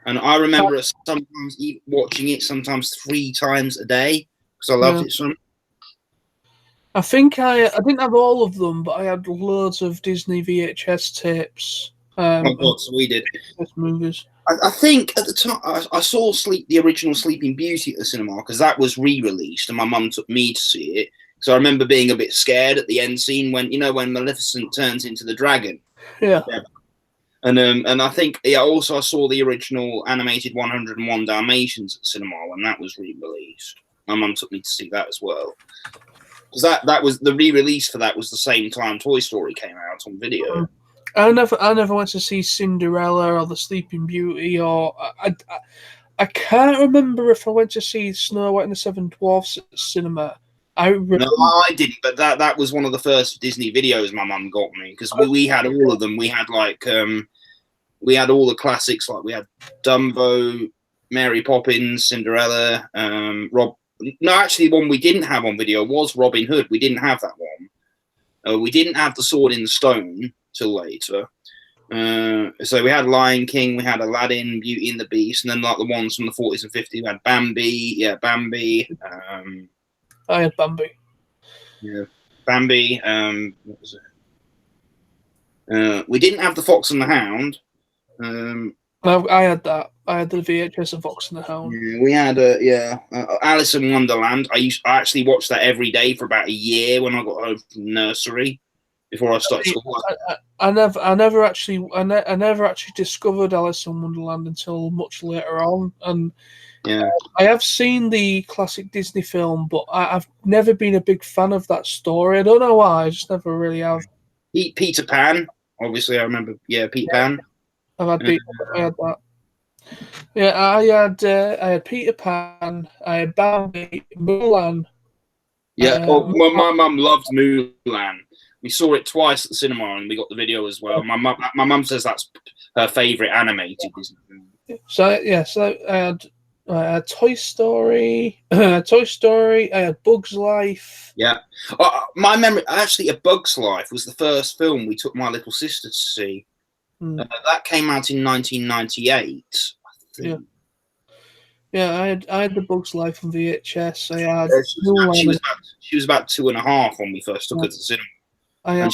And I remember sometimes watching it sometimes 3 times a day because I loved it so much. I think I didn't have all of them, but I had loads of Disney VHS tapes. Oh, God, so we did. Movies. I think at the time I saw the original Sleeping Beauty at the cinema because that was re-released and my mum took me to see it. So I remember being a bit scared at the end scene when Maleficent turns into the dragon. Yeah. And I think also I saw the original animated 101 Dalmatians at cinema when that was re-released. My mum took me to see that as well. Because that was the re-release for that was the same time Toy Story came out on video. I never went to see Cinderella or the Sleeping Beauty or I can't remember if I went to see Snow White and the Seven Dwarfs at the cinema. No, I didn't, but that was one of the first Disney videos my mum got me because we had all of them. We had we had all the classics, like we had Dumbo, Mary Poppins, Cinderella, No, actually, one we didn't have on video was Robin Hood. We didn't have that one. We didn't have The Sword in the Stone till later. So we had Lion King, we had Aladdin, Beauty and the Beast, and then like the ones from the 40s and 50s. We had Bambi, Bambi. I had Bambi. Yeah, Bambi. What was it? We didn't have The Fox and the Hound. I had that. I had the VHS of Fox and the Hound. Yeah, we had Alice in Wonderland. I actually watched that every day for about a year when I got home from nursery before I started school. I never actually discovered Alice in Wonderland until much later on, and I have seen the classic Disney film, but I've never been a big fan of that story. I don't know why. I just never really have. Peter Pan, obviously, I remember. Yeah, Peter Pan. I had that. Yeah, I had Peter Pan. I had Bambi, Mulan. Yeah, my mum loved Mulan. We saw it twice at the cinema, and we got the video as well. My mum says that's her favourite animated Disney film. So I had Toy Story, Toy Story. I had Bugs Life. Yeah, my memory actually, A Bug's Life was the first film we took my little sister to see. That came out in 1998. I think. Yeah, I had the Bugs Life on VHS. I had she was about 2.5 when we first took her to the cinema. And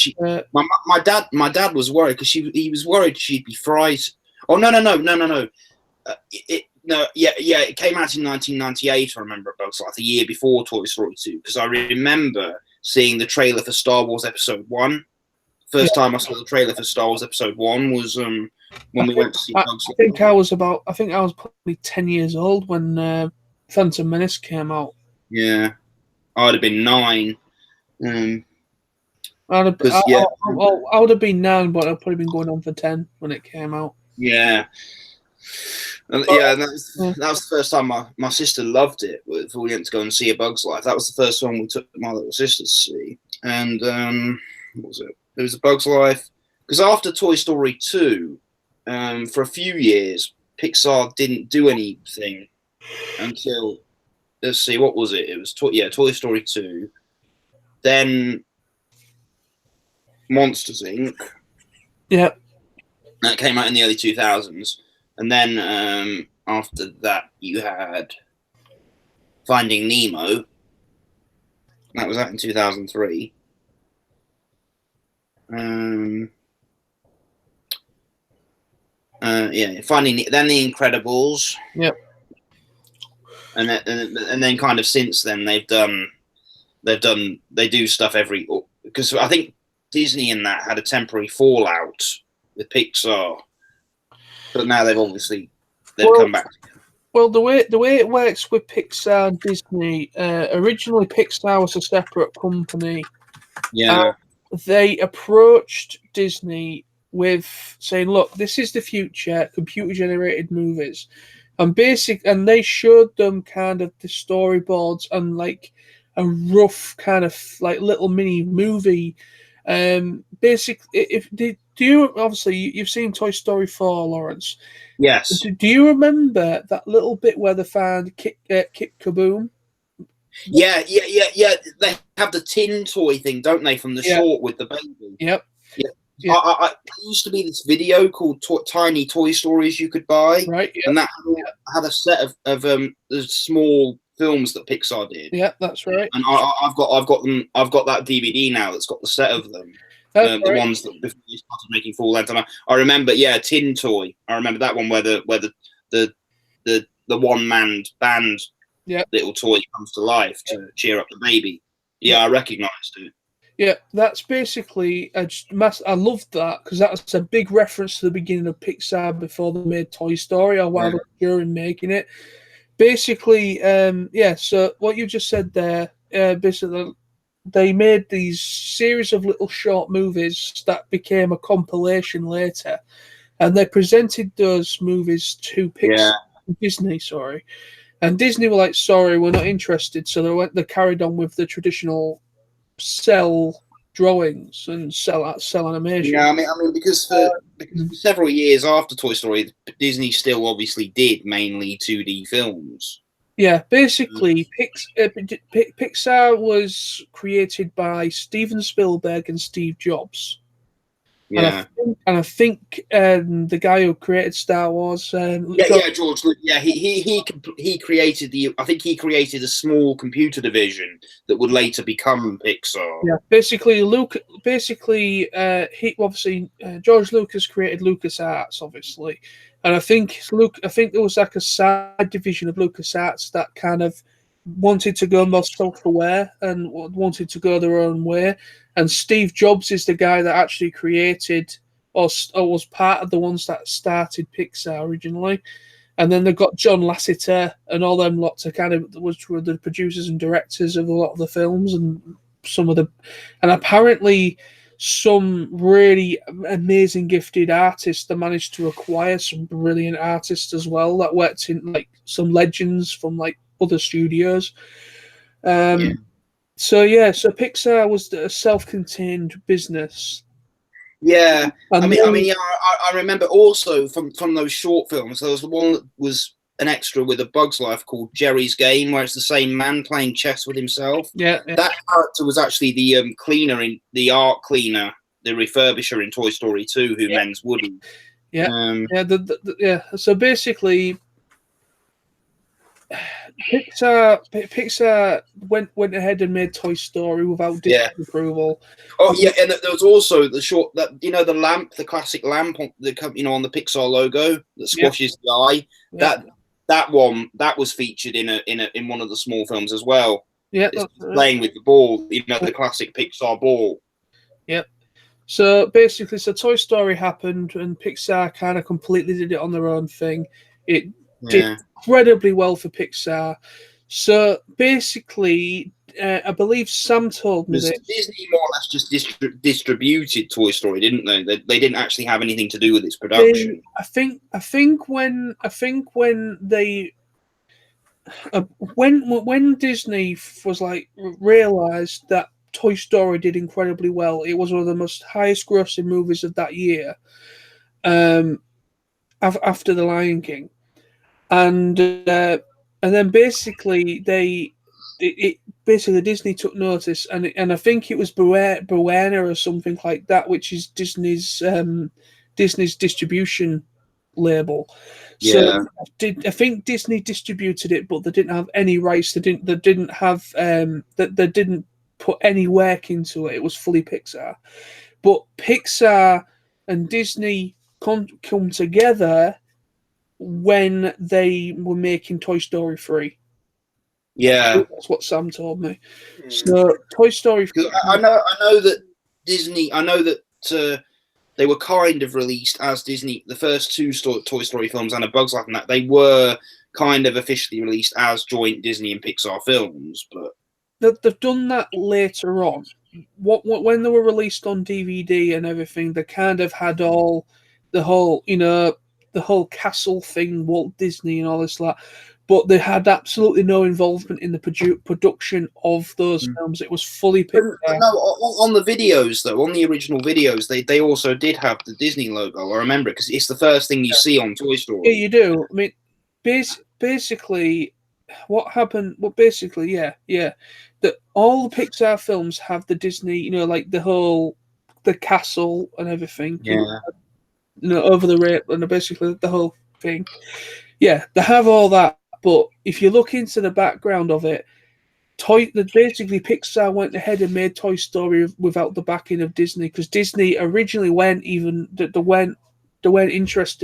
my dad was worried because he was worried she'd be frightened. Oh no. It came out in 1998. I remember it was like the year before Toy Story 2, because I remember seeing the trailer for Star Wars Episode 1. First time I saw the trailer for Star Wars Episode 1 was when we went to see Bugs Life. I think I was probably 10 years old when Phantom Menace came out. Yeah, I'd have been 9. I would have been 9, but I'd probably been going on for 10 when it came out. Yeah. That was the first time my sister loved it. Before we went to go and see A Bug's Life, that was the first one we took my little sister to see. And what was it? It was A Bug's Life, because after Toy Story 2, for a few years, Pixar didn't do anything until, let's see, what was it? It was Toy Story 2, then Monsters Inc. Yeah, that came out in the early 2000s. And then after that, you had Finding Nemo. That was out in 2003. Finding then The Incredibles. Yep. And then kind of since then they do stuff because I think Disney and that had a temporary fallout with Pixar. But now they've come back. Well, the way it works with Pixar and Disney, originally Pixar was a separate company. Yeah. They approached Disney with saying, "Look, this is the future, computer-generated movies," and they showed them kind of the storyboards and like a rough kind of like little mini movie. You've seen Toy Story 4, Lawrence? Yes. Do you remember that little bit where they found Kit Kaboom? Yeah. They have the tin toy thing, don't they, from the short with the baby? Yep. Yeah. There used to be this video called Tiny Toy Stories you could buy, right? Yep. And that had a set of the small films that Pixar did. Yeah, that's right. And I've got that DVD now that's got the set of them. The ones that before you started making full length. And I remember, Tin Toy. I remember that one where the one-man band little toy comes to life to cheer up the baby. Yeah, I recognised it. Yeah, that's basically I loved that because that's a big reference to the beginning of Pixar before they made Toy Story or while they were during making it. Basically, so what you just said there, basically they made these series of little short movies that became a compilation later, and they presented those movies to Disney, and Disney were like, "Sorry, we're not interested." So they carried on with the traditional cell drawings and cell animation. Yeah, I mean, because for several years after Toy Story, Disney still obviously did mainly 2D films. Yeah, basically, Pixar was created by Steven Spielberg and Steve Jobs. Yeah, and I think the guy who created Star Wars. George. Yeah, he created I think he created a small computer division that would later become Pixar. Yeah, basically, George Lucas created LucasArts, obviously, and I think there was like a side division of LucasArts that kind of wanted to go more self-aware and wanted to go their own way. And Steve Jobs is the guy that actually created or was part of the ones that started Pixar originally. And then they've got John Lasseter and all them lots of which were the producers and directors of a lot of the films and apparently some really amazing gifted artists that managed to acquire some brilliant artists as well that worked in like some legends from like other studios. So yeah, so Pixar was a self-contained business. Yeah, And I mean, yeah, I remember also from those short films. There was the one that was an extra with A Bug's Life called Jerry's Game, where it's the same man playing chess with himself. yeah. That character was actually the cleaner in the art cleaner, the refurbisher in Toy Story 2, who mends Woody. Yeah, yeah. So basically, Pixar went ahead and made Toy Story without Disney's approval. Oh yeah, and there was also the short that the lamp, the classic lamp on the on the Pixar logo that squashes the eye. Yeah. That one that was featured in one of the small films as well. Yeah, it's playing with the ball, the classic Pixar ball. Yep. So basically, Toy Story happened, and Pixar kind of completely did it on their own thing. It did incredibly well for Pixar. So basically, I believe Sam told me that Disney more or less just distributed Toy Story, didn't they? They didn't actually have anything to do with its production. I think when they when Disney was like realized that Toy Story did incredibly well, it was one of the most highest grossing movies of that year, after The Lion King, and then basically basically Disney took notice, and I think it was Buena or something like that, which is Disney's distribution label. So I think Disney distributed it, but they didn't have any rights. They didn't have they didn't put any work into it. It was fully Pixar. But Pixar and Disney come together when they were making Toy Story 3. Yeah, that's what Sam told me. So Toy Story 3. I know that Disney. I know that they were kind of released as Disney. The first two Toy Story films and A Bug's Life and that, they were kind of officially released as joint Disney and Pixar films, but they've done that later on. When they were released on DVD and everything, they kind of had the whole castle thing, Walt Disney and all this like. But they had absolutely no involvement in the production of those films. It was fully Pixar. No, on the videos though, on the original videos, they also did have the Disney logo. I remember because it's the first thing you see on Toy Story. Yeah, you do. I mean, basically, what happened? Well, basically, yeah. That all the Pixar films have the Disney, like the castle and everything. Yeah. Over the rail and basically the whole thing. Yeah, they have all that. But if you look into the background of it, basically Pixar went ahead and made Toy Story without the backing of Disney, because Disney originally weren't interested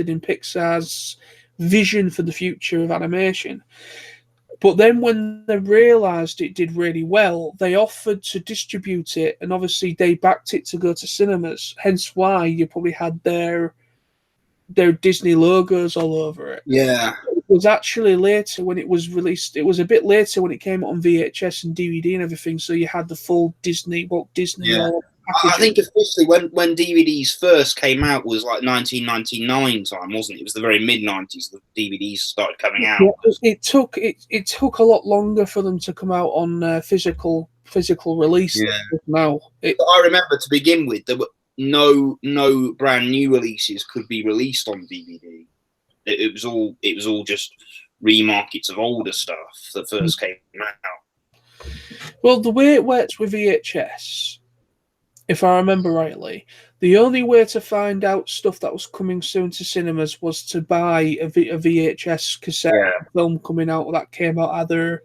in Pixar's vision for the future of animation. But then when they realised it did really well, they offered to distribute it, and obviously they backed it to go to cinemas. Hence why you probably had their Disney logos all over it. Yeah. It was actually later when it was released. It was a bit later when it came out on VHS and DVD and everything. So you had the full Walt Disney. Yeah. I think officially when DVDs first came out was like 1999 time, wasn't it? It was the very mid-90s the DVDs started coming out. It took a lot longer for them to come out on physical release. Yeah. Now I remember to begin with there were no brand new releases could be released on DVD. It was all just remarkets of older stuff that first came out. Well, the way it works with VHS, if I remember rightly, the only way to find out stuff that was coming soon to cinemas was to buy a VHS cassette film coming out that came out either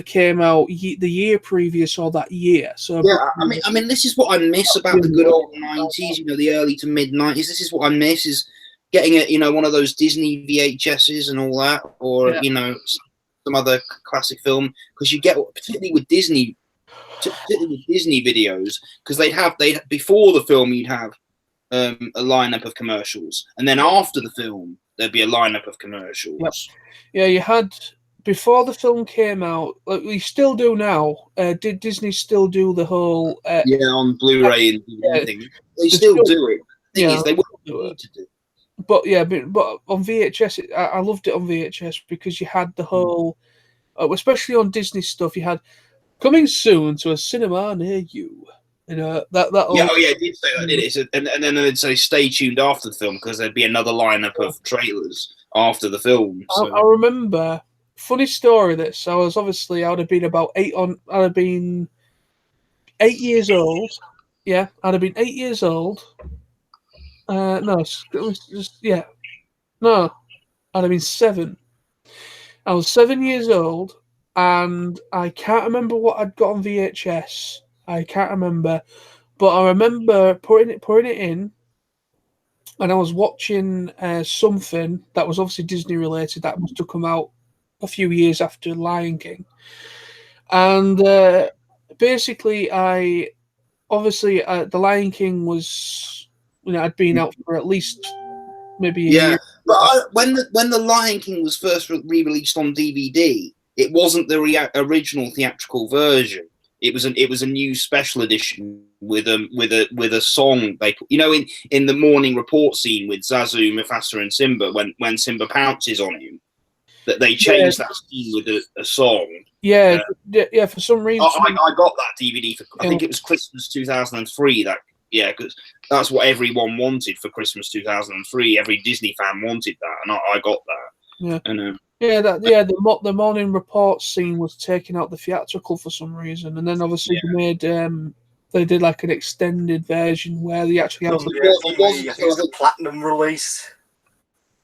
came out the year previous or that year. So I mean, this is what I miss about the good old 90s. The early to mid 90s. This is what I miss is getting one of those Disney VHSs and all that, or some other classic film, because you get, particularly with Disney videos, because they before the film you'd have a lineup of commercials, and then after the film there'd be a lineup of commercials. Yeah, you had. Before the film came out, like we still do now. Did Disney still do the whole? On Blu-ray and everything, they still do it. The thing is, they wouldn't need to do. But on VHS, I loved it on VHS because you had the whole, especially on Disney stuff, you had coming soon to a cinema near you. You know that. Yeah, it did say that, did it? And then they'd say stay tuned after the film because there'd be another lineup of trailers after the film. So. I remember. Funny story. This I would have been about I'd have been 8 years old. Yeah, I'd have been 8 years old. No, it was just No, I'd have been 7. I was 7 years old, and I can't remember what I'd got on VHS. I can't remember, but I remember putting it in, and I was watching something that was obviously Disney related that must have come out a few years after Lion King, and basically the Lion King was I'd been out for at least maybe a year. But when the Lion King was first re-released on DVD, it wasn't the original theatrical version. It was a new special edition with a song they put, in the morning report scene with Zazu, Mufasa, and Simba when Simba pounces on him, that they changed that scene with a song. Yeah. For some reason, I got that DVD for I think it was Christmas 2003. Because that's what everyone wanted for Christmas 2003. Every Disney fan wanted that, and I got that. Yeah. And, the morning report scene was taking out the theatrical for some reason, and then obviously they did like an extended version where they actually had it's a platinum release.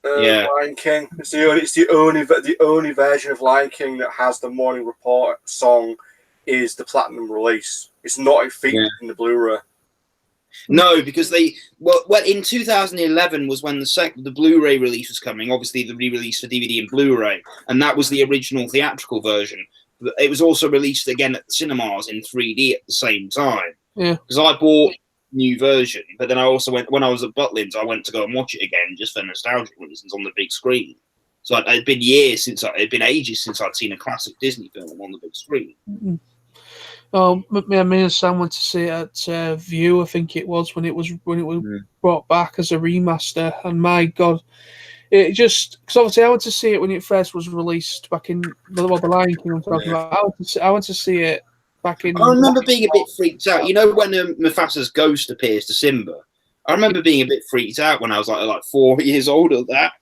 Lion King. It's the only version of Lion King that has the morning report song is the platinum release. It's not featured in the Blu-ray. No, because in 2011 was when the Blu-ray release was coming. Obviously, the re-release for DVD and Blu-ray, and that was the original theatrical version. It was also released again at the cinemas in 3D at the same time. Yeah, because I bought new version, but then I also went when I was at Butlins. I went to go and watch it again just for nostalgic reasons on the big screen. So it'd been ages since I'd seen a classic Disney film on the big screen. Mm-hmm. Me and Sam went to see it at View. I think it was when it was brought back as a remaster, and my God, it just because obviously I went to see it when it first was released back in the Lion King. I'm talking about. I went to see it back in. I remember being a bit freaked out. You know when Mufasa's ghost appears to Simba. I remember being a bit freaked out when I was like 4 years old at that.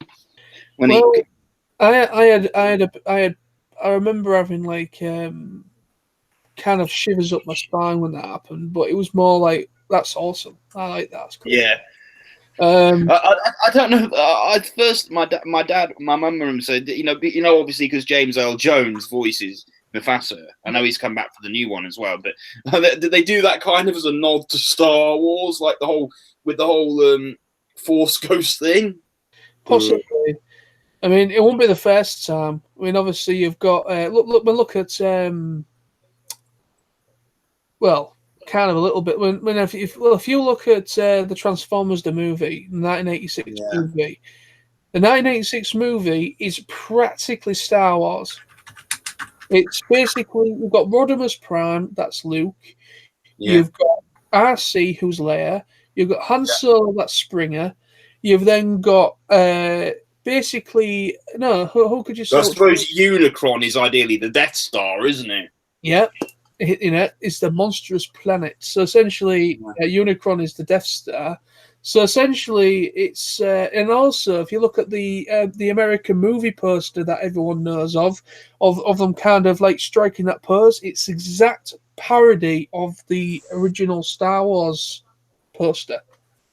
I remember having like kind of shivers up my spine when that happened, but it was more like that's awesome. I like that. That's cool. Yeah. I don't know. At first, my mum said, obviously because James Earl Jones voices Mufasa. I know he's come back for the new one as well. But did they do that kind of as a nod to Star Wars, like the whole Force Ghost thing? Possibly. I mean, it won't be the first time. I mean, obviously you've got look at kind of a little bit. If you look at the Transformers the movie, the 1986 movie, the 1986 movie is practically Star Wars. It's basically you've got Rodimus Prime, that's Luke. Yeah. You've got RC, who's Leia. You've got Han Solo, that's Springer. You've then got basically who could you say? I suppose Unicron is ideally the Death Star, isn't it? Yeah. It's the monstrous planet. So essentially, Unicron is the Death Star. So essentially, it's and also if you look at the American movie poster that everyone knows of them kind of like striking that pose, it's exact parody of the original Star Wars poster.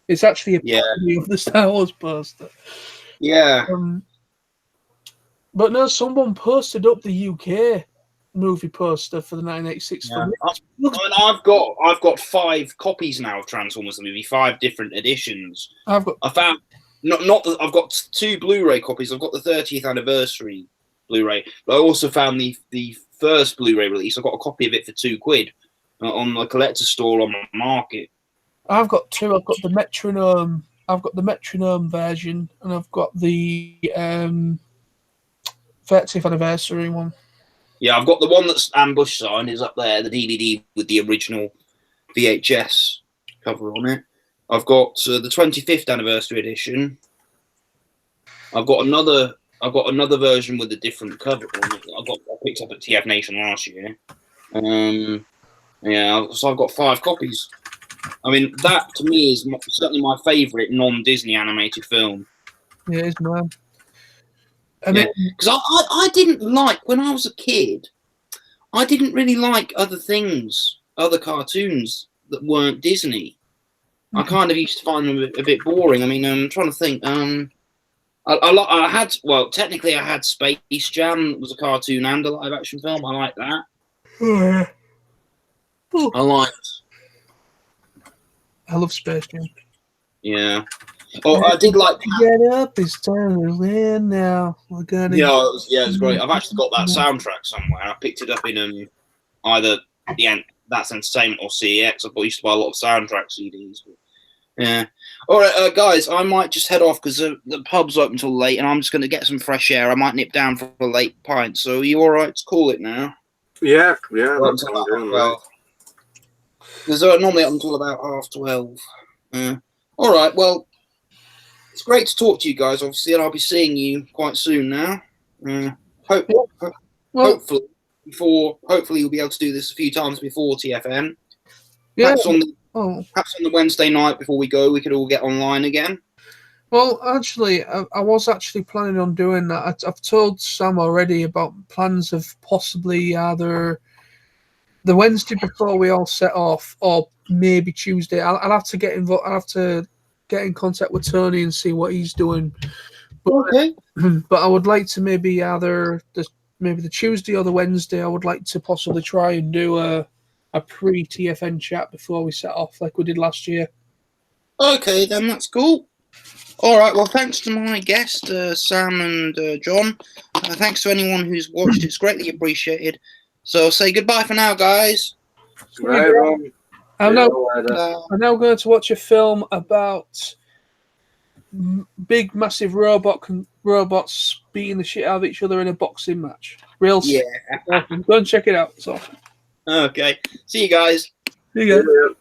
It's actually a parody of the Star Wars poster. Yeah. But no, someone posted up the UK movie poster for the 1986 film. I've got 5 copies now of Transformers the movie, 5 different editions. I've got 2 Blu-ray copies. I've got the 30th anniversary Blu-ray, but I also found the first Blu-ray release. I got a copy of it for £2 on the collector store on the market. I've got 2. I've got the Metronome. I've got the Metronome version, and I've got the 30th anniversary one. Yeah, I've got the one that's ambush signed is up there, the DVD with the original VHS cover on it. I've got the 25th anniversary edition. I've got another version with a different cover on it. I picked up at TF Nation last year. Yeah, so I've got 5 copies. I mean, that to me is certainly my favourite non-Disney animated film. Yeah, it is, man. I mean, because I didn't like, when I was a kid, I didn't really like other things, other cartoons that weren't Disney. I kind of used to find them a bit boring. I mean, I'm trying to think. I had, well, technically I had Space Jam. It was a cartoon and a live action film. I like that. I love Space Jam. Yeah. Oh, I did like. Get up! It's time to win now. We're gonna. Yeah, it was great. I've actually got that soundtrack somewhere. I picked it up in either That's Entertainment or CEX. I used to buy a lot of soundtrack CDs. But, yeah. All right, guys. I might just head off because the pub's open till late, and I'm just going to get some fresh air. I might nip down for a late pint. So are you all right to call it now? Yeah. That's well, there's normally up until about 12:30. All right. Well, it's great to talk to you guys, obviously, and I'll be seeing you quite soon now. Hopefully you'll be able to do this a few times before TFN. Yeah. Perhaps on the Wednesday night before we go, we could all get online again. Well, actually, I was actually planning on doing that. I've told Sam already about plans of possibly either the Wednesday before we all set off, or maybe Tuesday. I'll have to get involved. I'll have to get in contact with Tony and see what he's doing. But, okay. But I would like to maybe either the Tuesday or the Wednesday. I would like to possibly try and do a pre-TFN chat before we set off, like we did last year. Okay, then that's cool. All right. Well, thanks to my guest, Sam and John. Thanks to anyone who's watched. It's greatly appreciated. So say goodbye for now, guys. I'm now going to watch a film about big, massive robots beating the shit out of each other in a boxing match. Go and check it out. So. Okay. See you guys. See you guys.